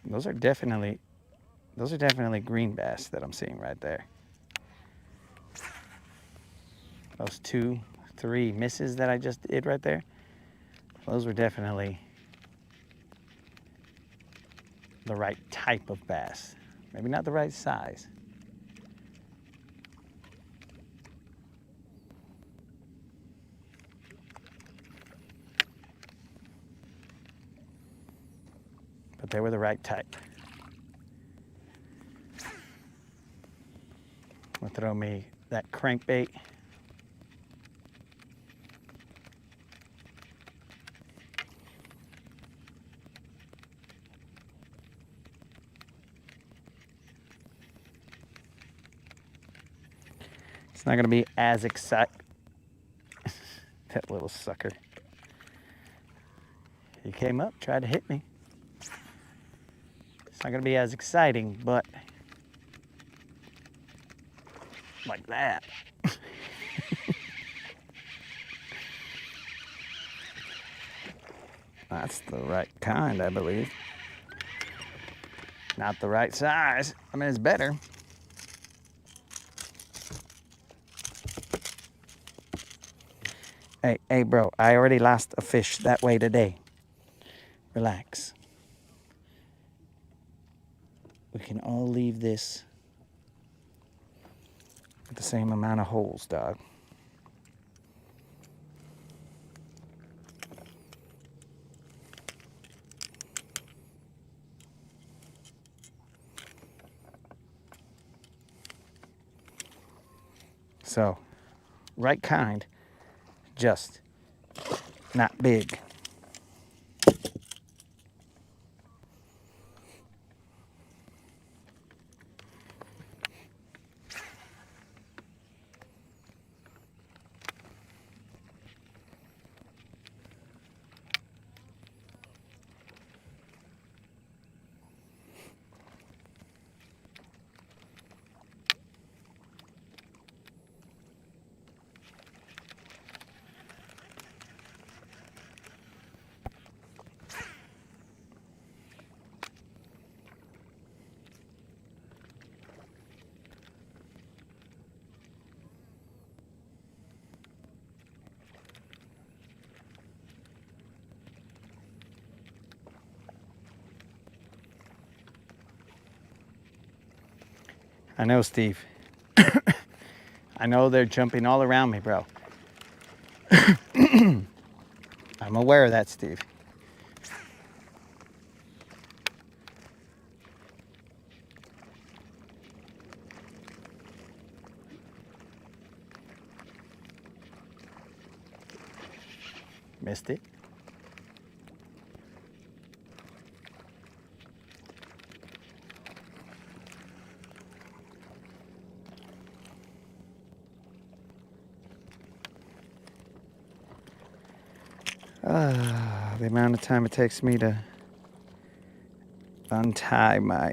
Those are definitely green bass that I'm seeing right there. Those 2, 3 misses that I just did right there, those were definitely the right type of bass. Maybe not the right size. But they were the right type. I'll throw me that crankbait. It's not gonna be as exciting. That little sucker. He came up, tried to hit me. It's not gonna be as exciting, but like that. That's the right kind, I believe. Not the right size. I mean, it's better. Hey, bro, I already lost a fish that way today. Relax. We can all leave this with the same amount of holes, dog. So, right kind, just not big. I know, Steve. I know they're jumping all around me, bro. I'm aware of that, Steve. Missed it. The amount of time it takes me to untie my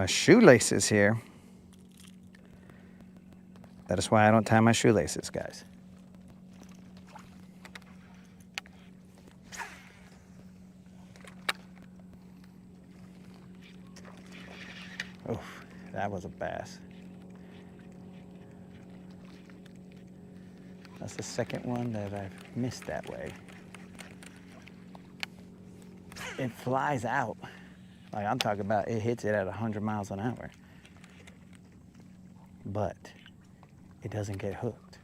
shoelaces here. That is why I don't tie my shoelaces, guys. Oh, that was a bass. That's the second one that I've missed that way. It flies out. Like I'm talking about, it hits it at 100 miles an hour. But it doesn't get hooked.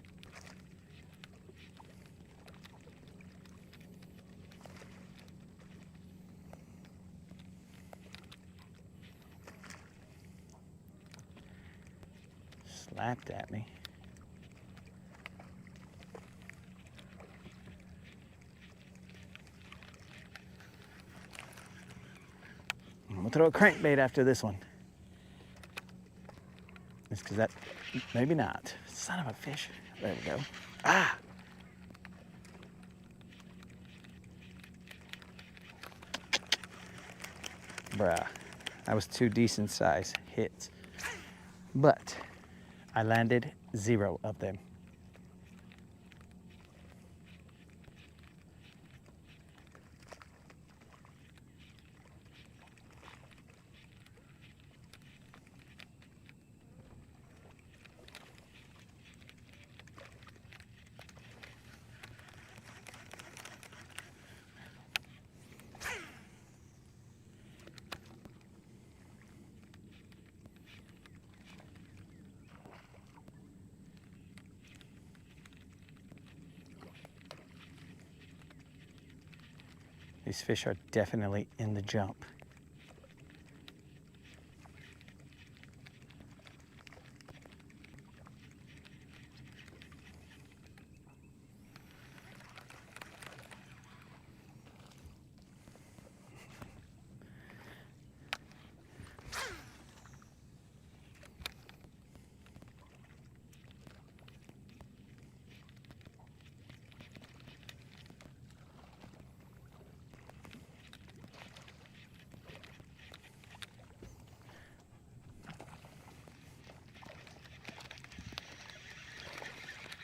Slapped at me. I'm gonna throw a crankbait after this one. It's because that, maybe not. Son of a fish. There we go. Ah! Bruh, that was 2 decent size hits. But I landed 0 of them. These fish are definitely in the jump.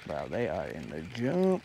Wow, they are in the jump.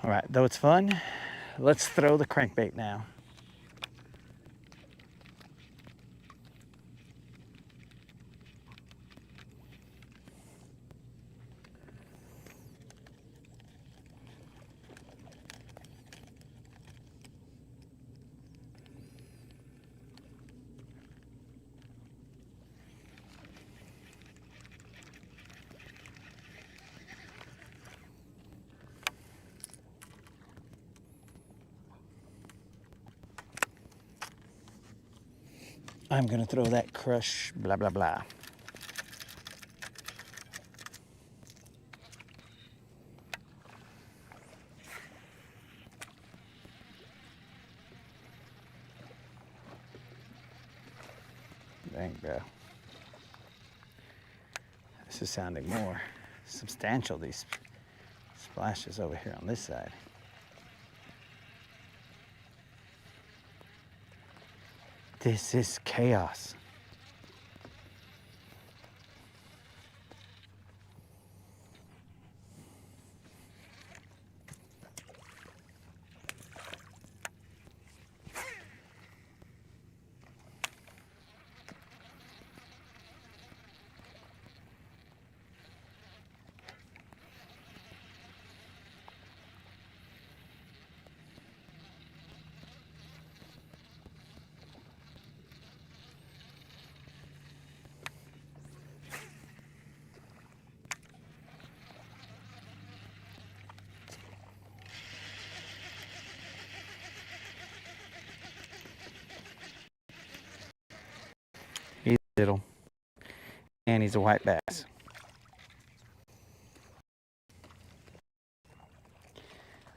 All right, though it's fun, let's throw the crankbait now. I'm gonna throw that crush, blah, blah, blah. Dang, bro. This is sounding more substantial, these splashes over here on this side. This is chaos. He's little, and he's a white bass.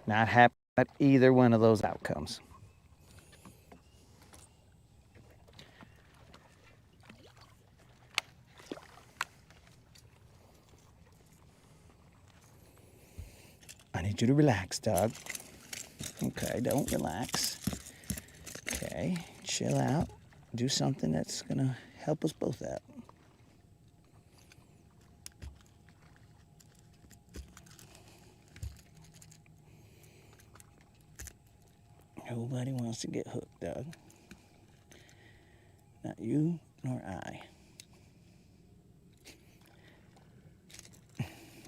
Not happy about either one of those outcomes. I need you to relax, dog. Okay, don't relax. Okay, chill out. Do something that's gonna help us both out. Nobody wants to get hooked, dog. Not you nor I.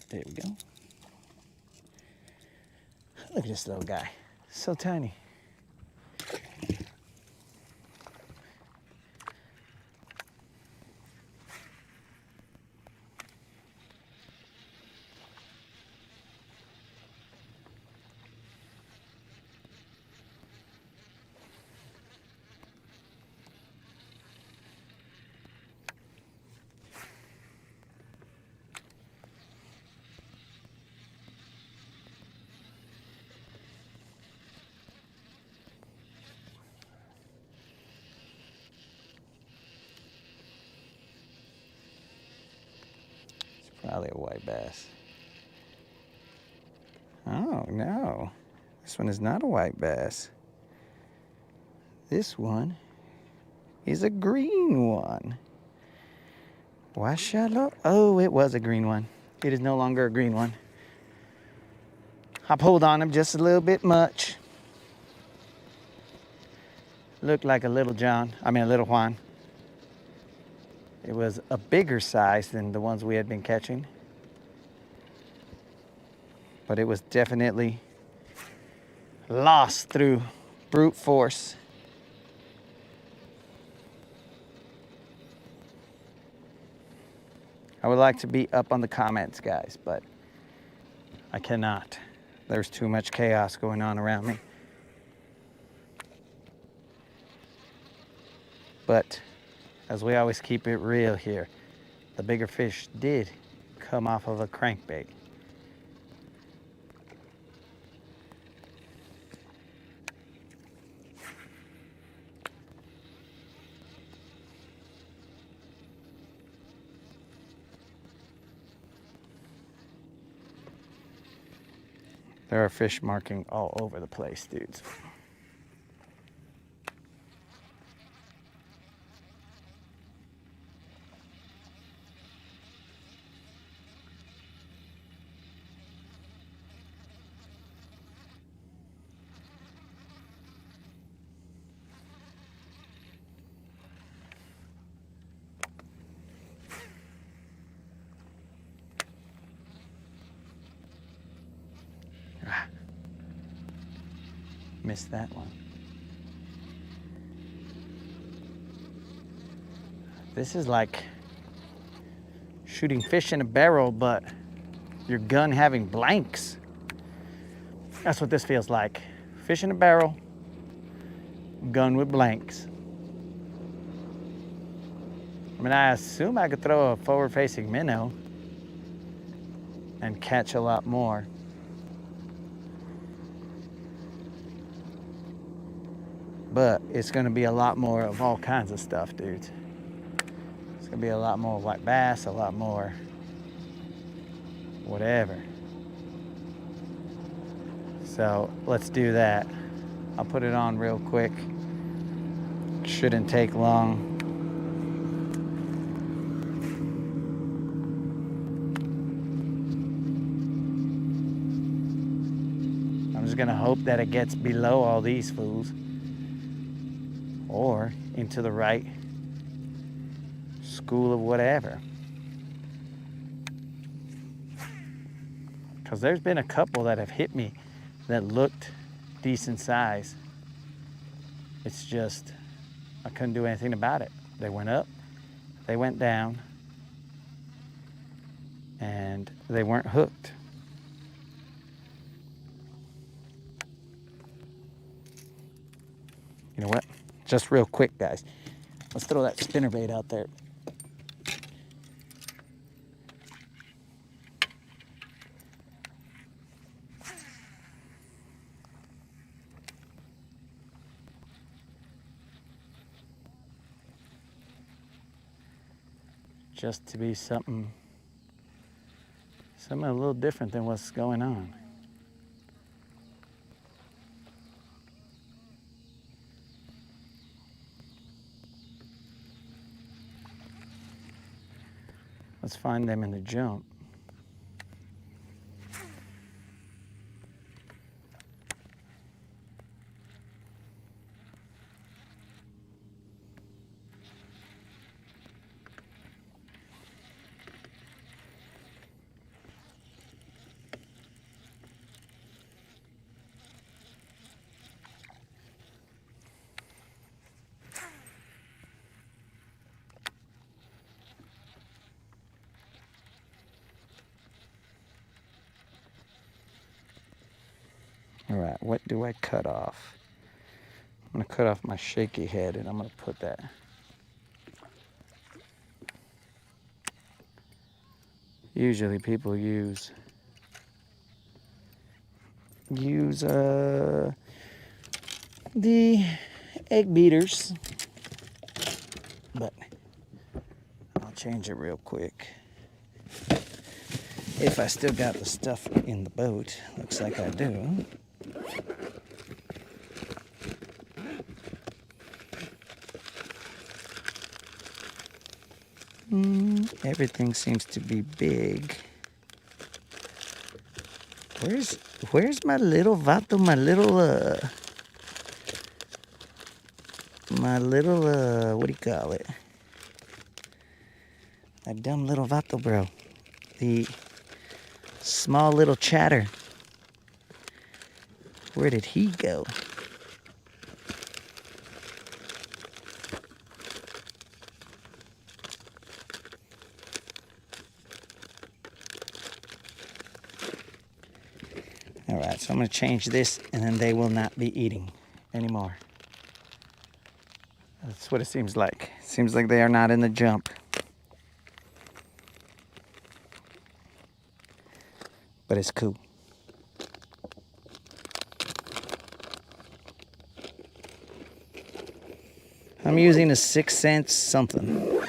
There we go. Look at this little guy. So tiny. Probably a white bass. Oh, no. This one is not a white bass. This one is a green one. Washala. Oh, it was a green one. It is no longer a green one. I pulled on him just a little bit much. Looked like a little a little Juan. It was a bigger size than the ones we had been catching. But it was definitely lost through brute force. I would like to be up on the comments, guys, but I cannot. There's too much chaos going on around me. But as we always keep it real here, the bigger fish did come off of a crankbait. There are fish marking all over the place, dudes. missed that one. This is like shooting fish in a barrel, but your gun having blanks. That's what this feels like. Fish in a barrel, gun with blanks. I mean, I assume I could throw a forward-facing minnow and catch a lot more. But it's gonna be a lot more of all kinds of stuff, dudes. It's gonna be a lot more white bass, a lot more whatever. So let's do that. I'll put it on real quick. Shouldn't take long. I'm just gonna hope that it gets below all these fools or into the right school of whatever. Because there's been a couple that have hit me that looked decent size. It's just, I couldn't do anything about it. They went up, they went down, and they weren't hooked. You know what? Just real quick, guys. Let's throw that spinnerbait out there. Just to be something a little different than what's going on. Let's find them in the jump. All right, what do I cut off? I'm gonna cut off my shaky head and I'm gonna put that. Usually people use the egg beaters, but I'll change it real quick. If I still got the stuff in the boat, looks like I do. Everything seems to be big. Where's my little vato, my little what do you call it? My dumb little vato, bro. The small little chatter. Where did he go? All right, so I'm gonna change this and then they will not be eating anymore. That's what it seems like. Seems like they are not in the jump. But it's cool. I'm using a 6 cents something.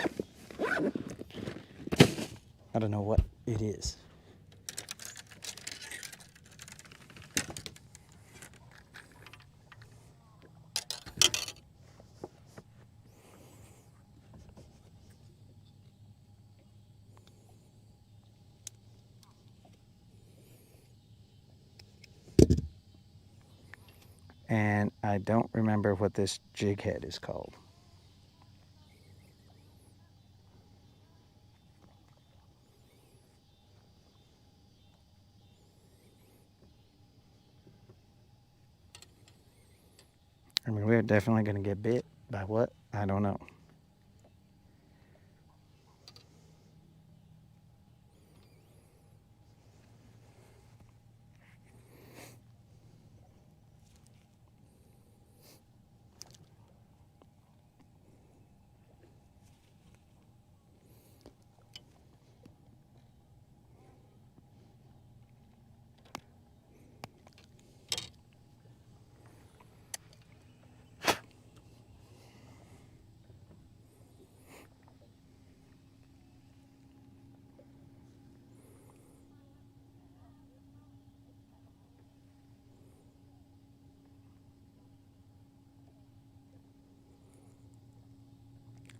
I don't know what it is. And I don't remember what this jig head is called. I mean, we're definitely going to get bit by what? I don't know.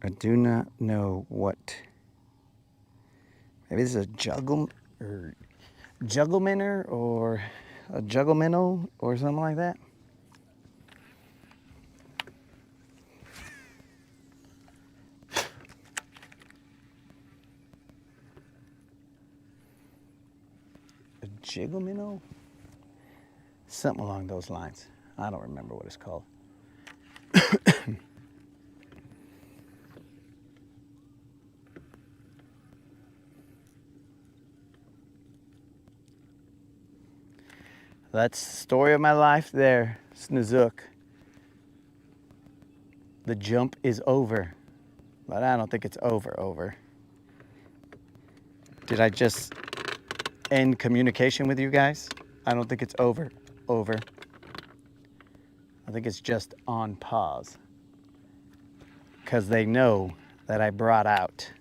I do not know what. Maybe this is a juggleminor or a juggleminnow or something like that. A jiggleminnow? Something along those lines. I don't remember what it's called. That's the story of my life there, Snozook. The jump is over, but I don't think it's over. Did I just end communication with you guys? I don't think it's over. I think it's just on pause. Because they know that I brought out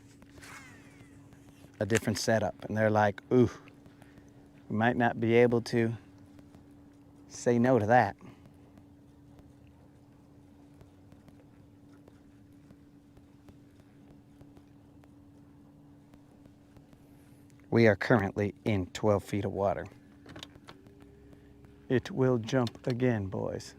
a different setup. And they're like, ooh, we might not be able to say no to that. We are currently in 12 feet of water. It will jump again, boys.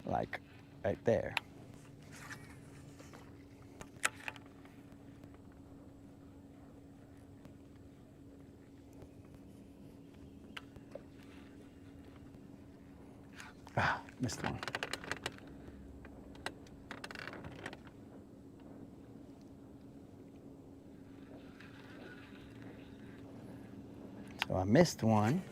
Like right there. Ah, missed one. So I missed one.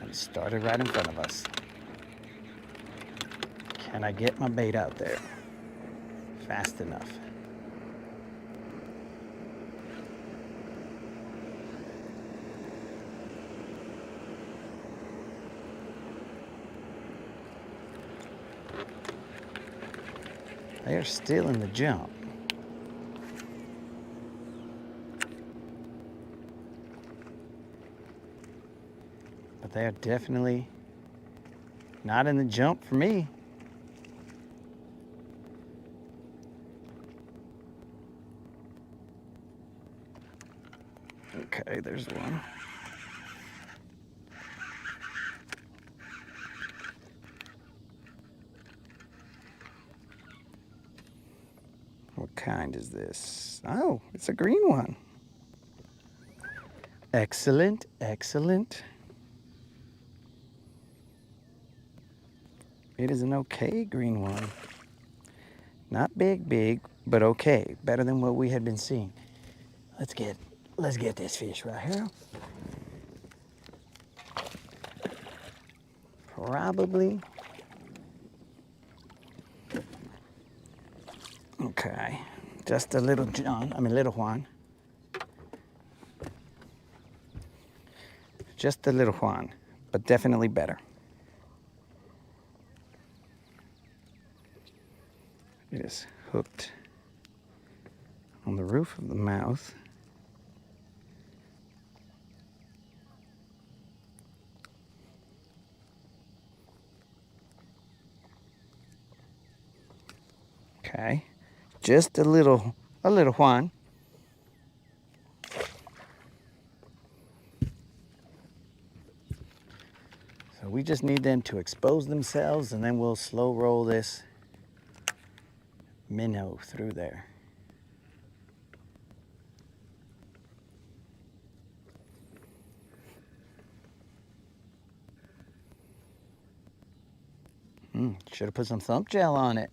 And it started right in front of us. Can I get my bait out there fast enough? They're still in the jump. But they're definitely not in the jump for me. Okay, there's one. What kind is this? Oh, it's a green one. Excellent. It is an okay green one. Not big, but okay. Better than what we had been seeing. Let's get this fish right here. Probably. Okay. Just a little little Juan. Just a little Juan, but definitely better. It is hooked on the roof of the mouth. Okay, just a little Juan. So we just need them to expose themselves, and then we'll slow roll this minnow through there. Should have put some thump gel on it.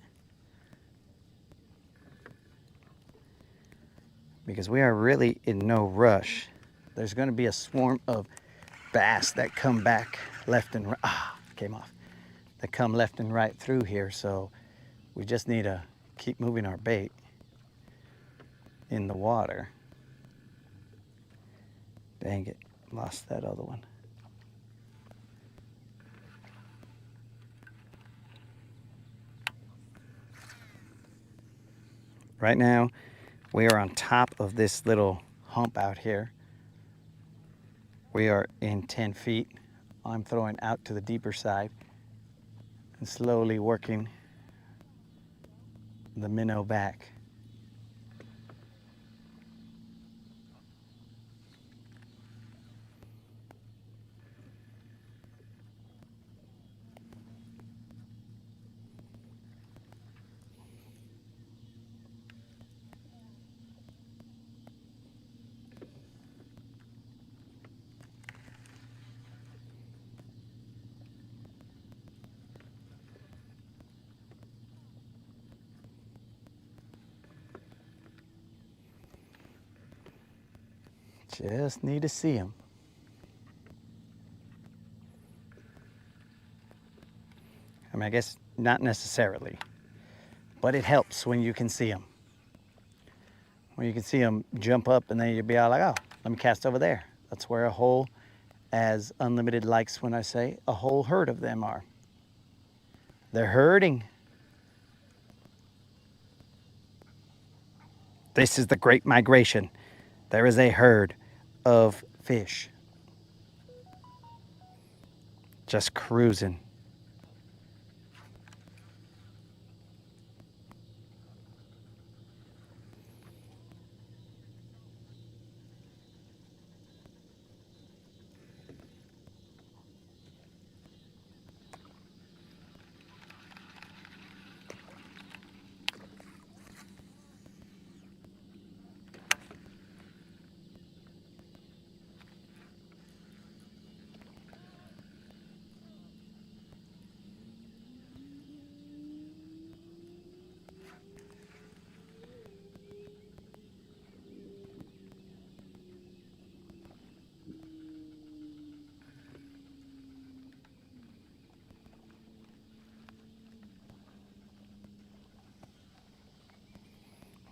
Because we are really in no rush. There's going to be a swarm of bass that come back left and right. Came off. That come left and right through here, so we just need to keep moving our bait in the water. Dang it, lost that other one. Right now, we are on top of this little hump out here. We are in 10 feet. I'm throwing out to the deeper side and slowly working the minnow back. Just need to see them. I mean, I guess not necessarily, but it helps when you can see them. When you can see them jump up, and then you'll be all like, oh, let me cast over there. That's where a whole, as Unlimited likes when I say, a whole herd of them are. They're herding. This is the Great Migration. There is a herd of fish just cruising.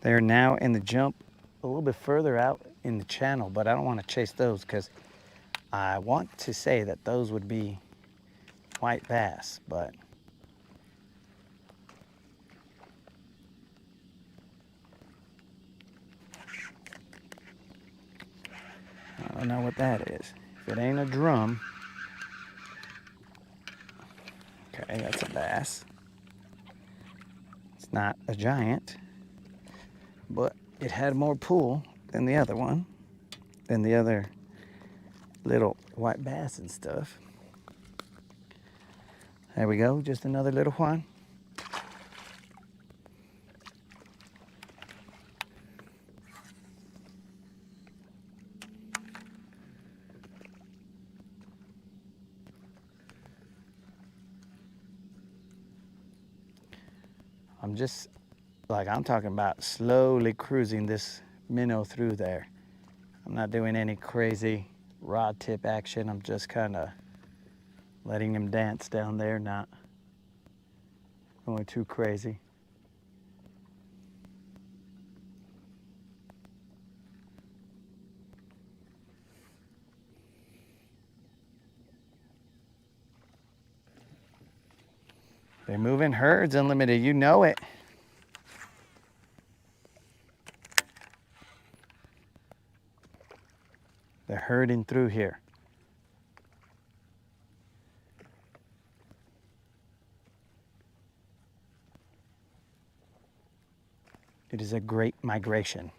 They're now in the jump a little bit further out in the channel, but I don't want to chase those because I want to say that those would be white bass, but I don't know what that is. If it ain't a drum, okay, that's a bass. It's not a giant, but it had more pull than the other one, than the other little white bass and stuff. There we go, just another little one. I'm talking about slowly cruising this minnow through there. I'm not doing any crazy rod tip action. I'm just kind of letting him dance down there, not going too crazy. They're moving herds, Unlimited, you know it. They're herding through here. It is a great migration.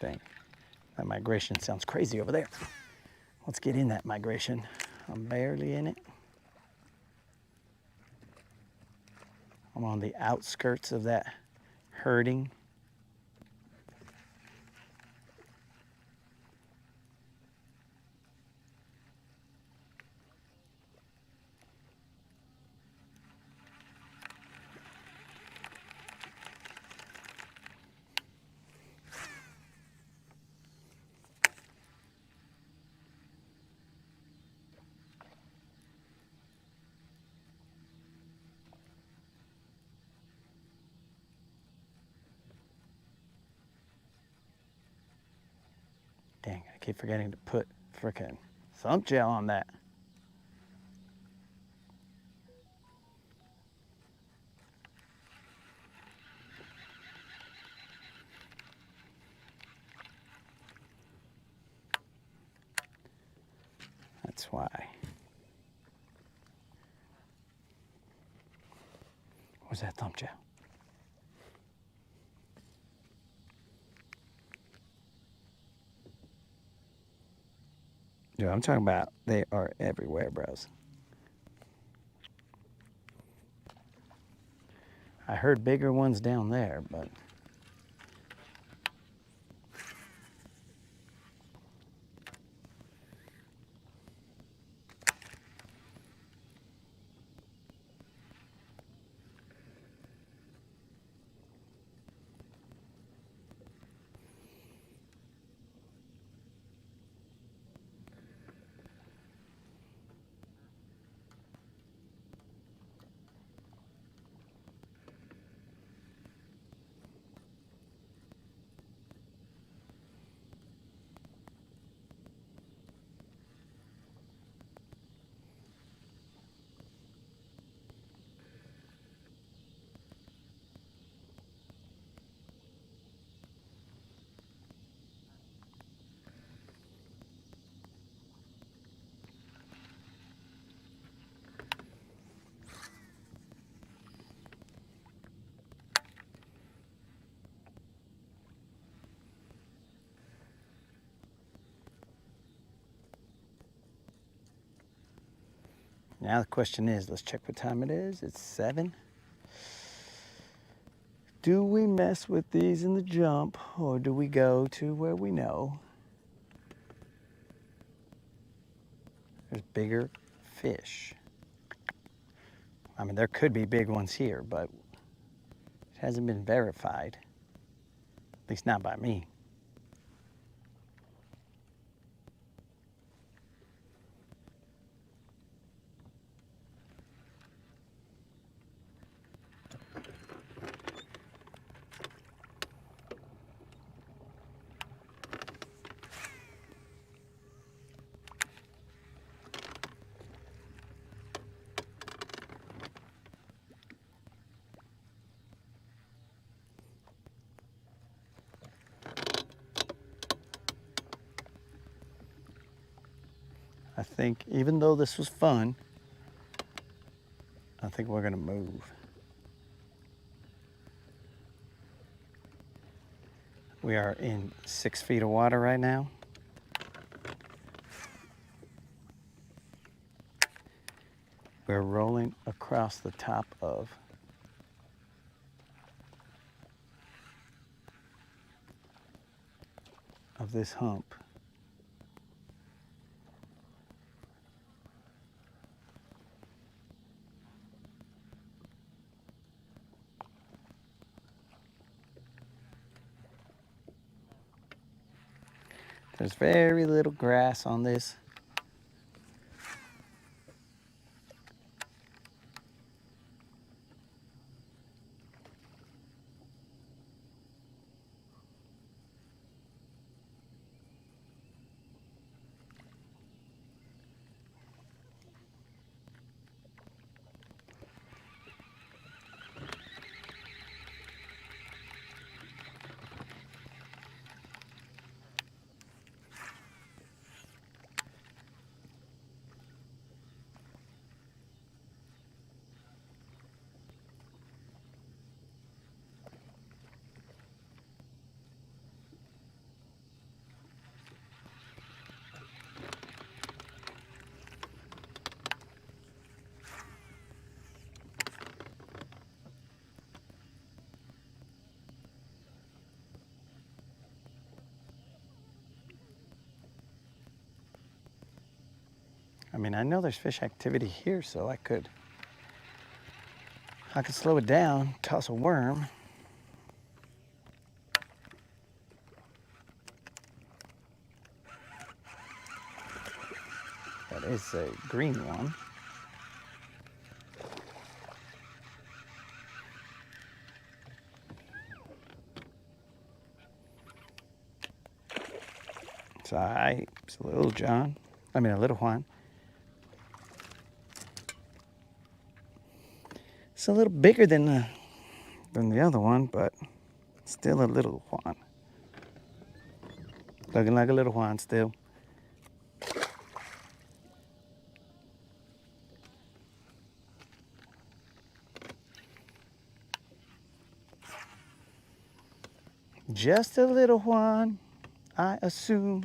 Dang, that migration sounds crazy over there. Let's get in that migration. I'm barely in it. I'm on the outskirts of that herding. Dang, I keep forgetting to put frickin' thump gel on that. That's why. Where's that thump gel? Dude, I'm talking about they are everywhere, bros. I heard bigger ones down there, but now the question is, let's check what time it is. It's 7. Do we mess with these in the jump, or do we go to where we know there's bigger fish? I mean, there could be big ones here, but it hasn't been verified, at least not by me. I think even though this was fun, I think we're gonna move. We are in 6 feet of water right now. We're rolling across the top of this hump. There's very little grass on this. mean, I know there's fish activity here, so I could slow it down, toss a worm. That is a green one. It's all right. It's a little John. I mean, a little Juan. It's a little bigger than the other one, but still a little Juan. Looking like a little Juan still. Just a little Juan, I assume,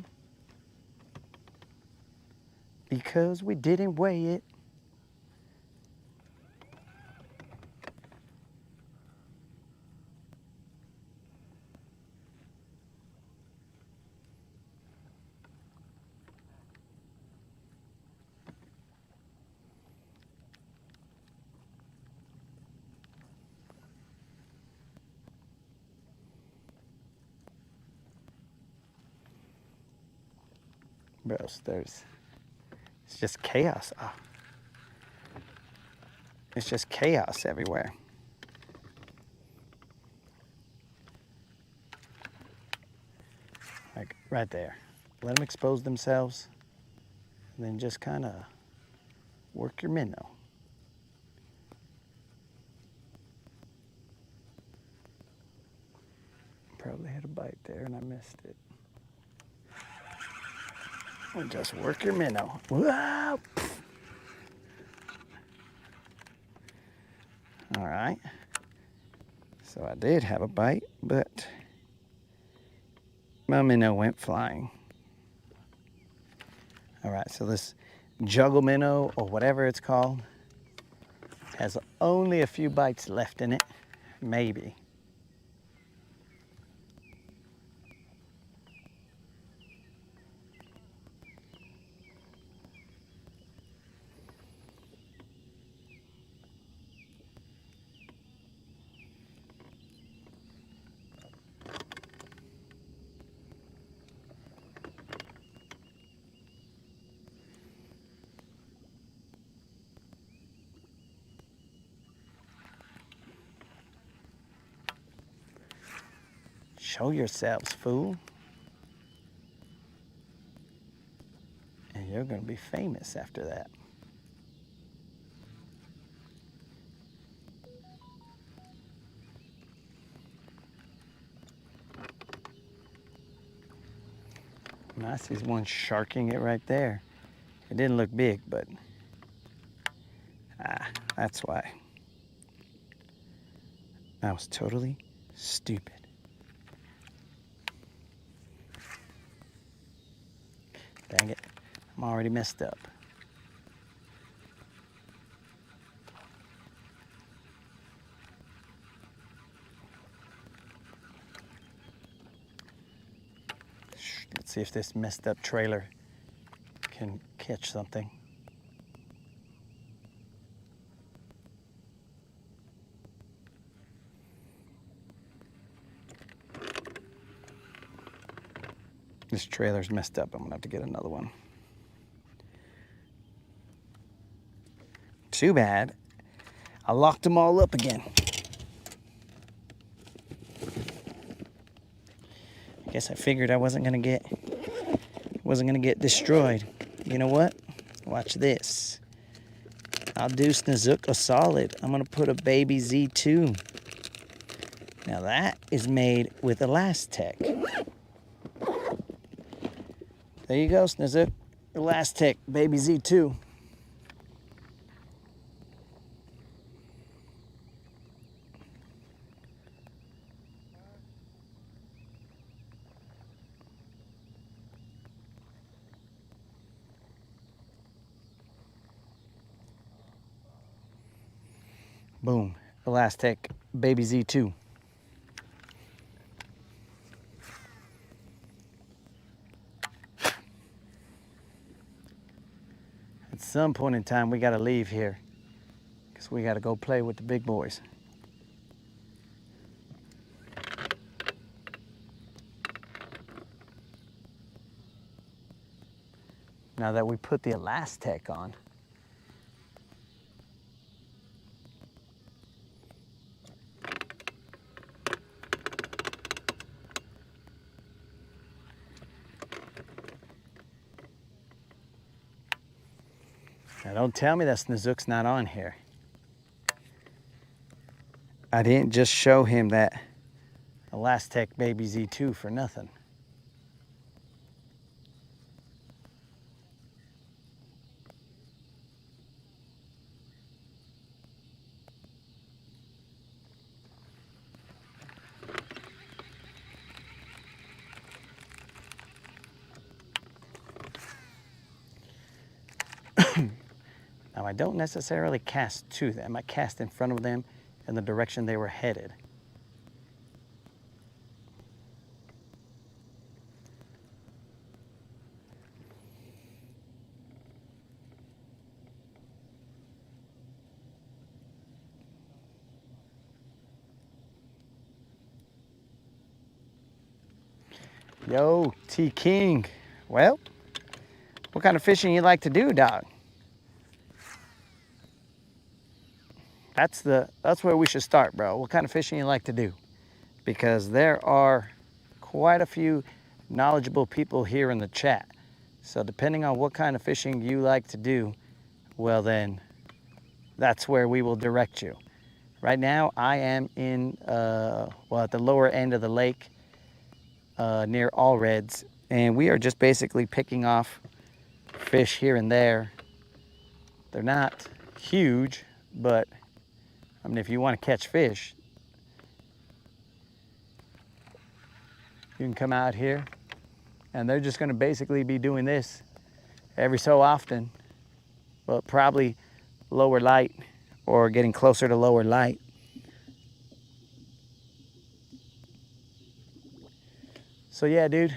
because we didn't weigh it. Bros, it's just chaos. Oh. It's just chaos everywhere. Like right there. Let them expose themselves, and then just kind of work your minnow. Probably had a bite there and I missed it. And just work your minnow. Whoa! All right. So I did have a bite, but my minnow went flying. All right, so this juggle minnow, or whatever it's called, has only a few bites left in it, maybe. Show yourselves, fool. And you're gonna be famous after that. And I see one sharking it right there. It didn't look big, but that's why. I was totally stupid. Dang it, I'm already messed up. Let's see if this messed up trailer can catch something. This trailer's messed up. I'm gonna have to get another one. Too bad. I locked them all up again. I guess I figured I wasn't gonna get destroyed. You know what? Watch this. I'll do Snozook a solid. I'm gonna put a baby Z2. Now that is made with Elastec. There you go, Snozook. Elastec, baby Z2. Boom, Elastec, baby Z2. It's some point in time, we got to leave here because we got to go play with the big boys. Now that we put the Elastec on, now don't tell me that Snoozuk's not on here. I didn't just show him that Elastec Baby Z2 for nothing. Now I don't necessarily cast to them, I cast in front of them in the direction they were headed. Yo, T King. Well, what kind of fishing you like to do, dog? That's where we should start, bro. What kind of fishing you like to do? Because there are quite a few knowledgeable people here in the chat. So depending on what kind of fishing you like to do, well then, that's where we will direct you. Right now, I am in, at the lower end of the lake, near All Reds, and we are just basically picking off fish here and there. They're not huge, but I mean, if you want to catch fish, you can come out here, and they're just going to basically be doing this every so often, but probably lower light or getting closer to lower light. So yeah, dude,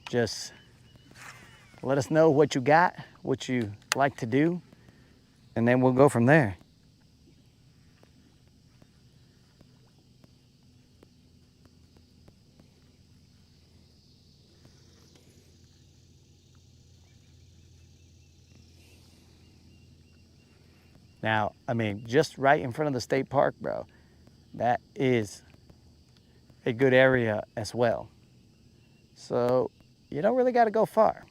just let us know what you got, what you like to do, and then we'll go from there. Now, I mean, just right in front of the state park, bro, that is a good area as well. So you don't really got to go far.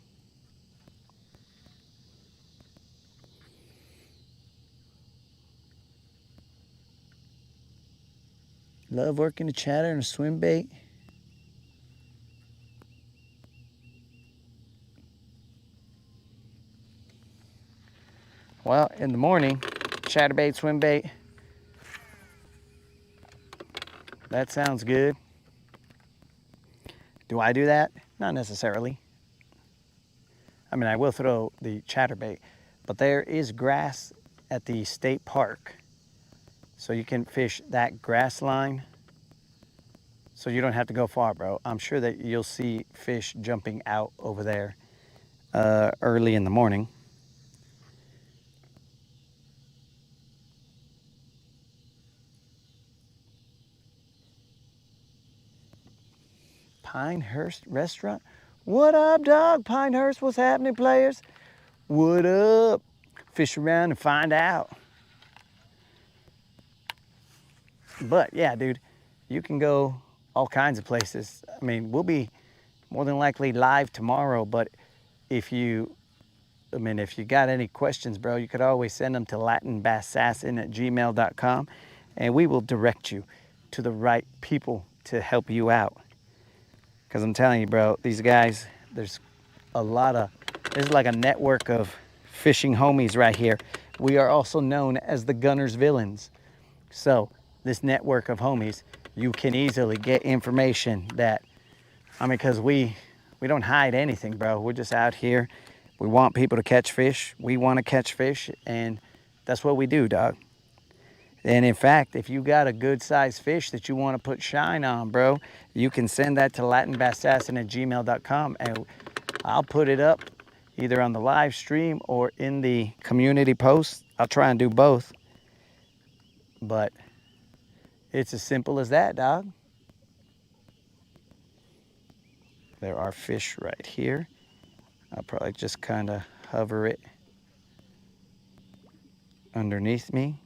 Love working the chatter and a swim bait. Well, in the morning, chatterbait, swim bait. That sounds good. Do I do that? Not necessarily. I mean, I will throw the chatterbait, but there is grass at the state park. So you can fish that grass line. So you don't have to go far, bro. I'm sure that you'll see fish jumping out over there early in the morning. Pinehurst Restaurant. What up, dog? Pinehurst, what's happening, players? What up? Fish around and find out. But yeah, dude, you can go all kinds of places. I mean, we'll be more than likely live tomorrow, but if you got any questions, bro, you could always send them to latinbassassassin@gmail.com, and we will direct you to the right people to help you out. Because I'm telling you, bro, these guys, there's like a network of fishing homies right here. We are also known as the Guntersvilleans. So this network of homies, you can easily get information that, I mean, because we don't hide anything, bro. We're just out here. We want people to catch fish. We want to catch fish, and that's what we do, dog. And in fact, if you got a good sized fish that you want to put shine on, bro, you can send that to latinbassassassin@gmail.com, and I'll put it up. either on the live stream or in the community post. I'll try and do both. But it's as simple as that, dog. There are fish right here. I'll probably just kind of hover it underneath me.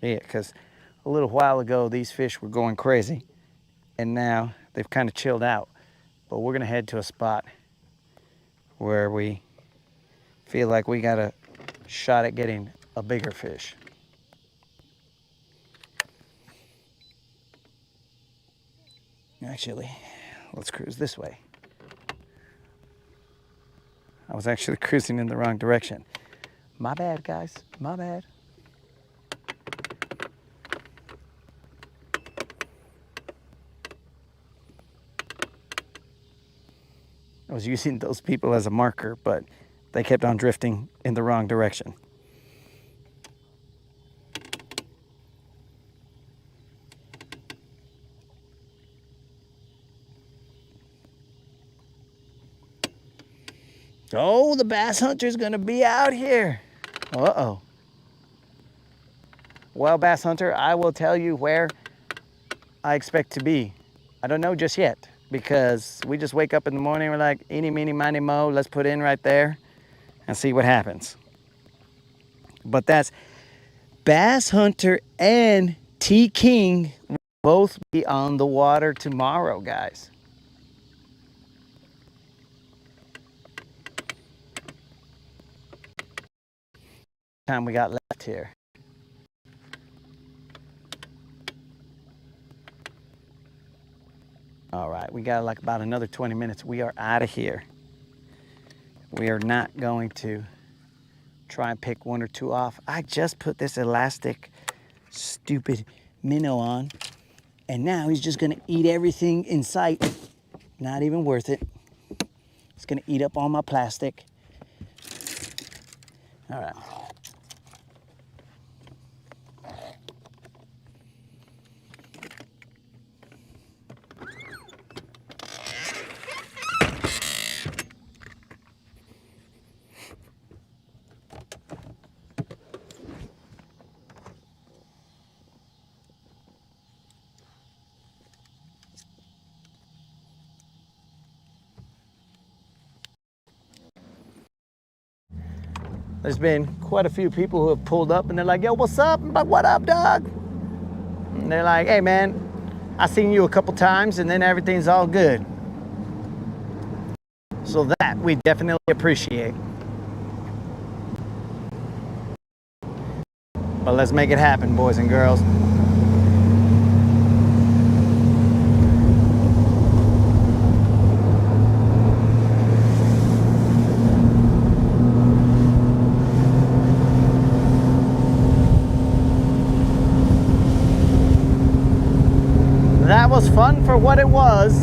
Yeah, because a little while ago, these fish were going crazy. And now they've kind of chilled out. But we're going to head to a spot where we feel like we got a shot at getting a bigger fish. Actually, let's cruise this way. I was actually cruising in the wrong direction. My bad, guys. My bad. I was using those people as a marker, but they kept on drifting in the wrong direction. Oh, the bass hunter's gonna be out here. Uh-oh. Well, bass hunter, I will tell you where I expect to be. I don't know just yet, because we just wake up in the morning, we're like, eeny, meeny, miny, mo, let's put in right there and see what happens. But that's Bass Hunter and T King will both be on the water tomorrow, guys. Time we got left here. All right, we got like about another 20 minutes. We are out of here. We are not going to try and pick one or two off. I just put this elastic, stupid minnow on, and now he's just gonna eat everything in sight. Not even worth it. It's gonna eat up all my plastic. All right. There's been quite a few people who have pulled up and they're like, yo, what's up? I'm like, what up, dog? And they're like, hey, man, I seen you a couple times and then everything's all good. So that we definitely appreciate. But let's make it happen, boys and girls. That was fun for what it was.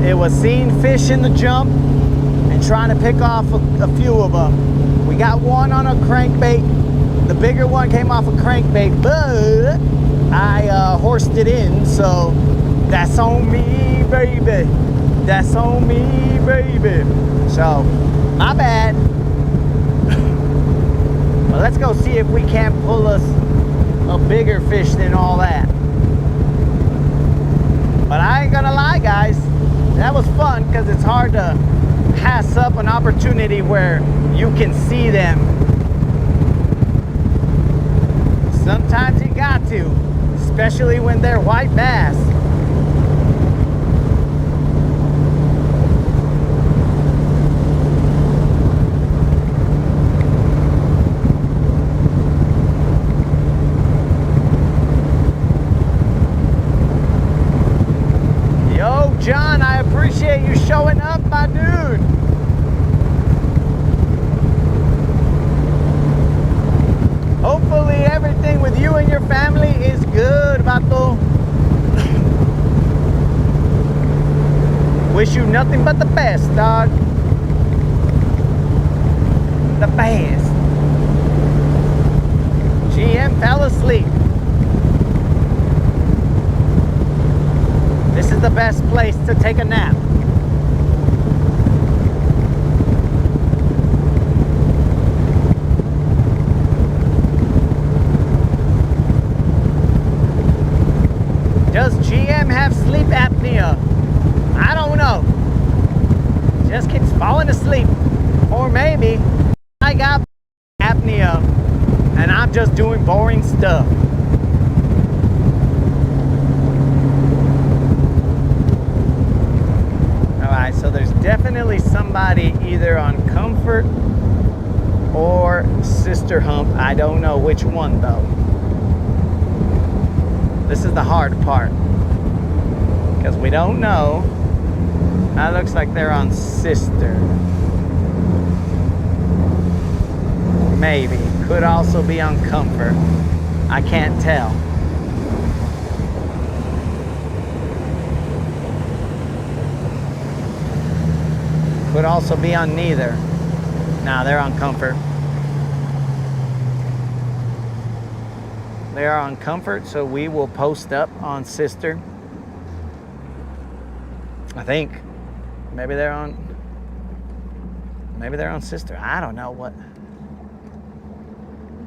It was seeing fish in the jump and trying to pick off a few of them. We got one on a crankbait. The bigger one came off a crankbait, but I horsed it in, so that's on me, baby. That's on me, baby. So, my bad. But let's go see if we can't pull us a bigger fish than all that. But I ain't gonna lie, guys, that was fun because it's hard to pass up an opportunity where you can see them. Sometimes you got to, especially when they're white bass. John, I appreciate you showing up, my dude. Hopefully everything with you and your family is good, vato. Wish you nothing but the best, dog. The best. GM fell asleep. best place to take a nap. Does GM have sleep apnea? I don't know. Just keeps falling asleep. Or maybe I got apnea and I'm just doing boring stuff. Alright, so there's definitely somebody either on comfort or sister hump. I don't know which one though. This is the hard part, because we don't know. That looks like they're on sister. Maybe. Could also be on comfort. I can't tell. Could also be on neither. Nah, they're on comfort. They are on comfort, so we will post up on sister. I think maybe they're on sister. I don't know what.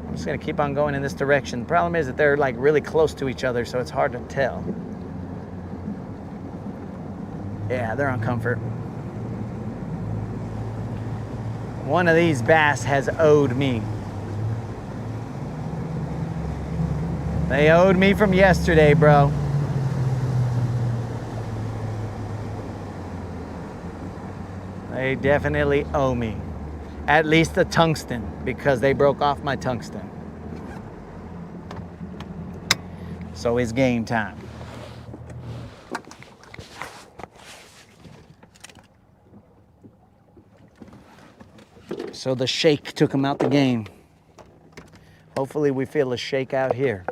I'm just gonna keep on going in this direction. The problem is that they're like really close to each other, so it's hard to tell. Yeah, they're on comfort. One of these bass has owed me. They owed me from yesterday, bro. They definitely owe me. At least a tungsten, because they broke off my tungsten. So it's game time. So the shake took him out the game. Hopefully we feel a shake out here.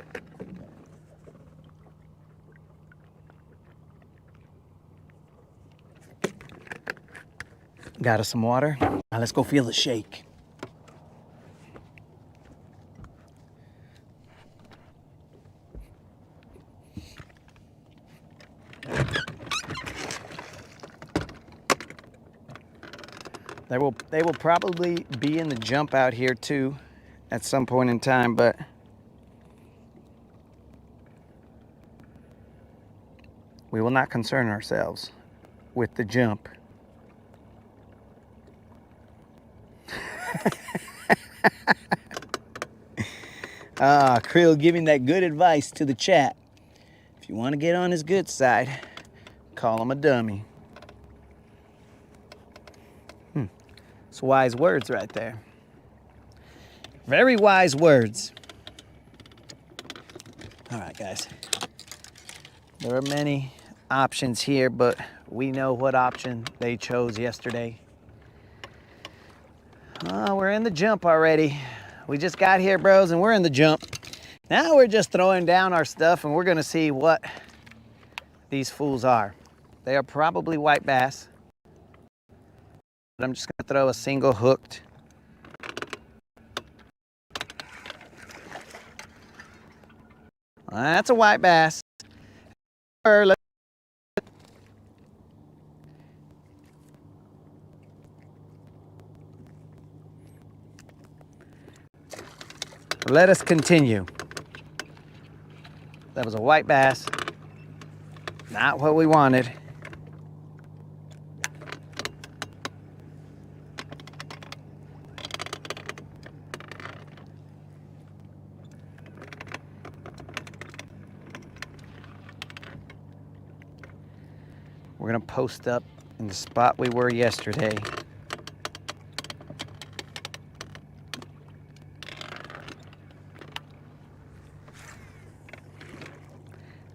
Got us some water. Now let's go feel the shake. They will probably be in the jump out here too at some point in time, but we will not concern ourselves with the jump. Krill giving that good advice to the chat. If you want to get on his good side, call him a dummy. It's wise words right there. Very wise words. All right, guys. There are many options here, but we know what option they chose yesterday. Oh, we're in the jump already. We just got here, bros, and we're in the jump. Now we're just throwing down our stuff, and we're gonna see what these fools are. They are probably white bass. But I'm just gonna throw a single hooked. That's a white bass. Let us continue. That was a white bass. Not what we wanted. We're gonna post up in the spot we were yesterday.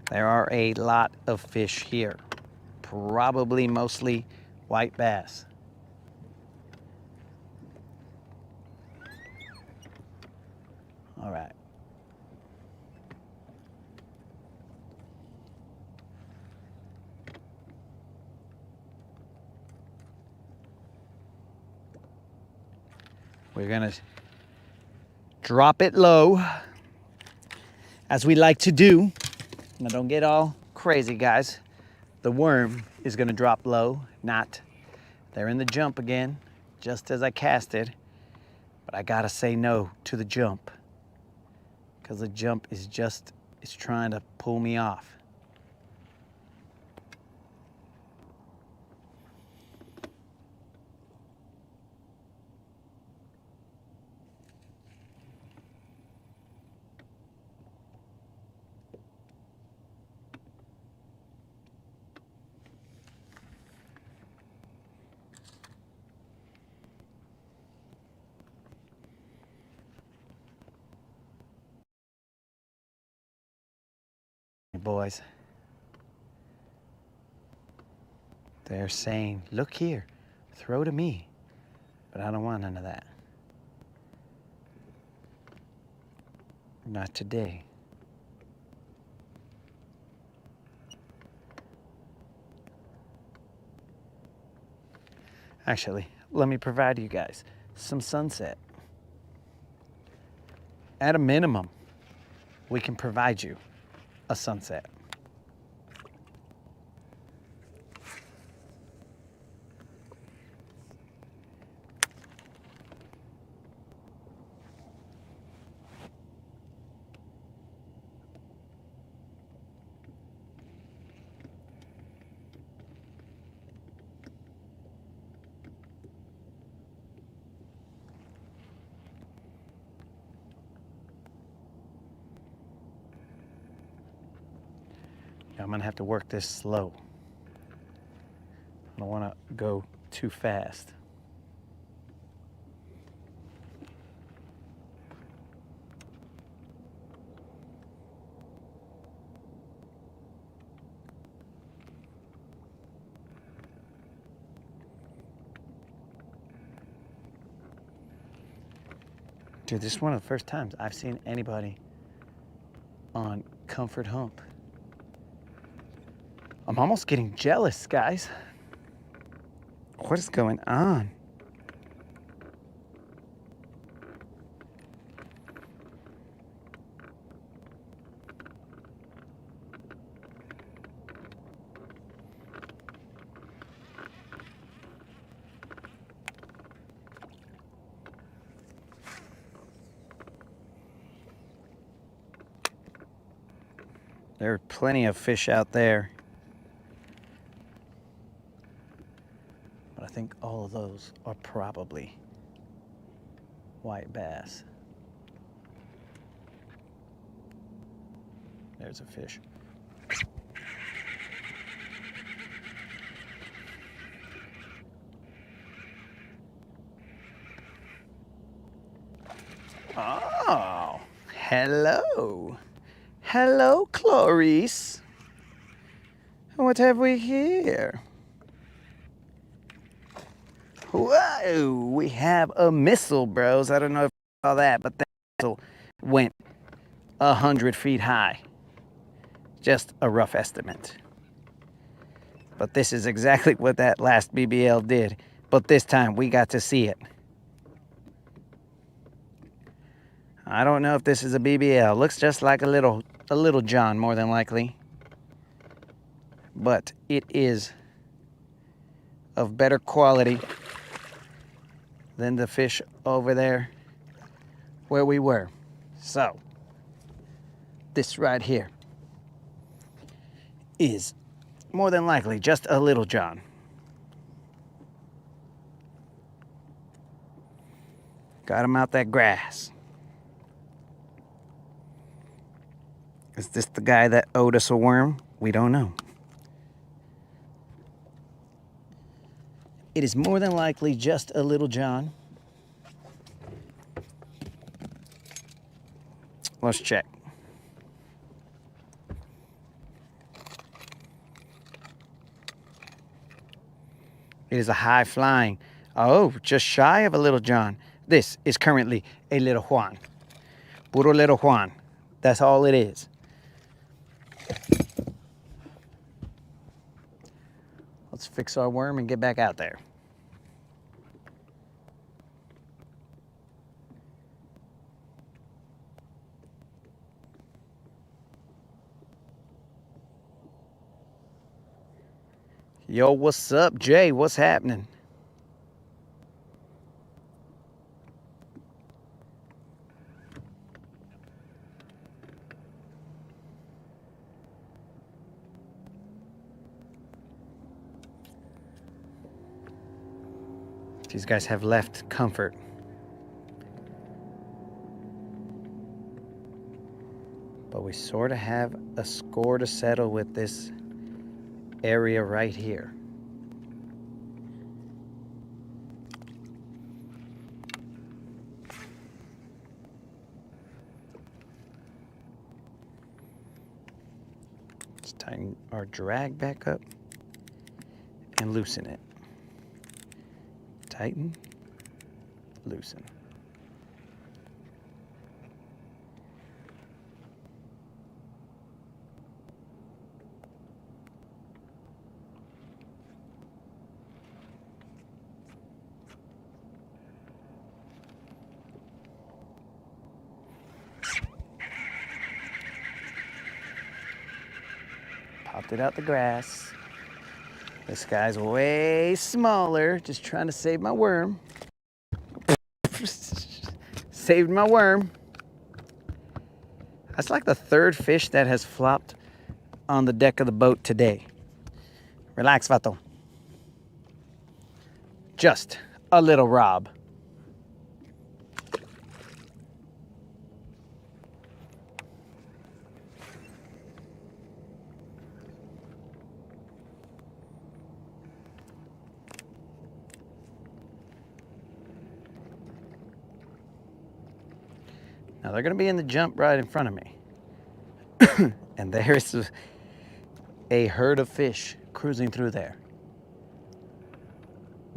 There are a lot of fish here, probably mostly white bass. All right. We're gonna drop it low, as we like to do. Now don't get all crazy, guys. the worm is gonna drop low, not. They're in the jump again, just as I casted. But I gotta say no to the jump, because the jump is just, it's trying to pull me off. Boys, they're saying, look here, throw to me, but I don't want none of that. Not today. Actually, let me provide you guys some sunset. At a minimum, we can provide you a sunset. I'm gonna have to work this slow. I don't wanna go too fast. Dude, this is one of the first times I've seen anybody on Comfort Hump. I'm almost getting jealous, guys. What is going on? There are plenty of fish out there. But I think all of those are probably white bass. There's a fish. Oh, hello. Hello, Clarice. What have we here? Whoa, we have a missile, bros. I don't know if you saw that, but that missile went 100 feet high. Just a rough estimate. But this is exactly what that last BBL did. But this time we got to see it. I don't know if this is a BBL. Looks just like a little John, more than likely. But it is of better quality than the fish over there where we were. So, this right here is more than likely just a little John. Got him out that grass. Is this the guy that owed us a worm? We don't know. It is more than likely just a little John. Let's check. It is a high flying. Oh, just shy of a little John. This is currently a little Juan. Puro little Juan. That's all it is. Let's fix our worm and get back out there. Yo, what's up, Jay? What's happening? These guys have left comfort. But we sort of have a score to settle with this area right here. Let's tighten our drag back up and loosen it. Tighten, loosen. Popped it out the grass. This guy's way smaller, just trying to save my worm. Saved my worm. That's like the third fish that has flopped on the deck of the boat today. Relax, Vato. Just a little Rob. Now they're going to be in the jump right in front of me. And there's a herd of fish cruising through there.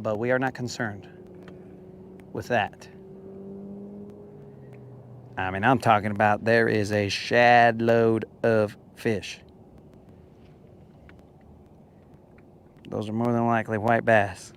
But we are not concerned with that. I mean, I'm talking about there is a shad load of fish. Those are more than likely white bass.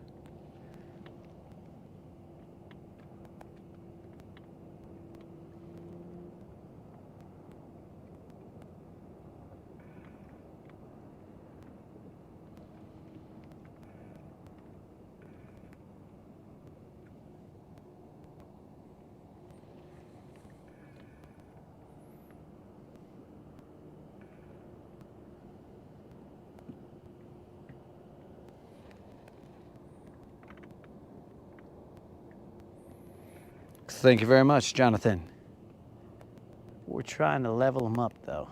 Thank you very much, Jonathan. We're trying to level them up, though.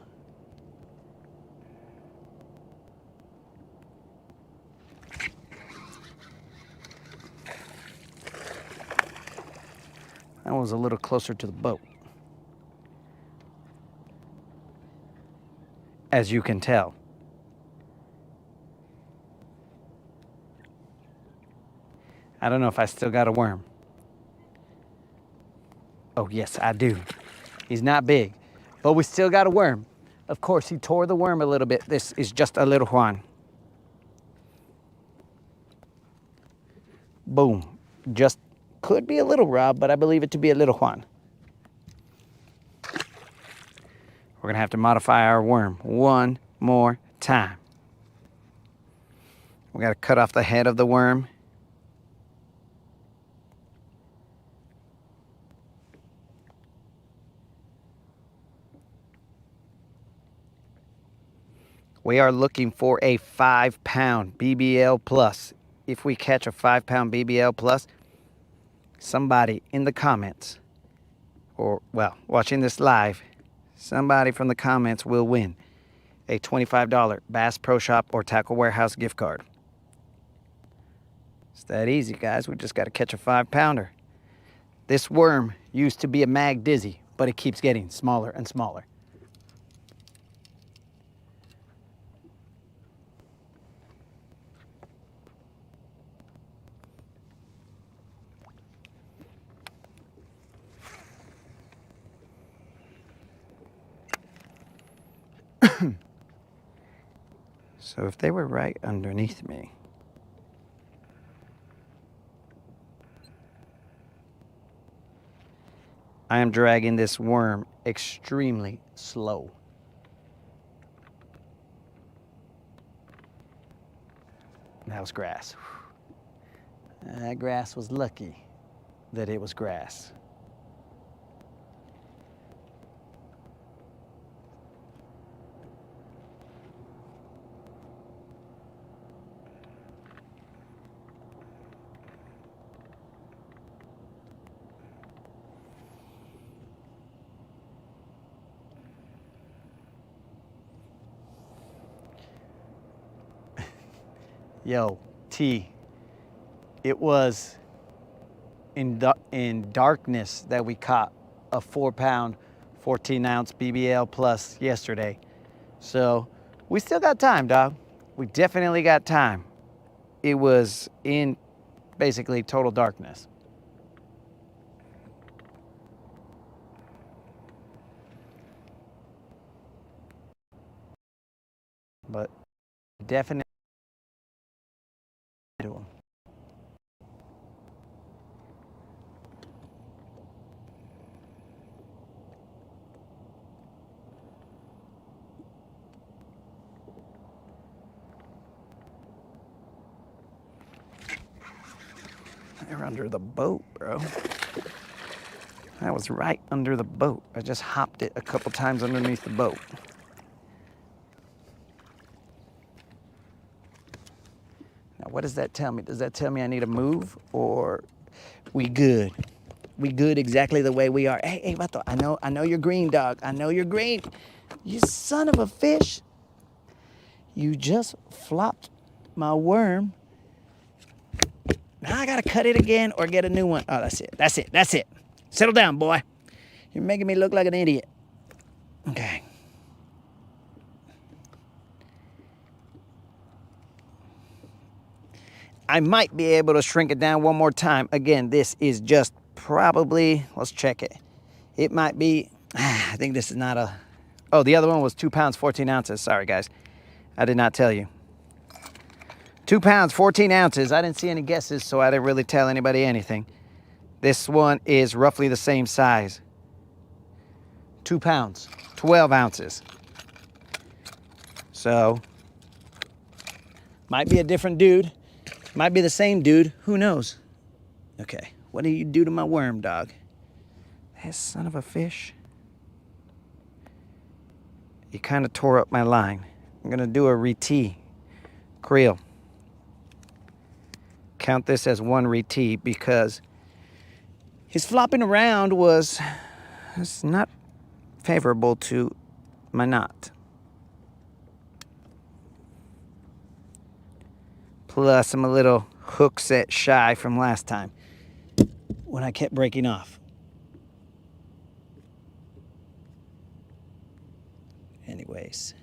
That was a little closer to the boat, as you can tell. I don't know if I still got a worm. Oh, yes, I do. He's not big, but we still got a worm. Of course, he tore the worm a little bit. This is just a little Juan. Boom. Just could be a little Rob, but I believe it to be a little Juan. We're going to have to modify our worm one more time. We got to cut off the head of the worm. We are looking for a 5-pound BBL plus. If we catch a 5-pound BBL plus, somebody in the comments, or well, watching this live, somebody from the comments will win a $25 Bass Pro Shop or Tackle Warehouse gift card. It's that easy, guys. We just got to catch a 5-pounder. This worm used to be a mag dizzy, but it keeps getting smaller and smaller. So if they were right underneath me, I am dragging this worm extremely slow. That was grass. That grass was lucky that it was grass. Yo, T, it was in darkness that we caught a 4-pound, 14-ounce BBL plus yesterday. So we still got time, dog. We definitely got time. It was in basically total darkness. But definitely to him. They're under the boat, bro. That was right under the boat. I just hopped it a couple times underneath the boat. Now, what does that tell me? Does that tell me I need to move, or we good? We good exactly the way we are. Hey, Vato, I know you're green, dog. I know you're green. You son of a fish. You just flopped my worm. Now I gotta cut it again or get a new one. Oh, that's it. Settle down, boy. You're making me look like an idiot. Okay. I might be able to shrink it down one more time. Again, this is just probably, let's check it. It might be, I think this is not a, oh, the other one was 2 pounds, 14 ounces. Sorry, guys. I did not tell you. 2 pounds, 14 ounces. I didn't see any guesses, so I didn't really tell anybody anything. This one is roughly the same size. 2 pounds, 12 ounces. So, might be a different dude. Might be the same dude. Who knows? Okay, what did you do to my worm, dog? That son of a fish. He kind of tore up my line. I'm gonna do a retee. Creel. Count this as one retee because his flopping around was not favorable to my knot. Plus, I'm a little hook set shy from last time when I kept breaking off. Anyways.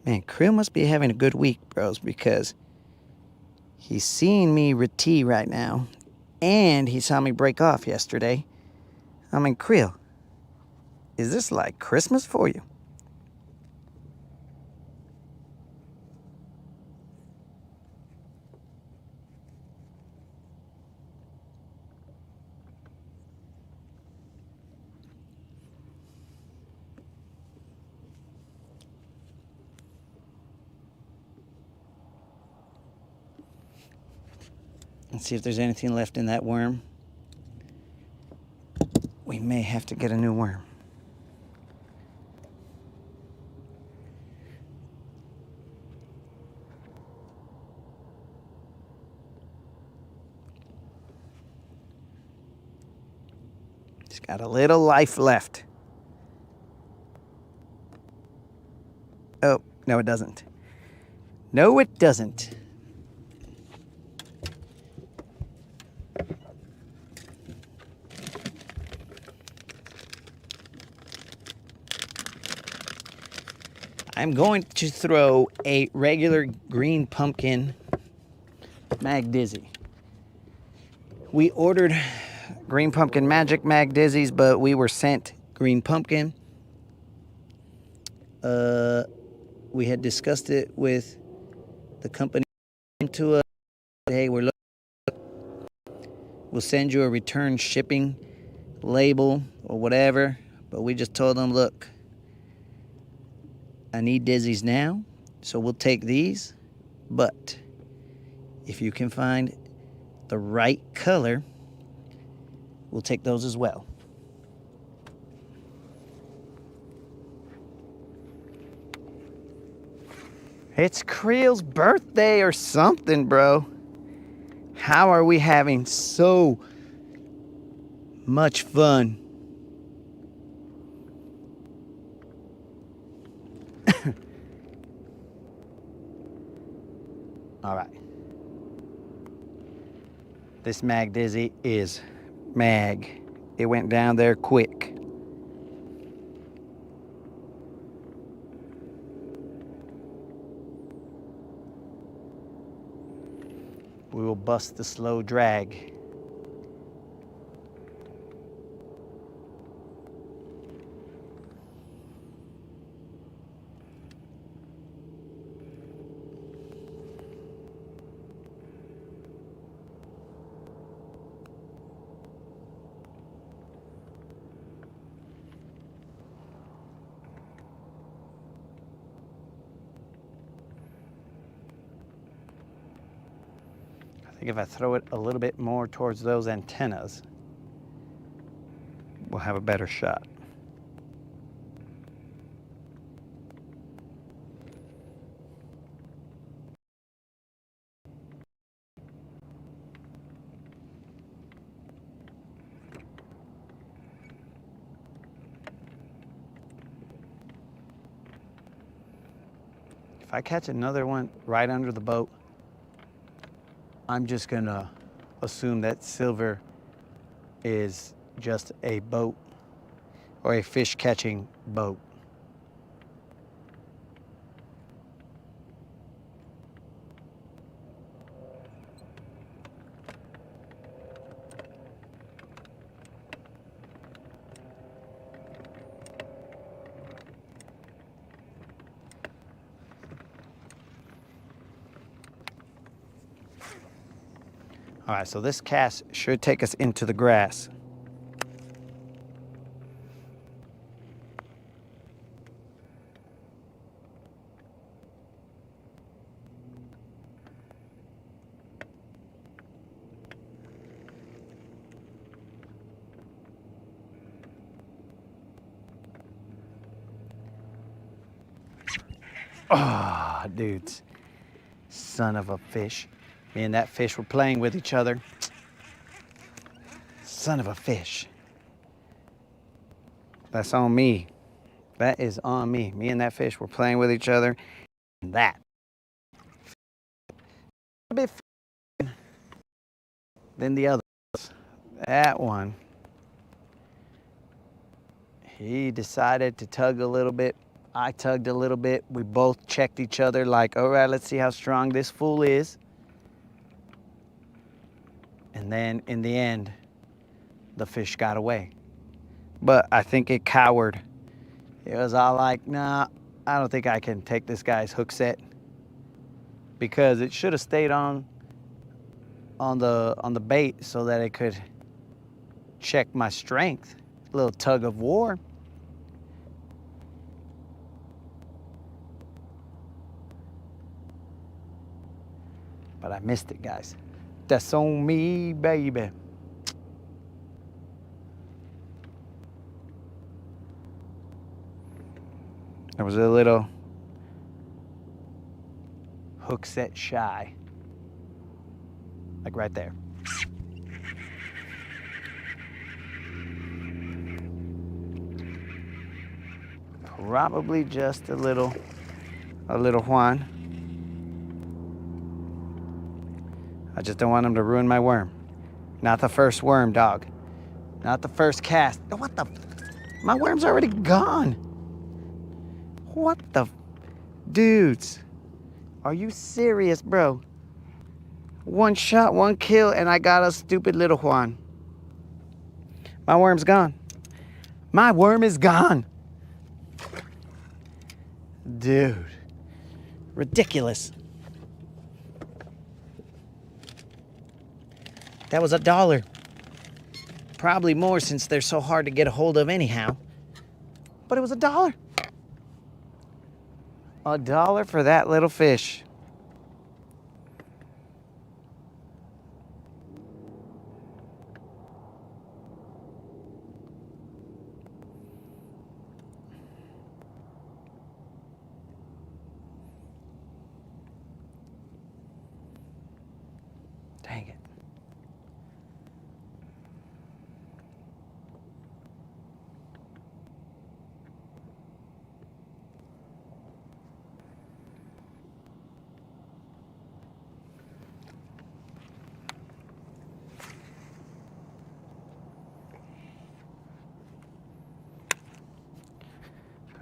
Man, Creel must be having a good week, bros, because he's seeing me retee right now, and he saw me break off yesterday. I mean, Creel, is this like Christmas for you? Let's see if there's anything left in that worm. We may have to get a new worm. It's got a little life left. Oh, no it doesn't. No it doesn't. I'm going to throw a regular green pumpkin Mag Dizzy. We ordered Green Pumpkin Magic Mag Dizzies, but we were sent Green Pumpkin. We had discussed it with the company to us. Hey, we'll send you a return shipping label or whatever. But we just told them, look, I need Dizzies now, so we'll take these. But if you can find the right color, we'll take those as well. It's Creel's birthday or something, bro. How are we having so much fun? All right. This Mag Dizzy is mag. It went down there quick. We will bust the slow drag. I think if I throw it a little bit more towards those antennas, we'll have a better shot. If I catch another one right under the boat, I'm just gonna assume that silver is just a boat or a fish catching boat. All right, so this cast should take us into the grass. Ah, dudes, son of a fish. Me and that fish were playing with each other. Son of a fish. That's on me. That is on me. Me and that fish were playing with each other. And that. A bit than the others. That one. He decided to tug a little bit. I tugged a little bit. We both checked each other like, all right, let's see how strong this fool is. And then in the end, the fish got away. But I think it cowered. It was all like, nah, I don't think I can take this guy's hook set. Because it should have stayed on the bait so that it could check my strength. A little tug of war. But I missed it, guys. That's on me, baby. There was a little hook set shy. Like right there. Probably just a little Juan. I just don't want him to ruin my worm. Not the first worm, dog. Not the first cast. What the? My worm's already gone. What the? Dudes, are you serious, bro? One shot, one kill, and I got a stupid little Juan. My worm's gone. My worm is gone. Dude. Ridiculous. That was $1. Probably more since they're so hard to get a hold of anyhow. But it was $1. $1 for that little fish. Dang it.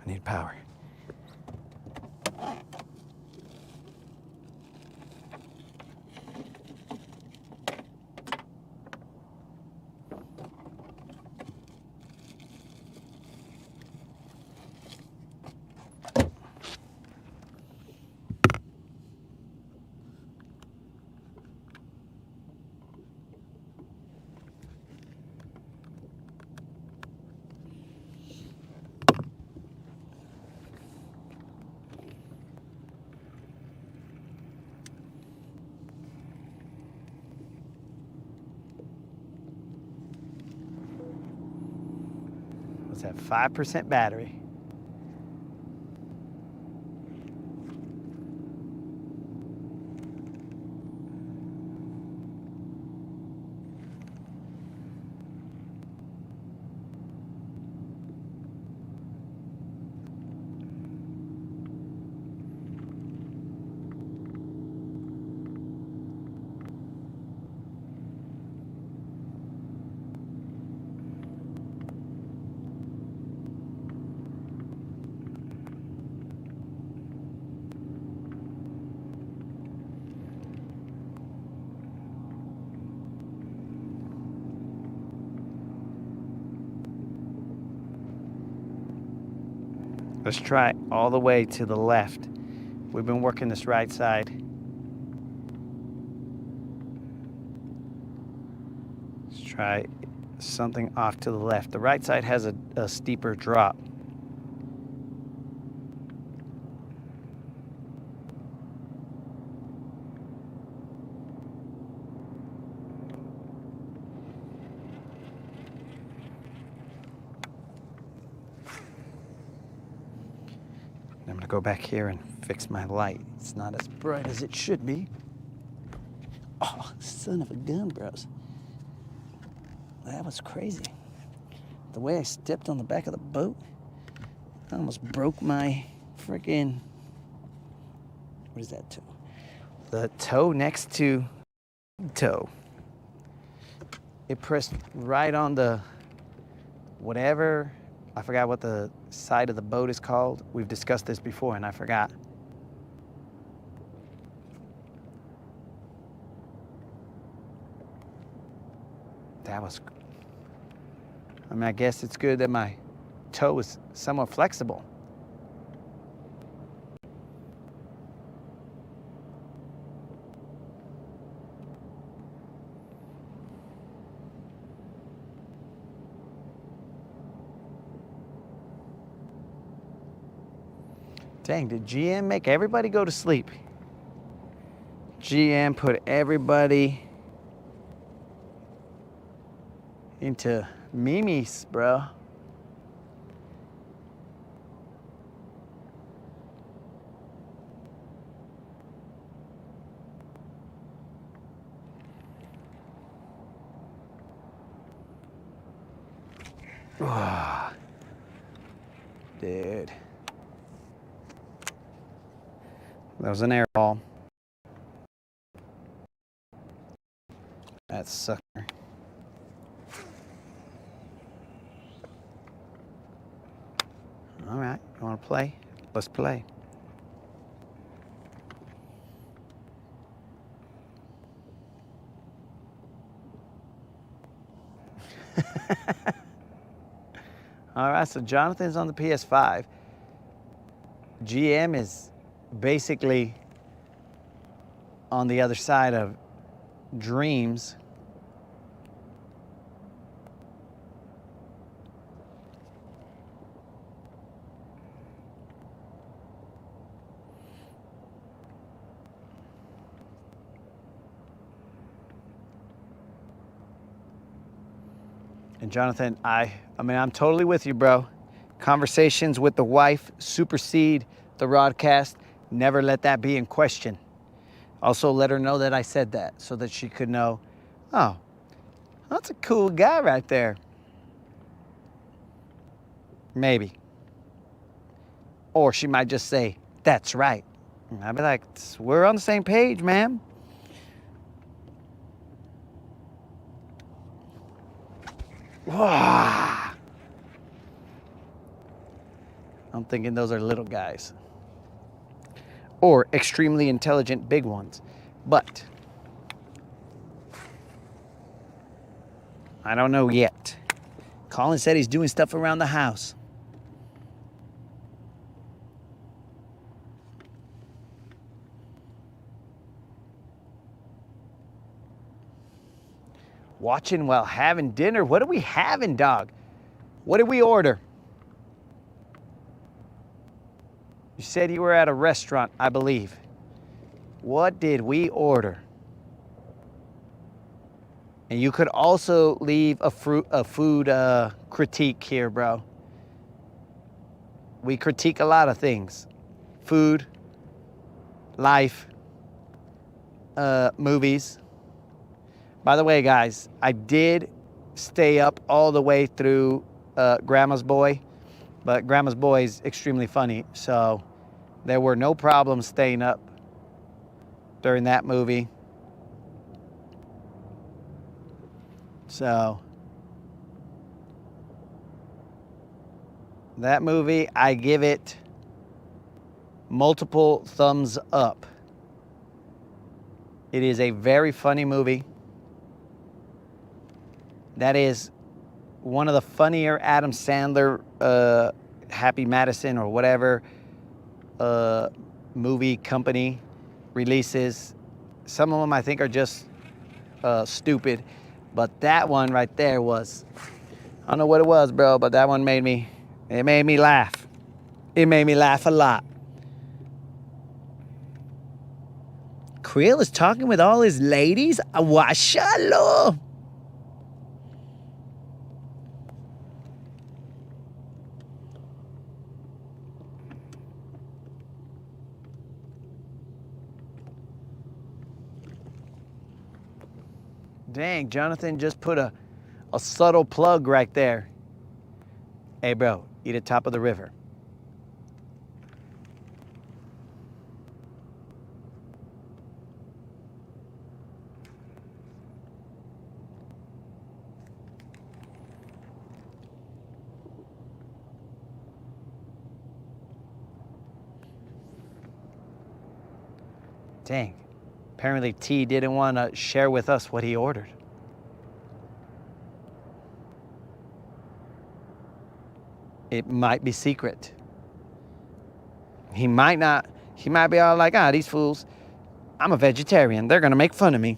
I need power. What's that, 5% battery? Let's try all the way to the left. We've been working this right side. Let's try something off to the left. The right side has a steeper drop. I'm gonna go back here and fix my light. It's not as bright as it should be. Oh, son of a gun, bros. That was crazy. The way I stepped on the back of the boat, I almost broke my freaking, what is that toe? The toe next to toe. It pressed right on the whatever, I forgot what the side of the boat is called. We've discussed this before and I forgot. That was, I mean, I guess it's good that my toe is somewhat flexible. Dang, did GM make everybody go to sleep? GM put everybody into Mimi's, bro. Dude. That was an air ball. That sucker. All right, you want to play? Let's play. All right, so Jonathan's on the PS5. GM is basically on the other side of Dreams. And Jonathan, I mean, I'm totally with you, bro. Conversations with the wife supersede the Rodcast. Never let that be in question. Also, let her know that I said that so that she could know, oh, that's a cool guy right there. Maybe. Or she might just say, that's right. And I'd be like, we're on the same page, ma'am. Wow. I'm thinking those are little guys. Or extremely intelligent big ones. But I don't know yet. Colin said he's doing stuff around the house. Watching while having dinner. What are we having, dog? What did we order? You said you were at a restaurant, I believe. What did we order? And you could also leave a food critique here, bro. We critique a lot of things. Food, life, movies. By the way, guys, I did stay up all the way through Grandma's Boy, but Grandma's Boy is extremely funny, so there were no problems staying up during that movie. So that movie, I give it multiple thumbs up. It is a very funny movie. That is one of the funnier Adam Sandler, Happy Madison or whatever movie company releases. Some of them I think are just stupid, but that one right there was, I don't know what it was, bro, but that one made me laugh. It made me laugh a lot. Creel is talking with all his ladies? Awashalo! Dang, Jonathan just put a subtle plug right there. Hey, bro, eat at top of the river. Dang. Apparently T didn't want to share with us what he ordered. It might be secret. He might be all like, these fools, I'm a vegetarian. They're going to make fun of me.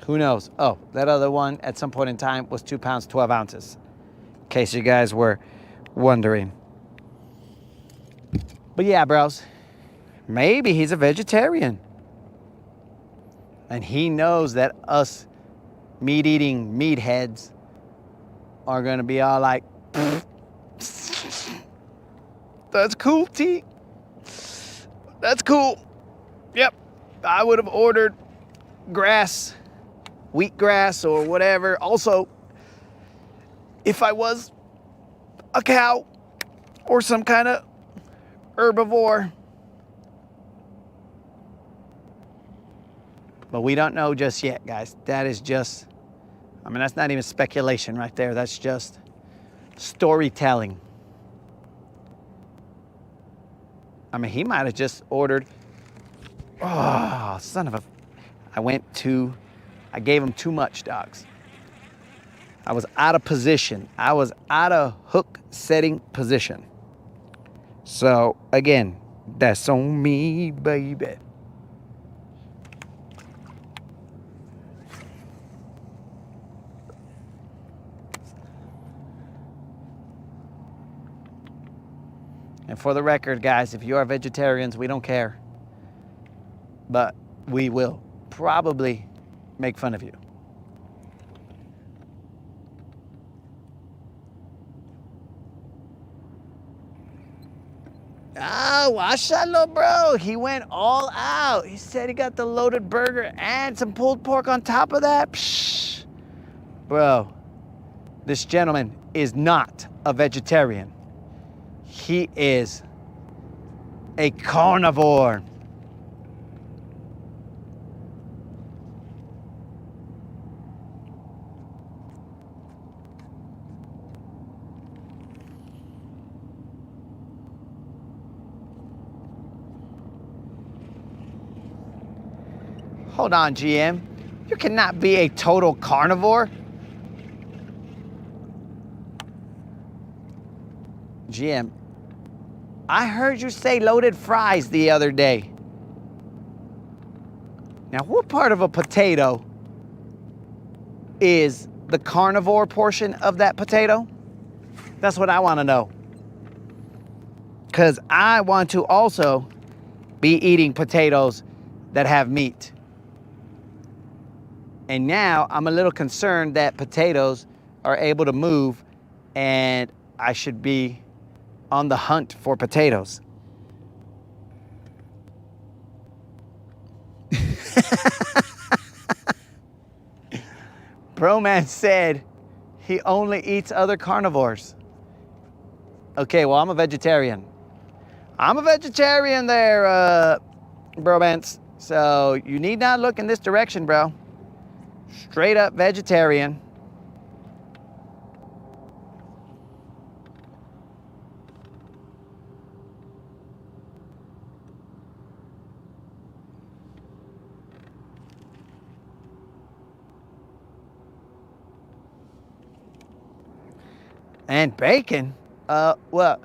Who knows? Oh, that other one at some point in time was 2 pounds, 12 ounces. In case you guys were wondering. But yeah, bros, maybe he's a vegetarian. And he knows that us meat-eating meatheads are going to be all like, that's cool, T. That's cool. Yep, I would have ordered grass, wheatgrass or whatever. Also, if I was a cow or some kind of herbivore. But we don't know just yet, guys. That is just, that's not even speculation right there. That's just storytelling. He might have just ordered, oh, son of a, I gave him too much, dogs. I was out of position. I was out of hook setting position. So again, that's on me, baby. And for the record, guys, if you are vegetarians, we don't care. But we will probably make fun of you. Oh, mashallah, bro. He went all out. He said he got the loaded burger and some pulled pork on top of that. Psh. Bro, this gentleman is not a vegetarian. He is a carnivore. Hold on, GM. You cannot be a total carnivore. GM, I heard you say loaded fries the other day. Now, what part of a potato is the carnivore portion of that potato? That's what I want to know. Because I want to also be eating potatoes that have meat. And now I'm a little concerned that potatoes are able to move and I should be on the hunt for potatoes. Broman said he only eats other carnivores. Okay, well, I'm a vegetarian. I'm a vegetarian there, bromance. So you need not look in this direction, bro. Straight up vegetarian. And bacon? Well,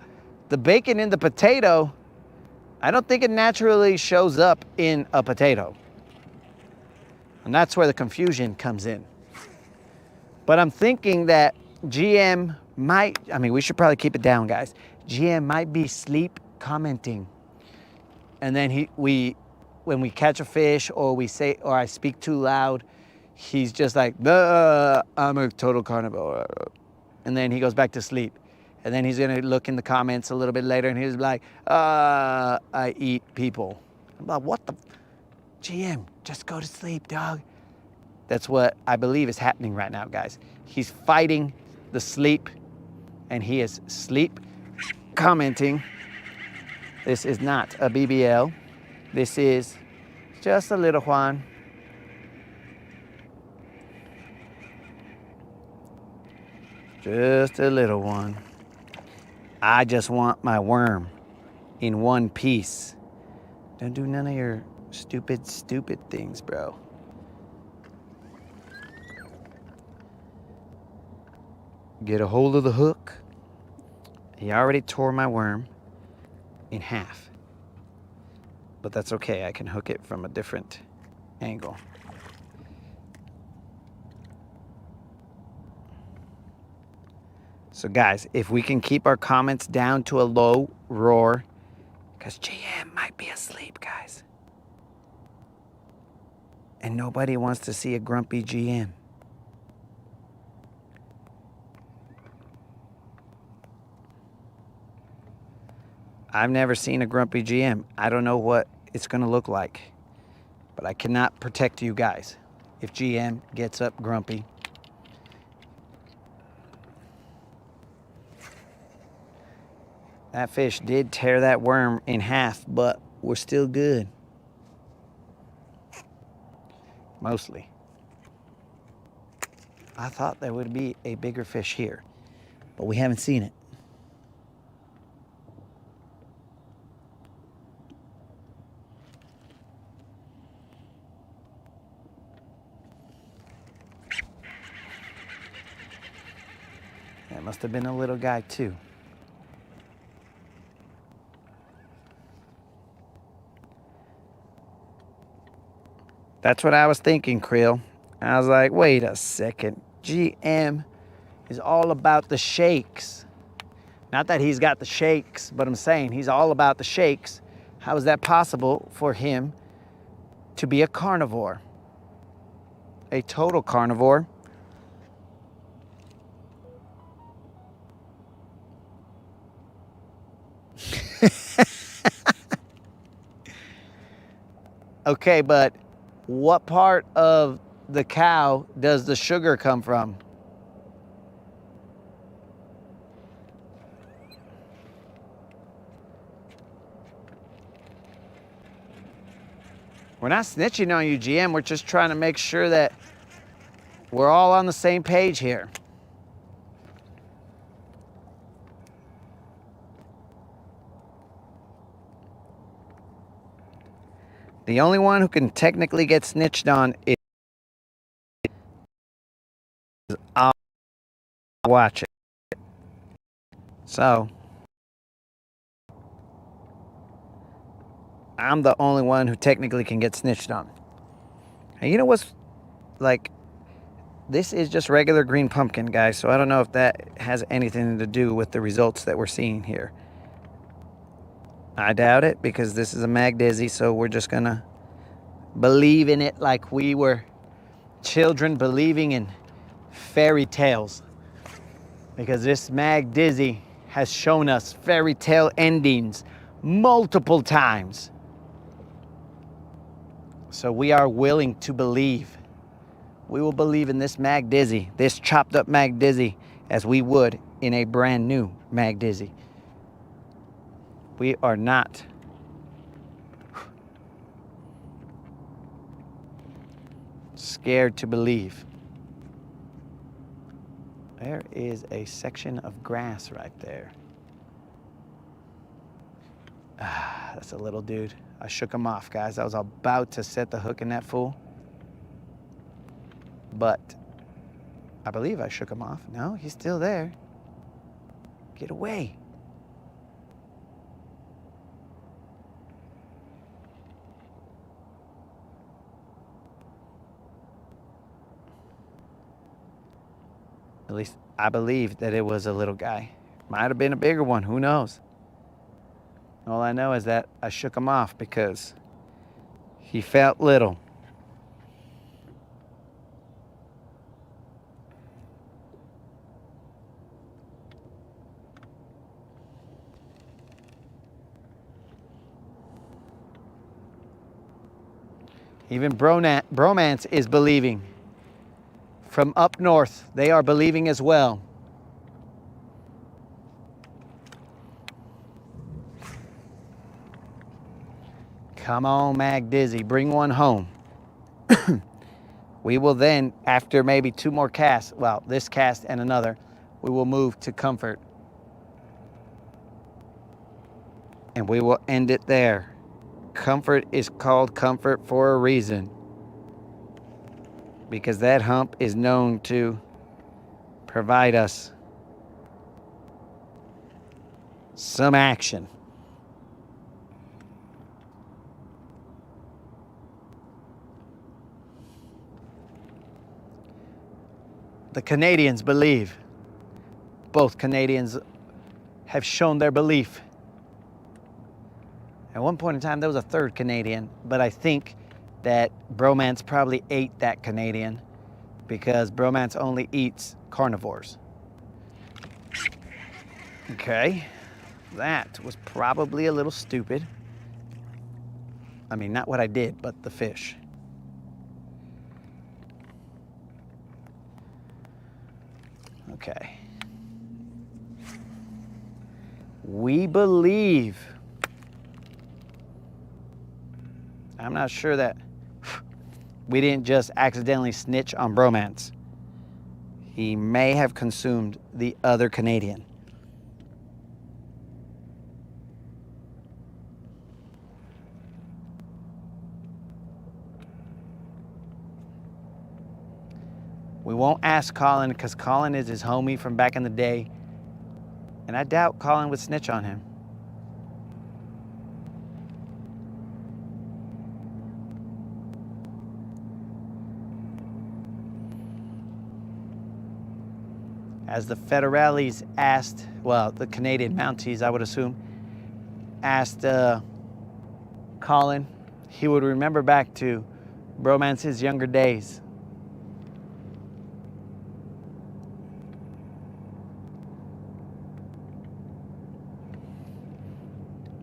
the bacon in the potato, I don't think it naturally shows up in a potato. And that's where the confusion comes in. But I'm thinking that GM might, I mean, we should probably keep it down, guys. GM might be sleep commenting. And then when we catch a fish or we say, or I speak too loud, he's just like, I'm a total carnivore. And then he goes back to sleep. And then he's gonna look in the comments a little bit later and he's like, I eat people. I'm like, what the? GM, just go to sleep, dog. That's what I believe is happening right now, guys. He's fighting the sleep and he is sleep commenting. This is not a BBL. This is just a little Juan. Just a little one. I just want my worm in one piece. Don't do none of your stupid things, bro. Get a hold of the hook. He already tore my worm in half. But that's okay, I can hook it from a different angle. So guys, if we can keep our comments down to a low roar, because GM might be asleep, guys. And nobody wants to see a grumpy GM. I've never seen a grumpy GM. I don't know what it's gonna look like, but I cannot protect you guys if GM gets up grumpy. That fish did tear that worm in half, but we're still good. Mostly. I thought there would be a bigger fish here, but we haven't seen it. Must have been a little guy too. That's what I was thinking, Krill. I was like, wait a second. GM is all about the shakes. Not that he's got the shakes, but I'm saying he's all about the shakes. How is that possible for him to be a carnivore? A total carnivore. Okay, but what part of the cow does the sugar come from? We're not snitching on you, GM. We're just trying to make sure that we're all on the same page here. The only one who can technically get snitched on is I'll watch it. So I'm the only one who technically can get snitched on. And you know what's like, this is just regular green pumpkin, guys, so I don't know if that has anything to do with the results that we're seeing here. I doubt it, because this is a Mag Dizzy, so we're just gonna believe in it like we were children believing in fairy tales. Because this Mag Dizzy has shown us fairy tale endings multiple times. So we are willing to believe. We will believe in this Mag Dizzy, this chopped up Mag Dizzy, as we would in a brand new Mag Dizzy. We are not scared to believe. There is a section of grass right there. Ah, that's a little dude. I shook him off, guys. I was about to set the hook in that fool, but I believe I shook him off. No, he's still there. Get away. At least I believe that it was a little guy. Might have been a bigger one, who knows? All I know is that I shook him off because he felt little. Even Bromance is believing. From up north, they are believing as well. Come on, Mag Dizzy, bring one home. We will then, after maybe 2 more casts, well, this cast and another, we will move to Comfort. And we will end it there. Comfort is called Comfort for a reason. Because that hump is known to provide us some action. The Canadians believe. Both Canadians have shown their belief. At one point in time, there was a third Canadian, but I think that Bromance probably ate that Canadian because Bromance only eats carnivores. Okay, that was probably a little stupid. I mean, not what I did, but the fish. Okay. We believe. I'm not sure that we didn't just accidentally snitch on Bromance. He may have consumed the other Canadian. We won't ask Colin because Colin is his homie from back in the day. And I doubt Colin would snitch on him. As the federales asked, well, the Canadian Mounties, I would assume, asked Colin, he would remember back to Bromance's younger days.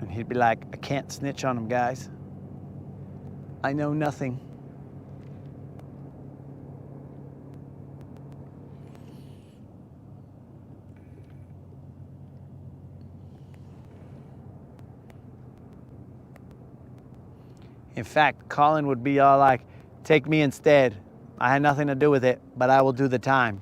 And he'd be like, I can't snitch on him, guys. I know nothing. In fact, Colin would be all like, take me instead. I had nothing to do with it, but I will do the time.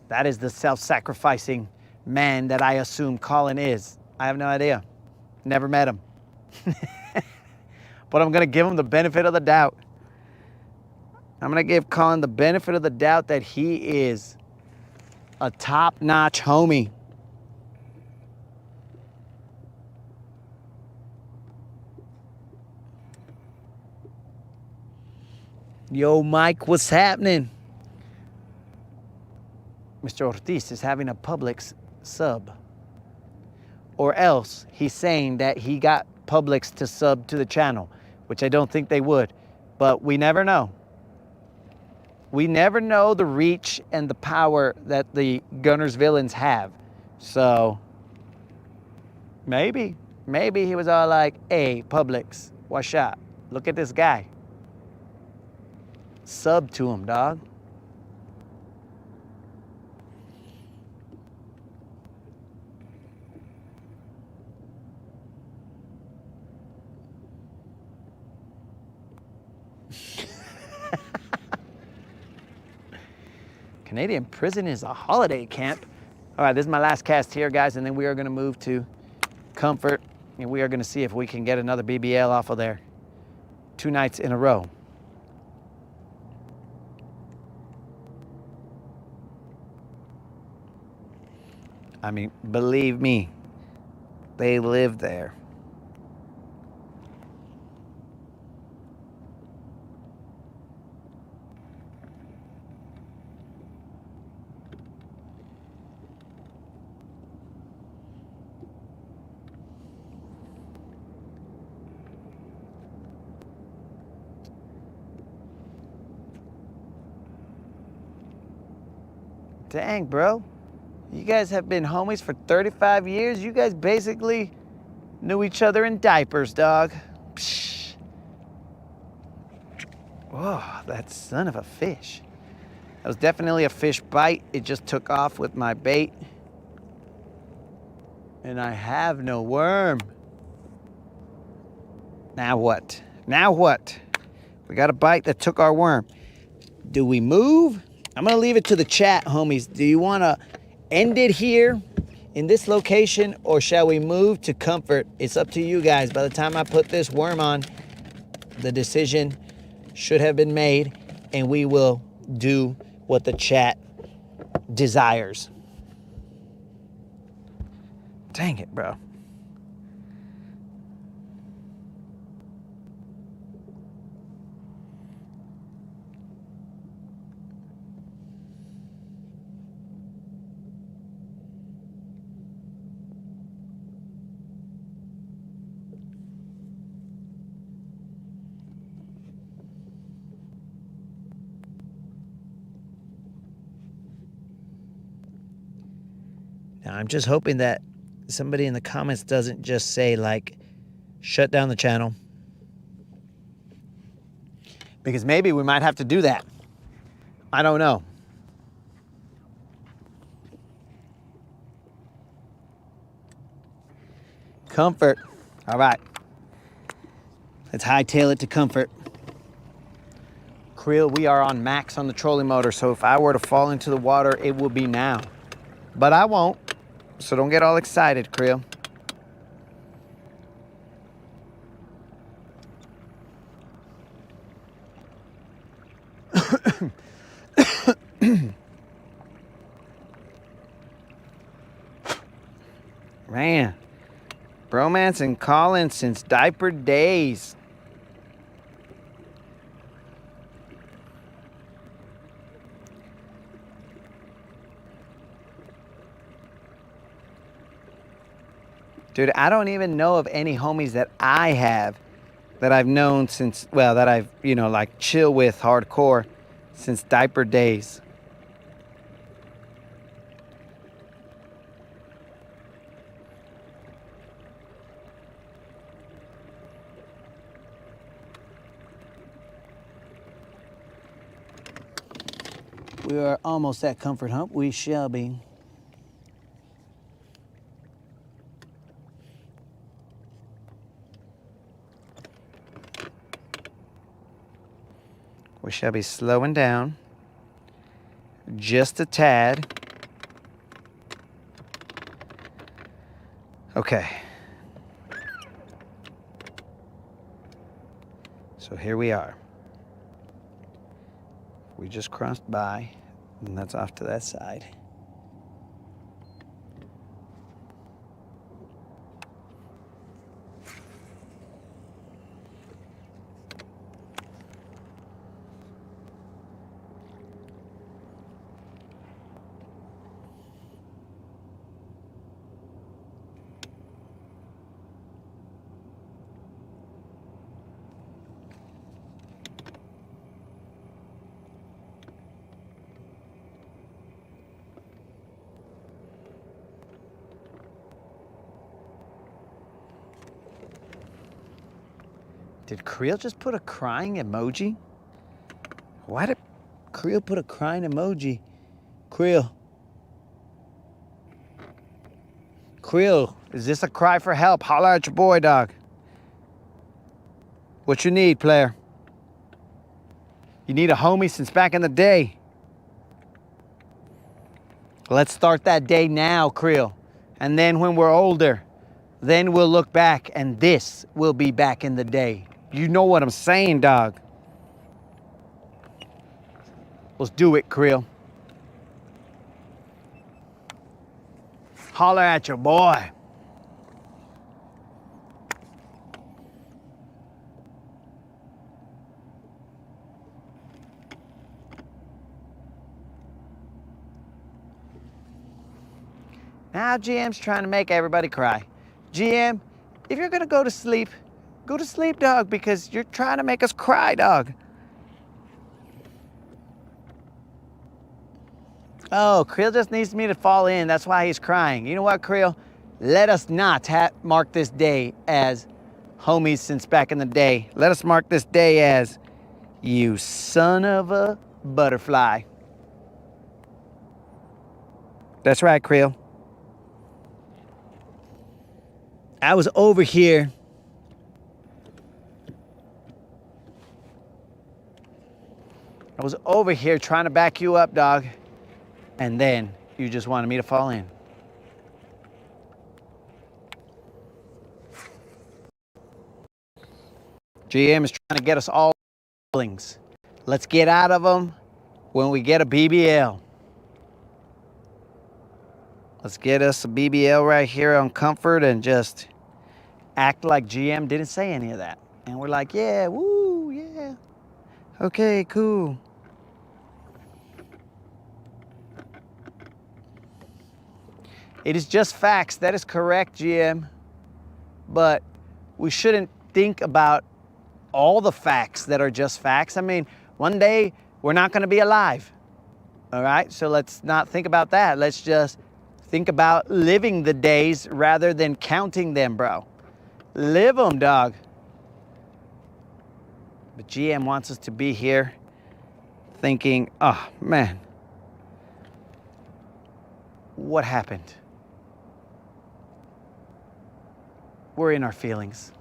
That is the self-sacrificing man that I assume Colin is. I have no idea. Never met him. But I'm going to give him the benefit of the doubt. I'm going to give Colin the benefit of the doubt that he is a top-notch homie. Yo, Mike, what's happening? Mr. Ortiz is having a Publix sub. Or else he's saying that he got Publix to sub to the channel, which I don't think they would. But we never know. We never know the reach and the power that the Guntersvilleans have. So maybe he was all like, hey, Publix, what's up? Look at this guy. Sub to him, dog. Canadian prison is a holiday camp. All right, this is my last cast here, guys, and then we are going to move to Comfort, and we are going to see if we can get another BBL off of there 2 nights in a row. I mean, believe me, they live there. Dang, bro. You guys have been homies for 35 years. You guys basically knew each other in diapers, dog. Psh. Whoa, that son of a fish. That was definitely a fish bite. It just took off with my bait. And I have no worm. Now what? Now what? We got a bite that took our worm. Do we move? I'm gonna leave it to the chat, homies. Do you wanna end it here in this location, or shall we move to Comfort? It's up to you guys. By the time I put this worm on, the decision should have been made, and we will do what the chat desires. Dang it, bro. Now, I'm just hoping that somebody in the comments doesn't just say, like, shut down the channel. Because maybe we might have to do that. I don't know. Comfort. All right. Let's hightail it to Comfort. Creel, we are on max on the trolling motor, so if I were to fall into the water, it would be now. But I won't, so don't get all excited, Creel. Man, bromance and calling since diaper days. Dude, I don't even know of any homies that I have that I've known since, well, that I've, you know, like chill with hardcore since diaper days. We are almost at comfort hump. We shall be. We shall be slowing down just a tad. Okay. So here we are. We just crossed by, and that's off to that side. Did Creel just put a crying emoji? Why did Creel put a crying emoji? Creel. Creel, is this a cry for help? Holler at your boy, dog. What you need, player? You need a homie since back in the day. Let's start that day now, Creel. And then when we're older, then we'll look back and this will be back in the day. You know what I'm saying, dog. Let's do it, Creel. Holler at your boy. Now GM's trying to make everybody cry. GM, if you're gonna go to sleep, dog, because you're trying to make us cry, dog. Oh, Creel just needs me to fall in. That's why he's crying. You know what, Creel? Let us not mark this day as homies since back in the day. Let us mark this day as you son of a butterfly. That's right, Creel. I was over here. I was over here trying to back you up, dog. And then you just wanted me to fall in. GM is trying to get us all feelings. Let's get out of them when we get a BBL. Let's get us a BBL right here on comfort and just act like GM didn't say any of that. And we're like, yeah, woo, yeah. Okay, cool. It is just facts. That is correct, GM. But we shouldn't think about all the facts that are just facts. I mean, one day we're not going to be alive. All right? So let's not think about that. Let's just think about living the days rather than counting them, bro. Live them, dog. But GM wants us to be here thinking, oh, man, what happened? We're in our feelings.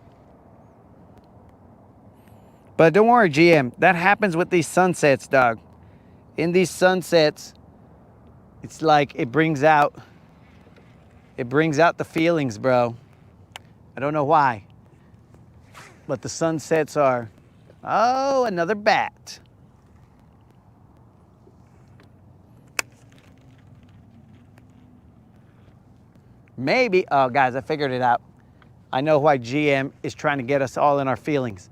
But don't worry, GM. That happens with these sunsets, dog. In these sunsets, it's like it brings out the feelings, bro. I don't know why. But the sunsets are, oh, another bat. Maybe, oh guys, I figured it out. I know why GM is trying to get us all in our feelings.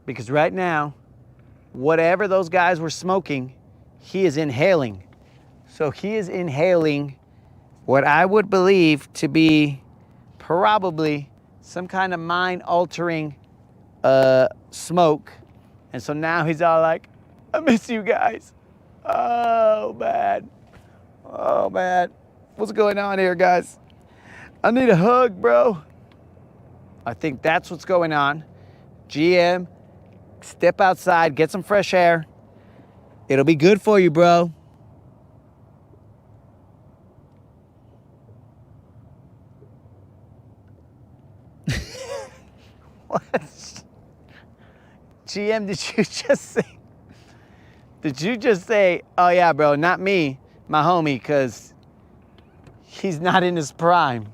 Because right now, whatever those guys were smoking, he is inhaling. So he is inhaling what I would believe to be probably some kind of mind-altering smoke. And so now he's all like, I miss you guys. Oh, man. Oh, man. What's going on here, guys? I need a hug, bro. I think that's what's going on. GM, step outside, get some fresh air. It'll be good for you, bro. What? GM, did you just say? Did you just say, oh yeah, bro, not me, my homie, because he's not in his prime?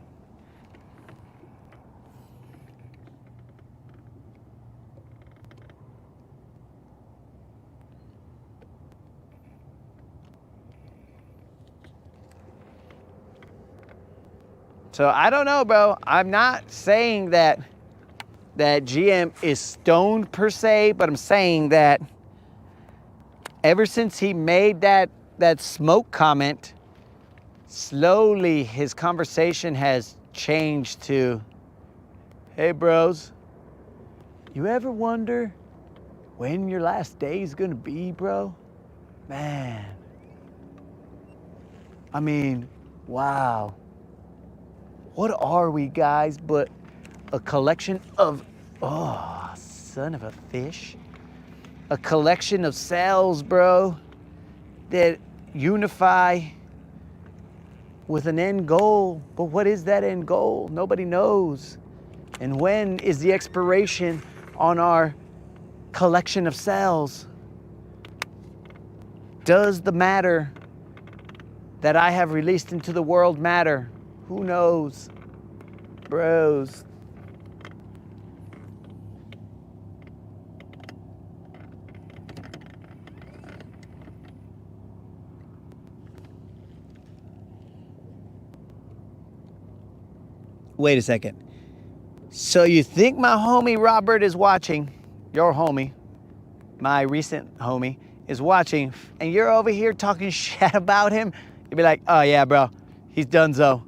So I don't know, bro. I'm not saying that GM is stoned per se, but I'm saying that ever since he made that smoke comment, slowly his conversation has changed to, hey bros, you ever wonder when your last day is gonna be, bro? Man. I mean, wow. What are we, guys, but a collection of, oh, son of a fish. A collection of cells, bro, that unify with an end goal. But what is that end goal? Nobody knows. And when is the expiration on our collection of cells? Does the matter that I have released into the world matter? Who knows? Bros. Wait a second. So you think my homie Robert is watching, your homie, my recent homie, is watching, and you're over here talking shit about him? You'd be like, oh yeah, bro, he's donezo.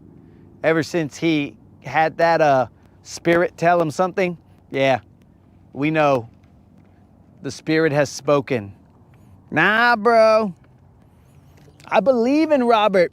Ever since he had that spirit tell him something, yeah, we know the spirit has spoken. Nah, bro. I believe in Robert.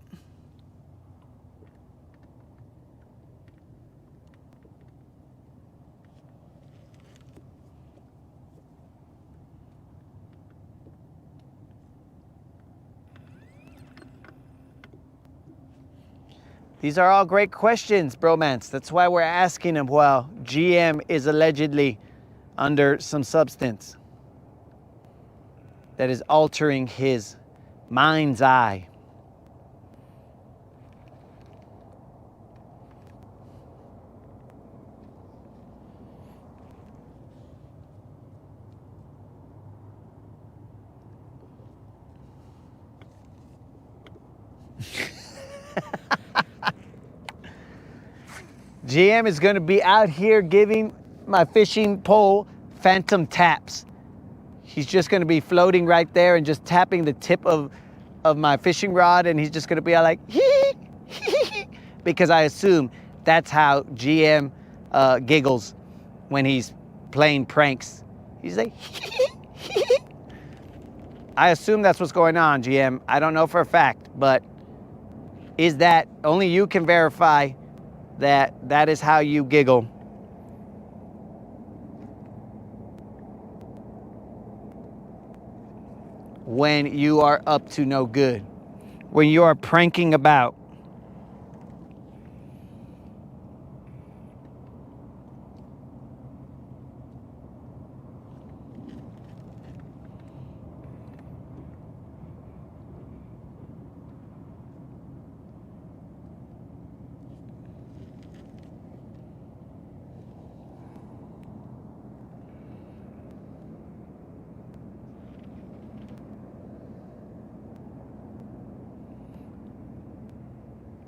These are all great questions, bromance. That's why we're asking them while GM is allegedly under some substance that is altering his mind's eye. GM is going to be out here giving my fishing pole phantom taps. He's just going to be floating right there and just tapping the tip of my fishing rod, and he's just going to be all like, hee, hee, because I assume that's how GM giggles when he's playing pranks. He's like, I assume that's what's going on, GM. I don't know for a fact, but is that, only you can verify that is how you giggle. When you are up to no good, when you are pranking about.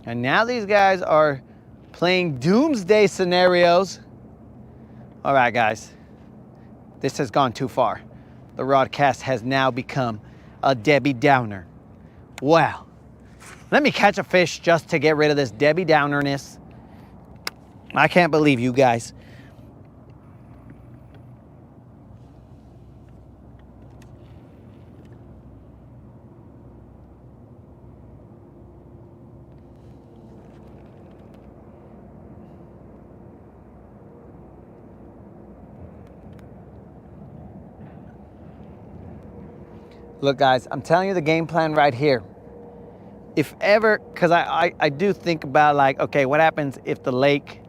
And now these guys are playing doomsday scenarios. All right, guys, this has gone too far. The Rodcast has now become a Debbie Downer. Wow. Let me catch a fish just to get rid of this Debbie Downerness. I can't believe you guys. Look, guys, I'm telling you the game plan right here. If ever, because I do think about like, okay, what happens if the lake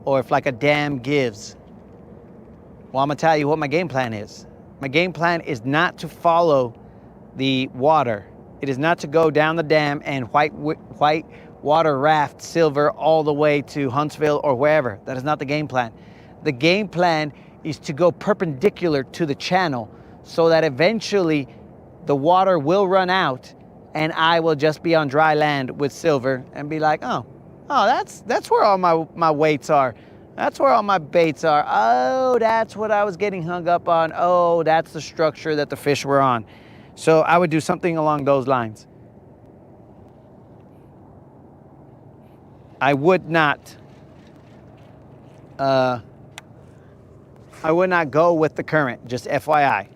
or if like a dam gives? Well, I'm gonna tell you what my game plan is. My game plan is not to follow the water. It is not to go down the dam and white water raft Silver all the way to Huntsville or wherever. That is not the game plan. The game plan is to go perpendicular to the channel so that eventually the water will run out and I will just be on dry land with Silver and be like, oh, that's where all my weights are. That's where all my baits are. Oh, that's what I was getting hung up on. Oh, that's the structure that the fish were on. So I would do something along those lines. I would not go with the current, just FYI.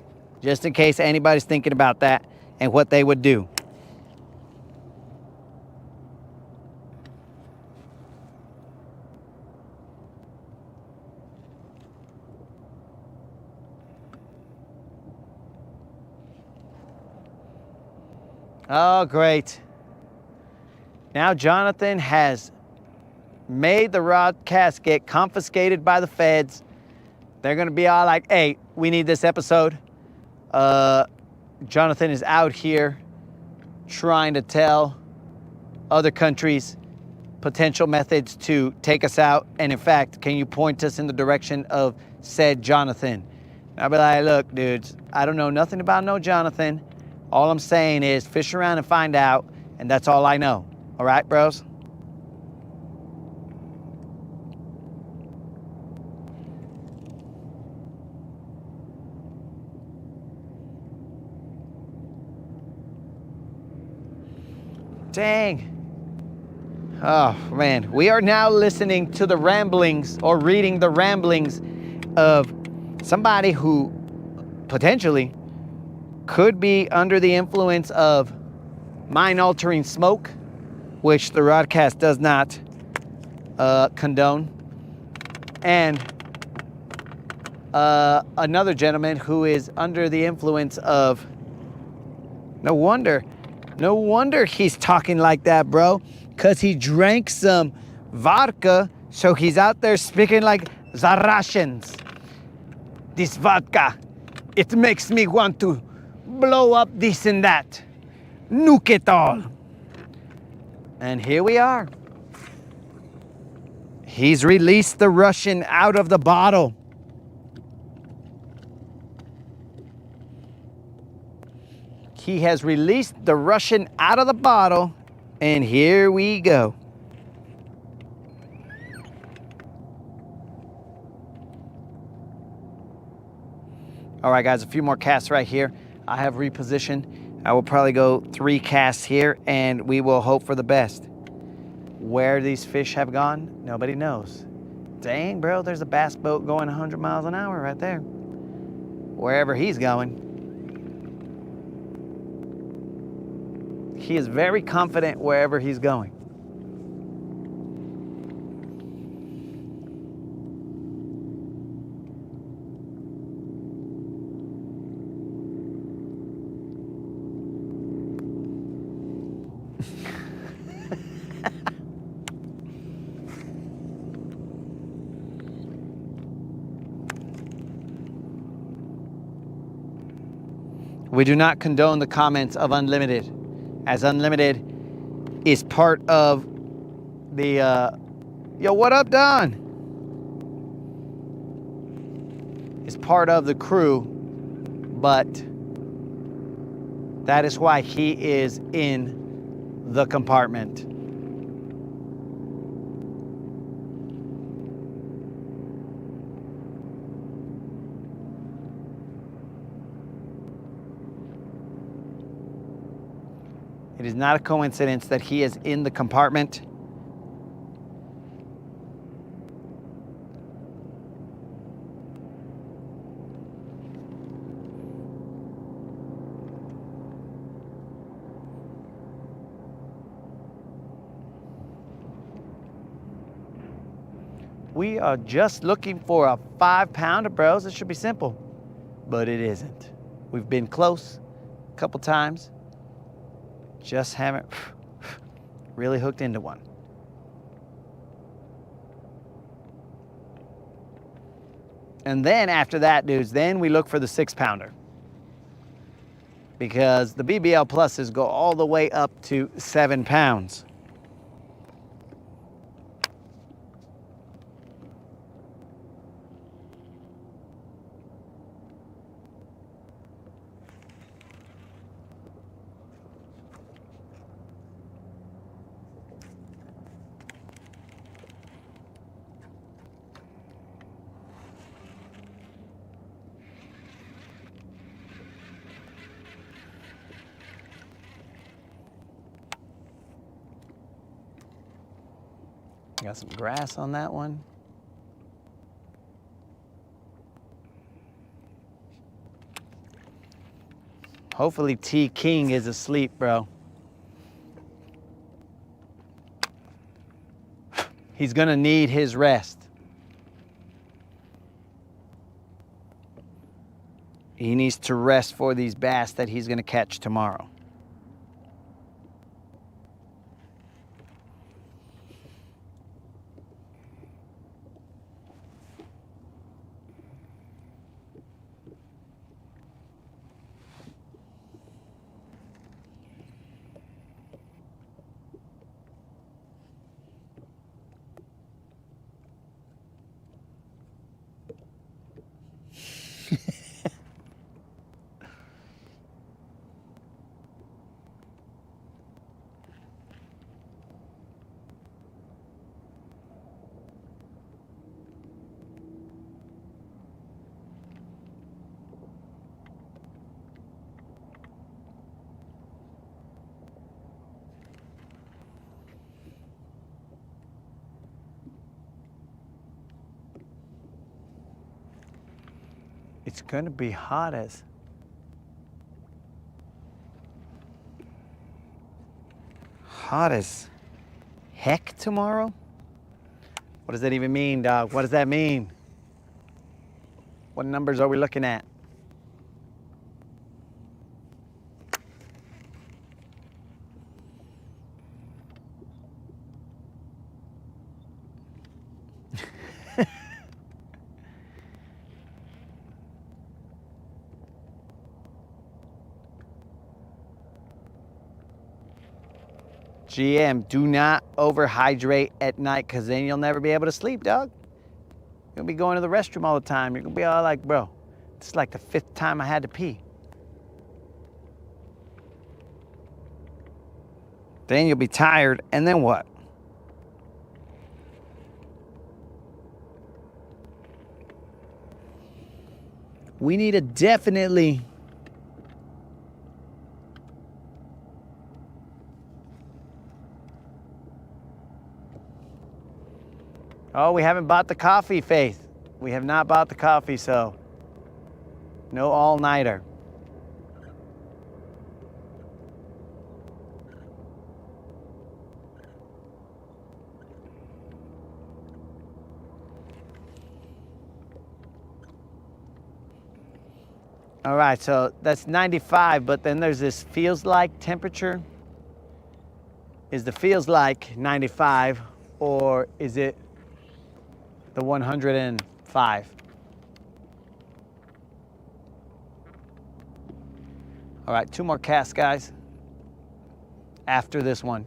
Just in case anybody's thinking about that and what they would do. Oh, great. Now Jonathan has made the Rodcast get confiscated by the feds. They're going to be all like, hey, we need this episode. Jonathan is out here trying to tell other countries potential methods to take us out. And in fact, can you point us in the direction of said Jonathan? And I'll be like, look, dudes, I don't know nothing about no Jonathan. All I'm saying is fish around and find out, and that's all I know. All right, bros? Dang. Oh, man. We are now listening to the ramblings or reading the ramblings of somebody who potentially could be under the influence of mind-altering smoke, which the Rodcast does not condone, and another gentleman who is under the influence of... No wonder he's talking like that, bro, because he drank some vodka, so he's out there speaking like the Russians. This vodka, it makes me want to blow up this and that. Nuke it all. And here we are. He's released the Russian out of the bottle. He has released the Russian out of the bottle, and here we go. All right, guys, a few more casts right here. I have repositioned. I will probably go 3 casts here, and we will hope for the best. Where these fish have gone, nobody knows. Dang, bro, there's a bass boat going 100 miles an hour right there. Wherever he's going. He is very confident wherever he's going. We do not condone the comments of Unlimited, as Unlimited is part of the, yo, what up, Don? Is part of the crew, but that is why he is in the compartment. It is not a coincidence that he is in the compartment. We are just looking for a 5-pounder, bros. It should be simple, but it isn't. We've been close a couple times. Just haven't really hooked into one. And then after that, dudes, then we look for the 6-pounder. Because the BBL pluses go all the way up to 7 pounds. Got some grass on that one. Hopefully T King is asleep, bro. He's gonna need his rest. He needs to rest for these bass that he's gonna catch tomorrow. It's gonna be hot as heck tomorrow. What does that even mean, dog? What does that mean? What numbers are we looking at? GM, do not overhydrate at night because then you'll never be able to sleep, dog. You'll be going to the restroom all the time. You're gonna be all like, bro, this is like the 5th time I had to pee. Then you'll be tired, and then what? We need to definitely Oh, we haven't bought the coffee, Faith. We have not bought the coffee, so no all-nighter. All right, so that's 95, but then there's this feels like temperature. Is the feels like 95, or is it the 105? All right, 2 more casts, guys, after this one.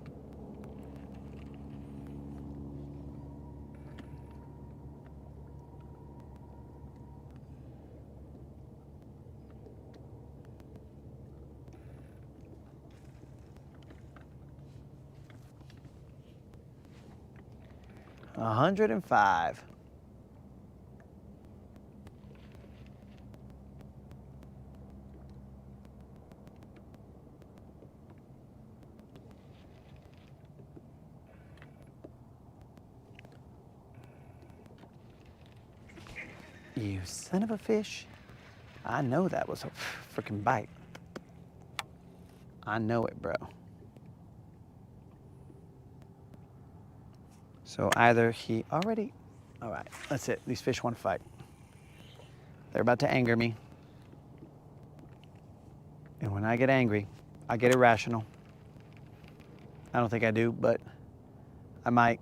$105. You son of a fish. I know that was a freaking bite. I know it, bro. So either he already... All right, that's it. These fish want to fight. They're about to anger me. And when I get angry, I get irrational. I don't think I do, but I might.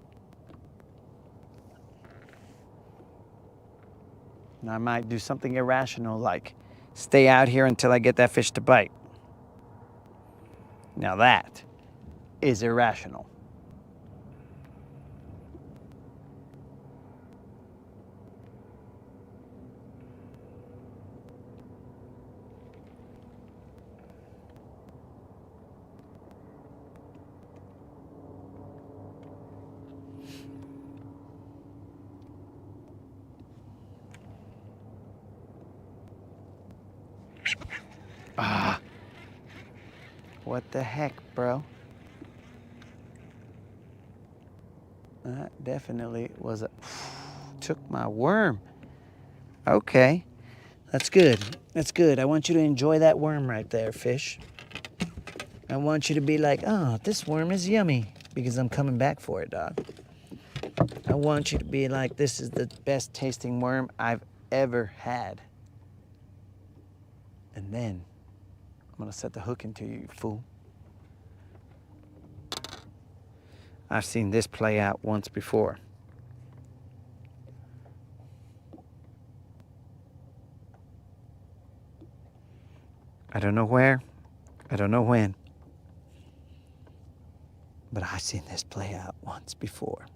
And I might do something irrational like stay out here until I get that fish to bite. Now that is irrational. Ah, what the heck, bro? That definitely was a... Took my worm. Okay, that's good. That's good. I want you to enjoy that worm right there, fish. I want you to be like, oh, this worm is yummy because I'm coming back for it, dog. I want you to be like, this is the best tasting worm I've ever had. And then I'm gonna set the hook into you, you fool. I've seen this play out once before. I don't know where, I don't know when, but I've seen this play out once before.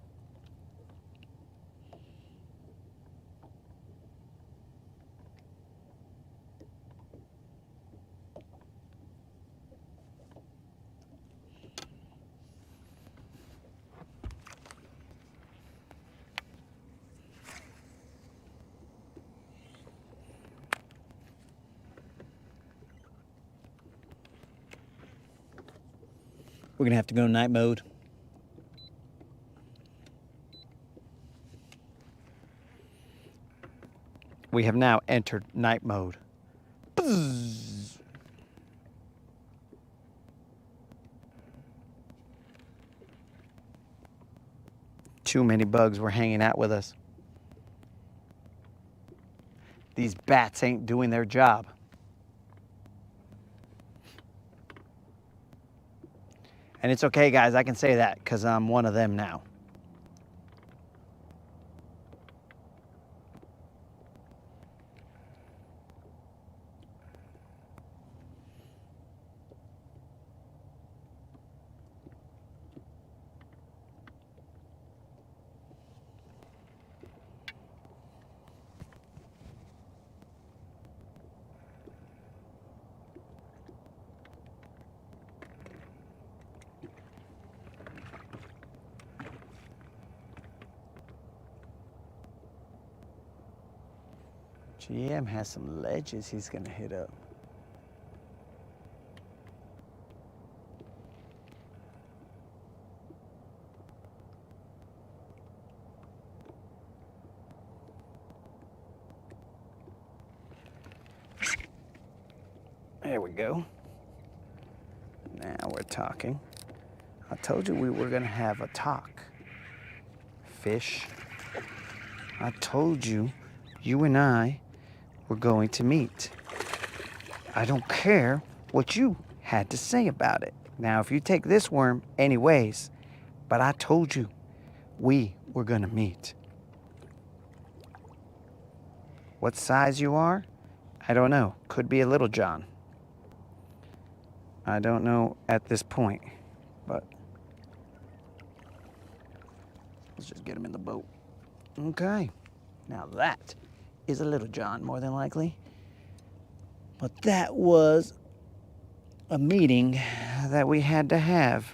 We're gonna have to go night mode. We have now entered night mode. Buzz. Too many bugs were hanging out with us. These bats ain't doing their job. And it's okay, guys, I can say that because I'm one of them now. GM has some ledges he's gonna hit up. There we go. Now we're talking. I told you we were gonna have a talk. Fish. I told you, you and I were going to meet. I don't care what you had to say about it. Now, if you take this worm anyways, but I told you we were gonna meet. What size you are? I don't know. Could be a little John. I don't know at this point, but let's just get him in the boat. Okay, now that is a little John, more than likely. But that was a meeting that we had to have.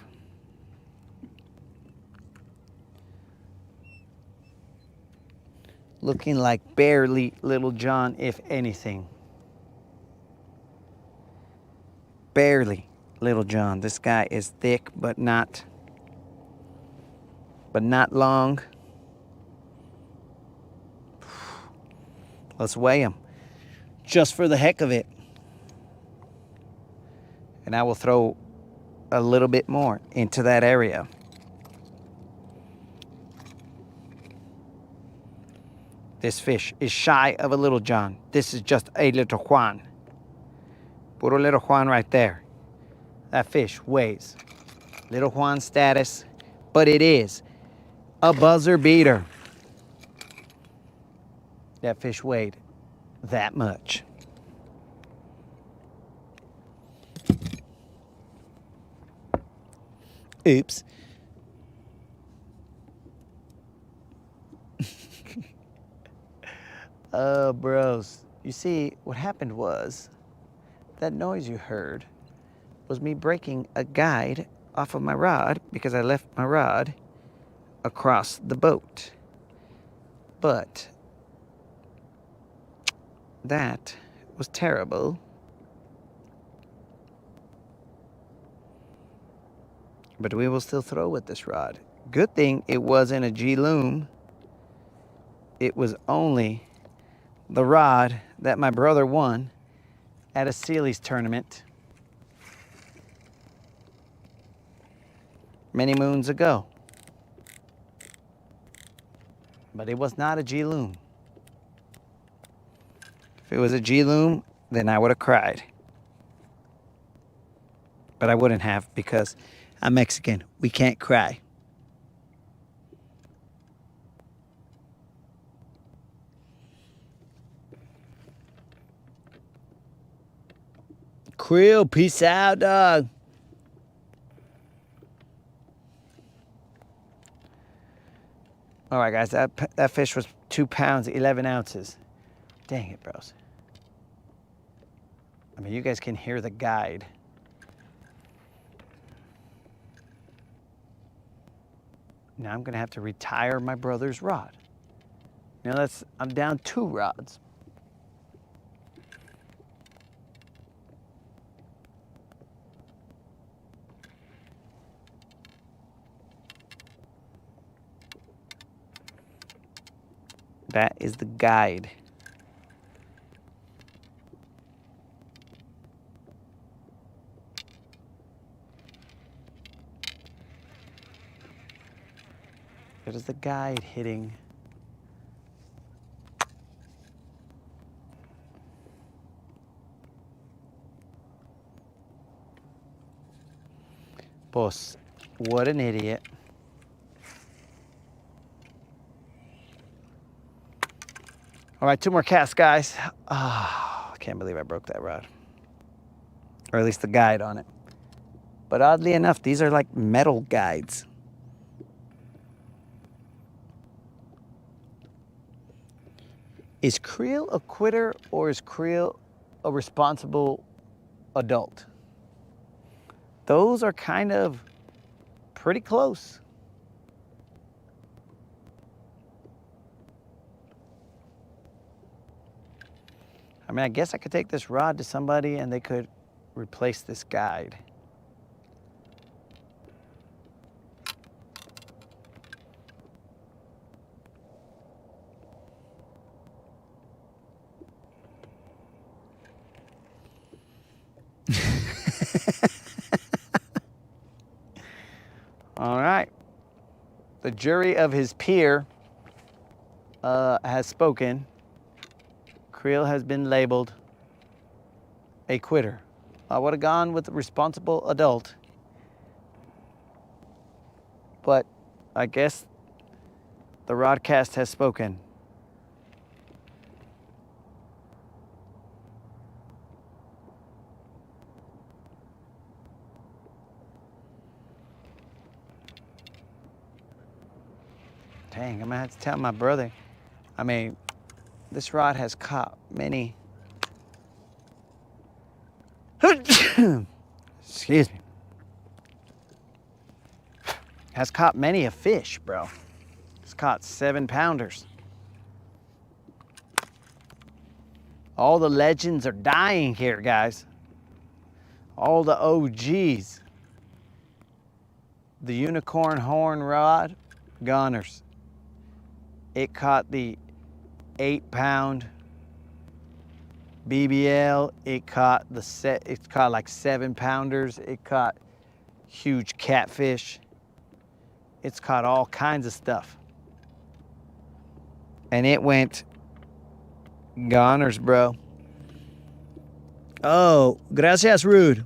Looking like barely little John, if anything. Barely little John. This guy is thick, but not long. Let's weigh them just for the heck of it. And I will throw a little bit more into that area. This fish is shy of a little John. This is just a little Juan. Puro little Juan right there. That fish weighs little Juan status, but it is a buzzer beater. That fish weighed that much. Oops. Oh, bros. You see, what happened was, that noise you heard was me breaking a guide off of my rod because I left my rod across the boat. But that was terrible. But we will still throw with this rod. Good thing it wasn't a G-loom. It was only the rod that my brother won at a Sealy's tournament many moons ago. But it was not a G-loom. If it was a G-loom, then I would have cried. But I wouldn't have because I'm Mexican. We can't cry. Krill, peace out, dog. All right, guys, that fish was 2 pounds, 11 ounces. Dang it, bros. I mean, you guys can hear the guide. Now I'm gonna have to retire my brother's rod. Now I'm down 2 rods. That is the guide. That is the guide hitting. Boss, what an idiot. All right, 2 more casts, guys. I can't believe I broke that rod. Or at least the guide on it. But oddly enough, these are like metal guides. Is Creel a quitter or is Creel a responsible adult? Those are kind of pretty close. I mean, I guess I could take this rod to somebody and they could replace this guide. All right. The jury of his peer has spoken. Creel has been labeled a quitter. I would have gone with a responsible adult. But I guess the Rodcast has spoken. Dang, I'm gonna have to tell my brother. I mean, this rod has caught many. Excuse me. Has caught many a fish, bro. It's caught 7-pounders. All the legends are dying here, guys. All the OGs. The unicorn horn rod, Gunners. It caught the 8-pound BBL. It caught it caught like 7-pounders. It caught huge catfish. It's caught all kinds of stuff. And it went goners, bro. Oh, gracias, Rude.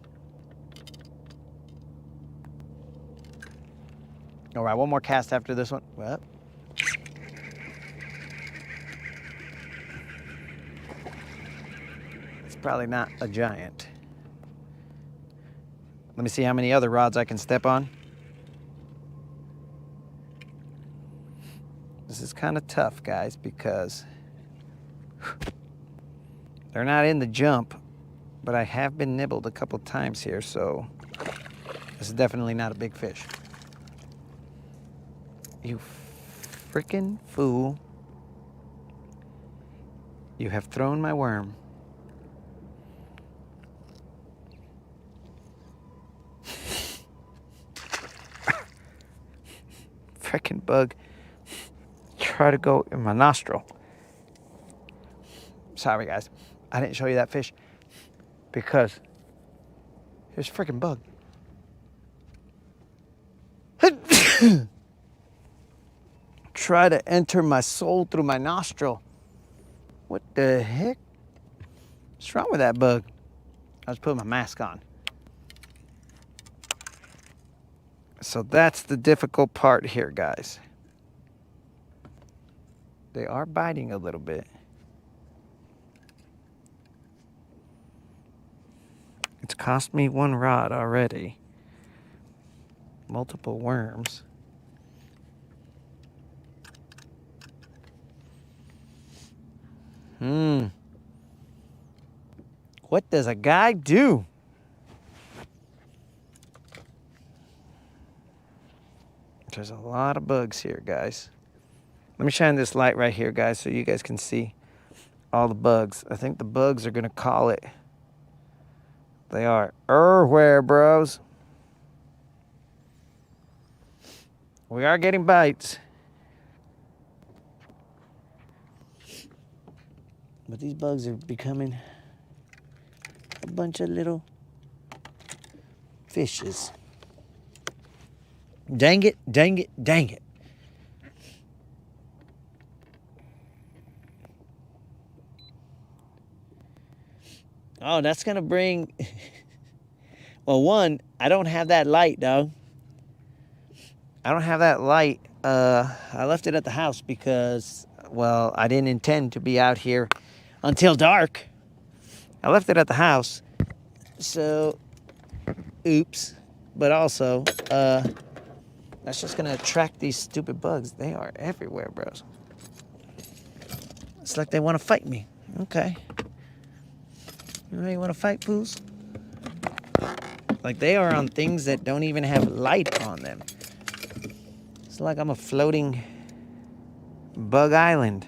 All right, one more cast after this one. Well. It's probably not a giant. Let me see how many other rods I can step on. This is kind of tough, guys, because they're not in the jump, but I have been nibbled a couple times here, so this is definitely not a big fish. You frickin' fool. You have thrown my worm. Frickin' bug. Try to go in my nostril. Sorry, guys. I didn't show you that fish because here's a frickin' bug. Try to enter my soul through my nostril. What the heck? What's wrong with that bug? I was putting my mask on. So that's the difficult part here, guys. They are biting a little bit. It's cost me one rod already. Multiple worms. What does a guy do? There's a lot of bugs here, guys. Let me shine this light right here, guys, so you guys can see all the bugs. I think the bugs are gonna call it. They are everywhere, bros. We are getting bites. But these bugs are becoming a bunch of little fishes. Dang it, dang it, dang it. Oh, that's gonna bring... Well, one, I don't have that light, dog. I don't have that light. I left it at the house because, well, I didn't intend to be out here until dark. I left it at the house. So, oops. But also, that's just gonna attract these stupid bugs. They are everywhere, bros. It's like they want to fight me. Okay. You want to fight, fools? Like they are on things that don't even have light on them. It's like I'm a floating bug island.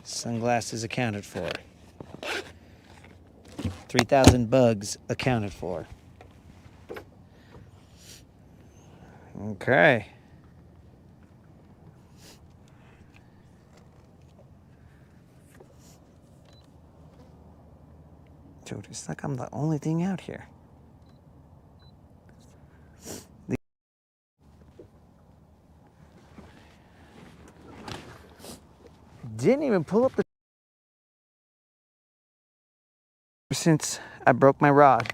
Sunglasses accounted for. 3,000 bugs accounted for. Okay. Dude, it's like I'm the only thing out here. Didn't even pull up the... Since I broke my rod.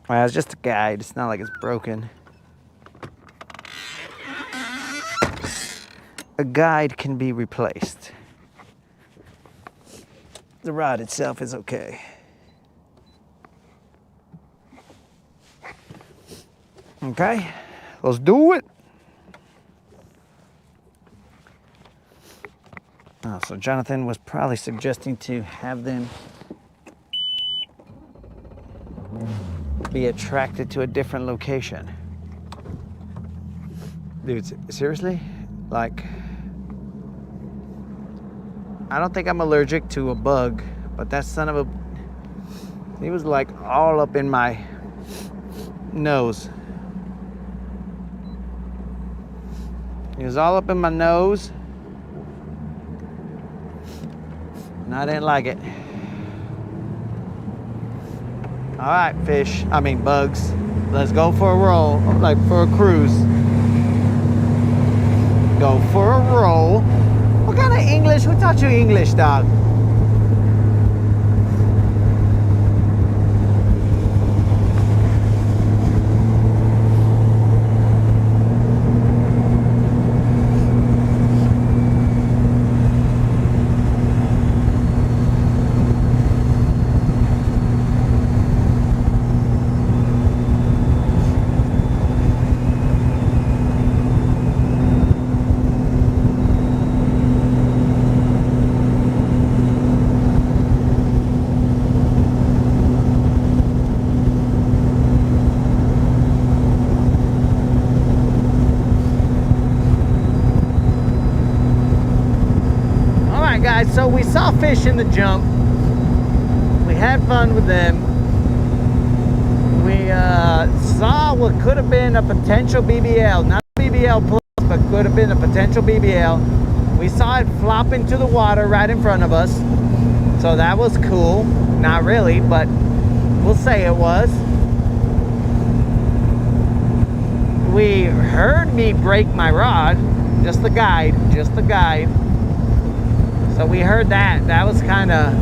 Well, it's just a guide. It's not like it's broken. A guide can be replaced. The rod itself is okay. Okay, let's do it. Oh, so Jonathan was probably suggesting to have them be attracted to a different location. Dude, seriously? Like, I don't think I'm allergic to a bug, but that son of a... He was like all up in my nose. It was all up in my nose. And I didn't like it. All right, bugs. Let's go for a roll, like for a cruise. Go for a roll. What kind of English? Who taught you English, dog? Guys, so we saw fish in the jump. We had fun with them. We saw what could have been a potential BBL, not a BBL plus, but could have been a potential BBL. We saw it flop into the water right in front of us, so that was cool. Not really, but we'll say it was. We heard me break my rod, just the guide. So we heard that. That was kind of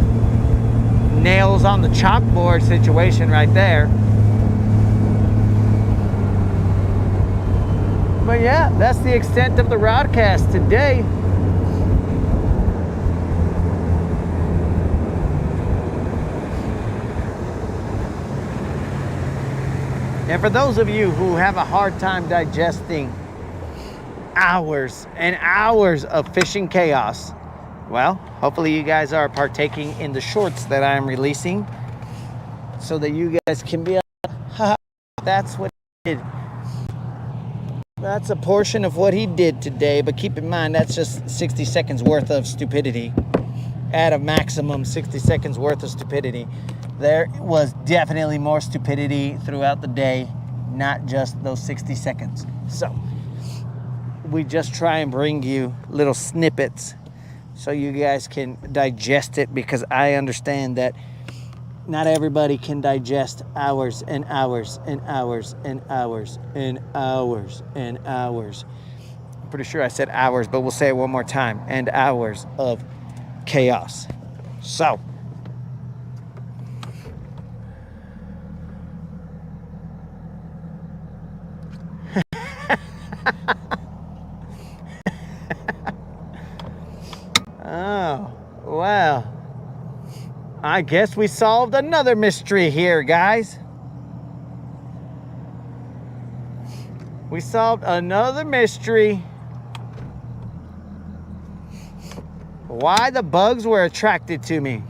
nails on the chalkboard situation right there. But yeah, that's the extent of the Rodcast today. And for those of you who have a hard time digesting hours and hours of fishing chaos, well, hopefully you guys are partaking in the shorts that I am releasing so that you guys can be that's what he did. That's a portion of what he did today, but keep in mind that's just 60 seconds worth of stupidity. At a maximum 60 seconds worth of stupidity. There was definitely more stupidity throughout the day, not just those 60 seconds. So we just try and bring you little snippets so you guys can digest it, because I understand that not everybody can digest hours and hours and hours and hours and hours and hours. I'm pretty sure I said hours, but we'll say it one more time. And hours of chaos. So oh, well, I guess we solved another mystery here, guys. We solved another mystery. Why the bugs were attracted to me.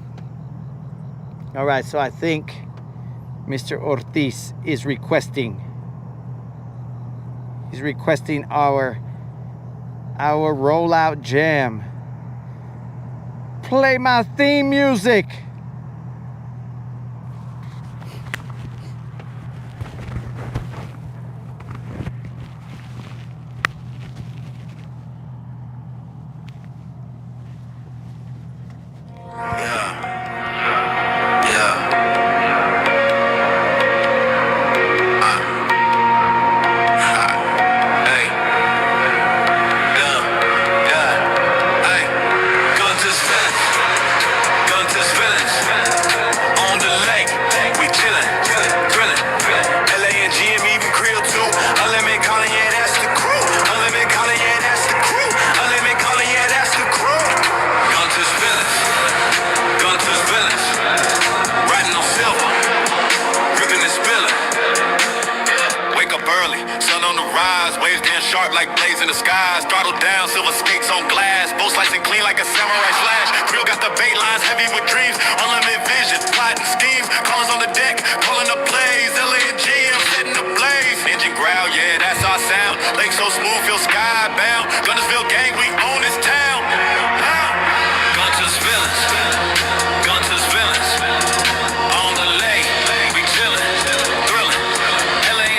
All right, so I think Mr. Ortiz is requesting. He's requesting our rollout jam. Play my theme music. Like blades in the skies, throttle down, silver skates on glass, bow slicing clean like a samurai slash. Grill got the bait lines heavy with dreams, unlimited vision, plotting schemes, callers on the deck, calling up plays, LA and GM setting the blaze. Engine growl, yeah, that's our sound. Lake so smooth, feel skybound. Guntersville gang, we own this town. Gunter's villains, Gunter's villains. On the lake, we chillin', thrillin'. LA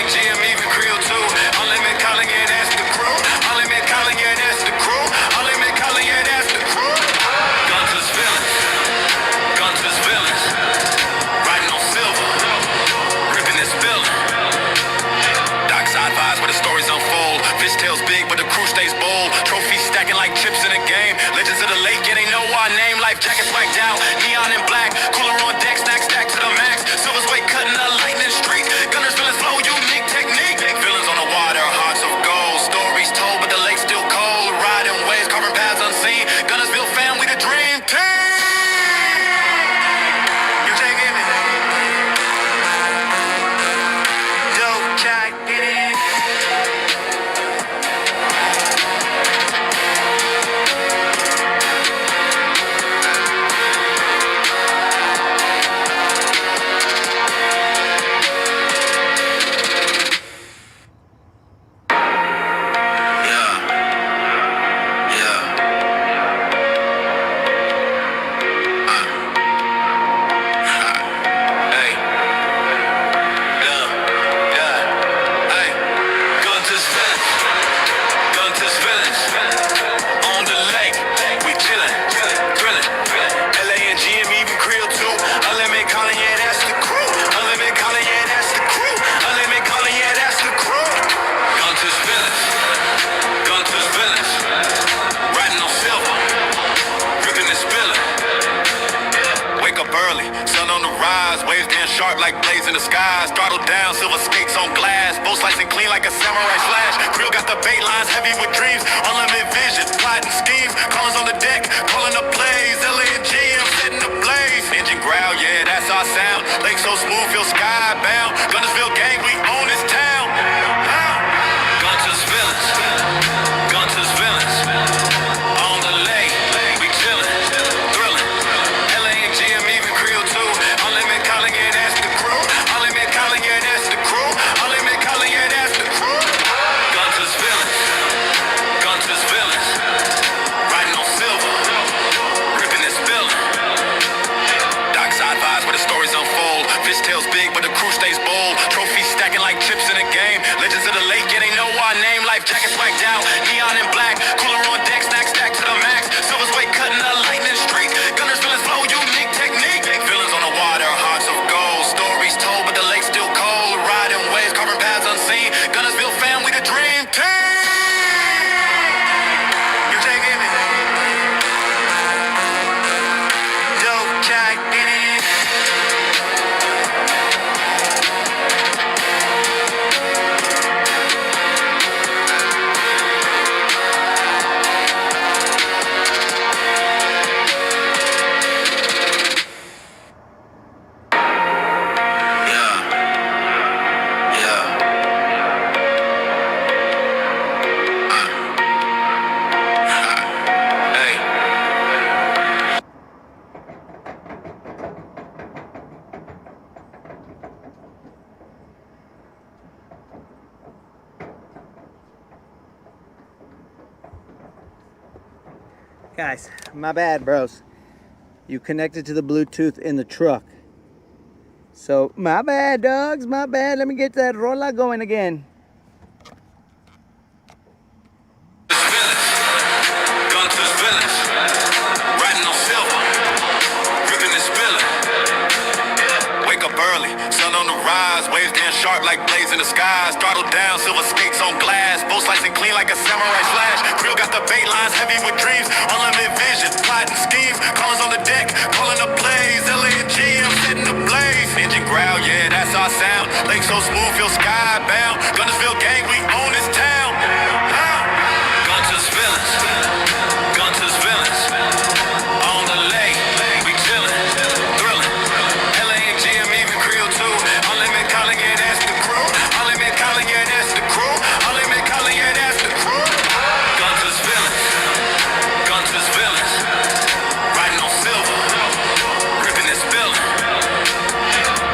sharp like blades in the skies. Throttle down, silver skates on glass. Both slicing clean like a samurai slash. Grill got the bait lines heavy with dreams. Unlimited vision, plotting schemes. Callers on the deck, calling up plays. LA and G, I'm setting the blaze. Engine growl, yeah, that's our sound. Lake so smooth, feel skybound. Guntersville gang, we own this town. Guntersville, Guntersville. On the lake, we chillin', thrillin'. LA and G, I'm even Creole too. Unlimited calling, yeah, that's the crew. Unlimited calling, yeah, that's the crew. Unlimited calling, yeah, that's the crew. Guntersville, Guntersville. Riding on silver, ripping this building. Dockside vibes where the stories unfold. Fishtails big, but the crew stays bold. Trophies stacking like chips in a game. Legends of the lake, yeah, they know our name. Life jackets whacked out, neon and black. Cooler on deck, snack stacked to the max. Silver's weight cutting the lightning streak. Guntersville flow, unique technique. Villains on the water, hearts of gold. Stories told, but the lake's still cold. Riding waves, carving paths unseen. Guntersville fam, we the dream team. You taking me? Dope jack in it. Guys, my bad, bros. You connected to the Bluetooth in the truck. So, my bad, dogs, my bad. Let me get that rolla going again. Sharp like blades in the skies. Throttle down, silver skates on glass. Both slicing clean like a samurai slash. Grill got the bait lines heavy with dreams. Unlimited vision, plotting schemes. Callers on the deck, calling up plays. LA and G, I'm setting the blaze. Engine growl, yeah, that's our sound. Lake so smooth, feel skybound. Guntersville gang, we own this town. Guntersville, Guntersville. On the lake, we chillin', thrillin'. LA and G, I'm even Creole too. Unlimited calling, yeah, that's the crew. Unlimited calling, yeah, that's the crew. Unlimited calling, yeah, that's the crew. Guntersville, Guntersville. Riding on silver, ripping this building.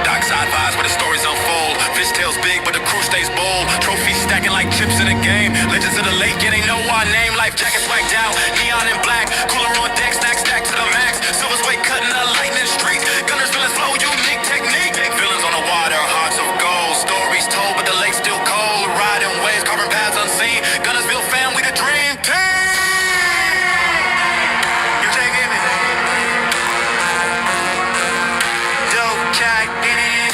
Dockside vibes where the stories unfold. Fishtails big, but the crew stays bold. Trophies stacking like chips in a game. Legends of the lake, yeah, they know our name. Life jackets whacked out, neon and black. Cooler on deck, snack stacked to the max. Silver's weight cutting the lightning streak. Guntersville flow, unique technique. Villains on the water, hearts of gold. Stories told, but the lake's still cold. Riding waves, carving paths unseen. Guntersville fam, we the dream team. You taking me? Dope jack in it.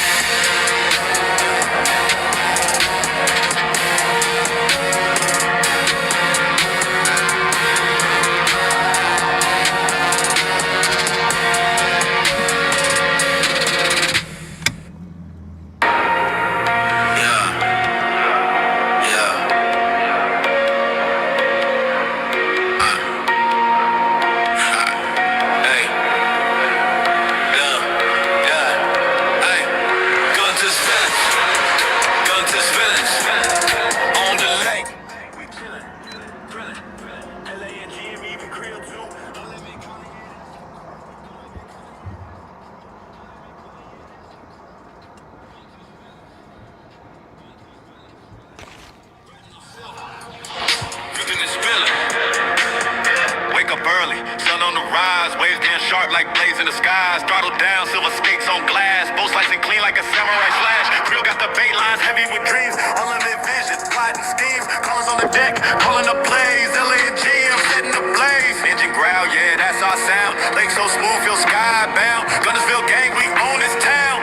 Sharp like blades in the skies. Throttle down, silver skates on glass. Both slicing clean like a samurai slash. Grill got the bait lines heavy with dreams. Unlimited vision, plotting schemes. Callers on the deck, calling up plays. LA and G, I'm setting the blaze. Engine growl, yeah, that's our sound. Lake so smooth, feel skybound. Guntersville gang, we own this town.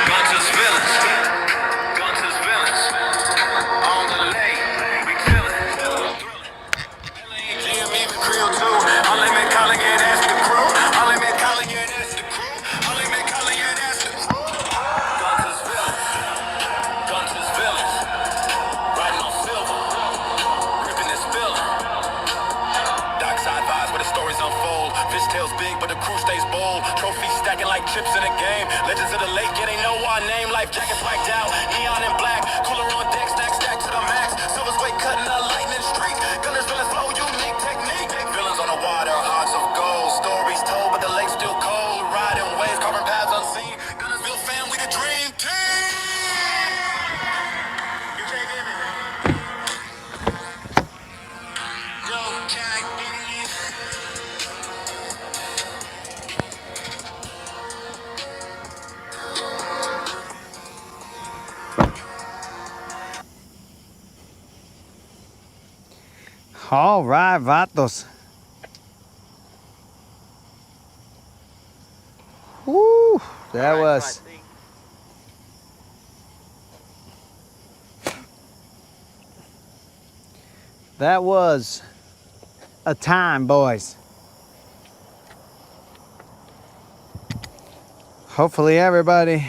Guntersville, Guntersville. On the lake, we chillin', thrillin'. LA and G, I'm even Creole too. Unlimited calling, yeah, that's the crew. Unlimited calling, yeah, that's the crew. Unlimited calling, yeah, that's the crew. Tails big, but the crew stays bold. Trophies stacking like chips in a game. Legends of the lake, yeah, they know our name. Life jackets whacked out, neon and black. Cooler on deck, stack to the max. Silver's weight cutting a lightning streak. Guntersville flow, unique technique. Villains on the water, hearts of gold. Stories told, but the lake's still cold. Riding waves, carving paths unseen. Guntersville fam, we the dream team. You can't get me. Yo, can't get me. All right, vatos. Woo, that was a time, boys. Hopefully everybody.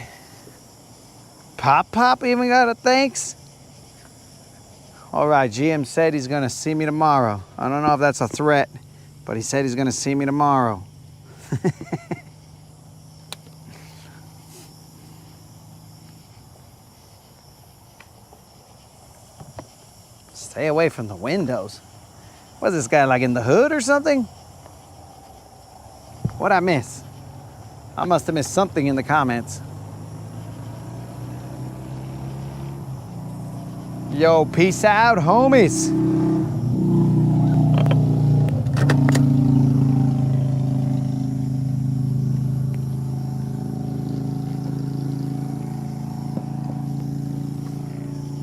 Pop even got a thanks. All right, GM said he's gonna see me tomorrow. I don't know if that's a threat, but he said he's gonna see me tomorrow. Stay away from the windows. Was this guy like in the hood or something? What'd I miss? I must have missed something in the comments. Yo, peace out, homies.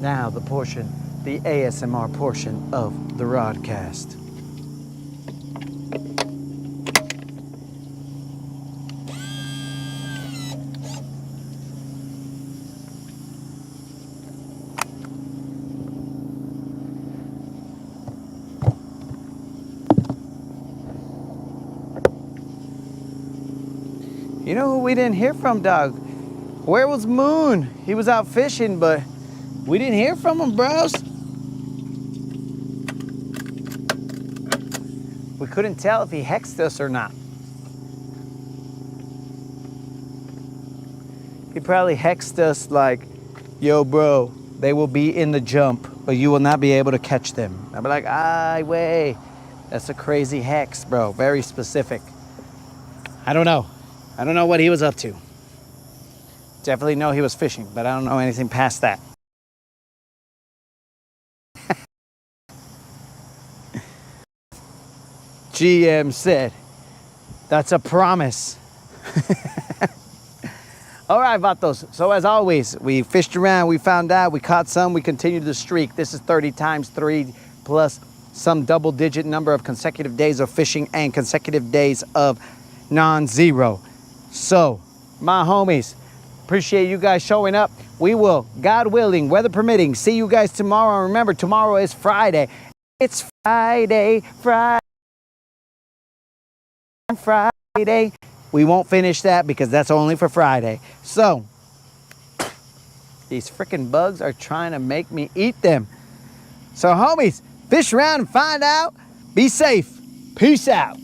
Now the ASMR portion of the Rodcast. You know who we didn't hear from, dog? Where was Moon? He was out fishing, but we didn't hear from him, bros. We couldn't tell if he hexed us or not. He probably hexed us like, yo, bro, they will be in the jump, but you will not be able to catch them. I'd be like, ay, way. That's a crazy hex, bro. Very specific. I don't know. I don't know what he was up to. Definitely know he was fishing, but I don't know anything past that. GM said, that's a promise. All right, vatos. So as always, we fished around, we found out, we caught some, we continued the streak. This is 30 times 3 plus some double-digit number of consecutive days of fishing and consecutive days of non-zero. So, my homies, appreciate you guys showing up. We will, God willing, weather permitting, see you guys tomorrow. And remember, tomorrow is Friday. It's Friday. We won't finish that because that's only for Friday. So, these freaking bugs are trying to make me eat them. So, homies, fish around and find out. Be safe. Peace out.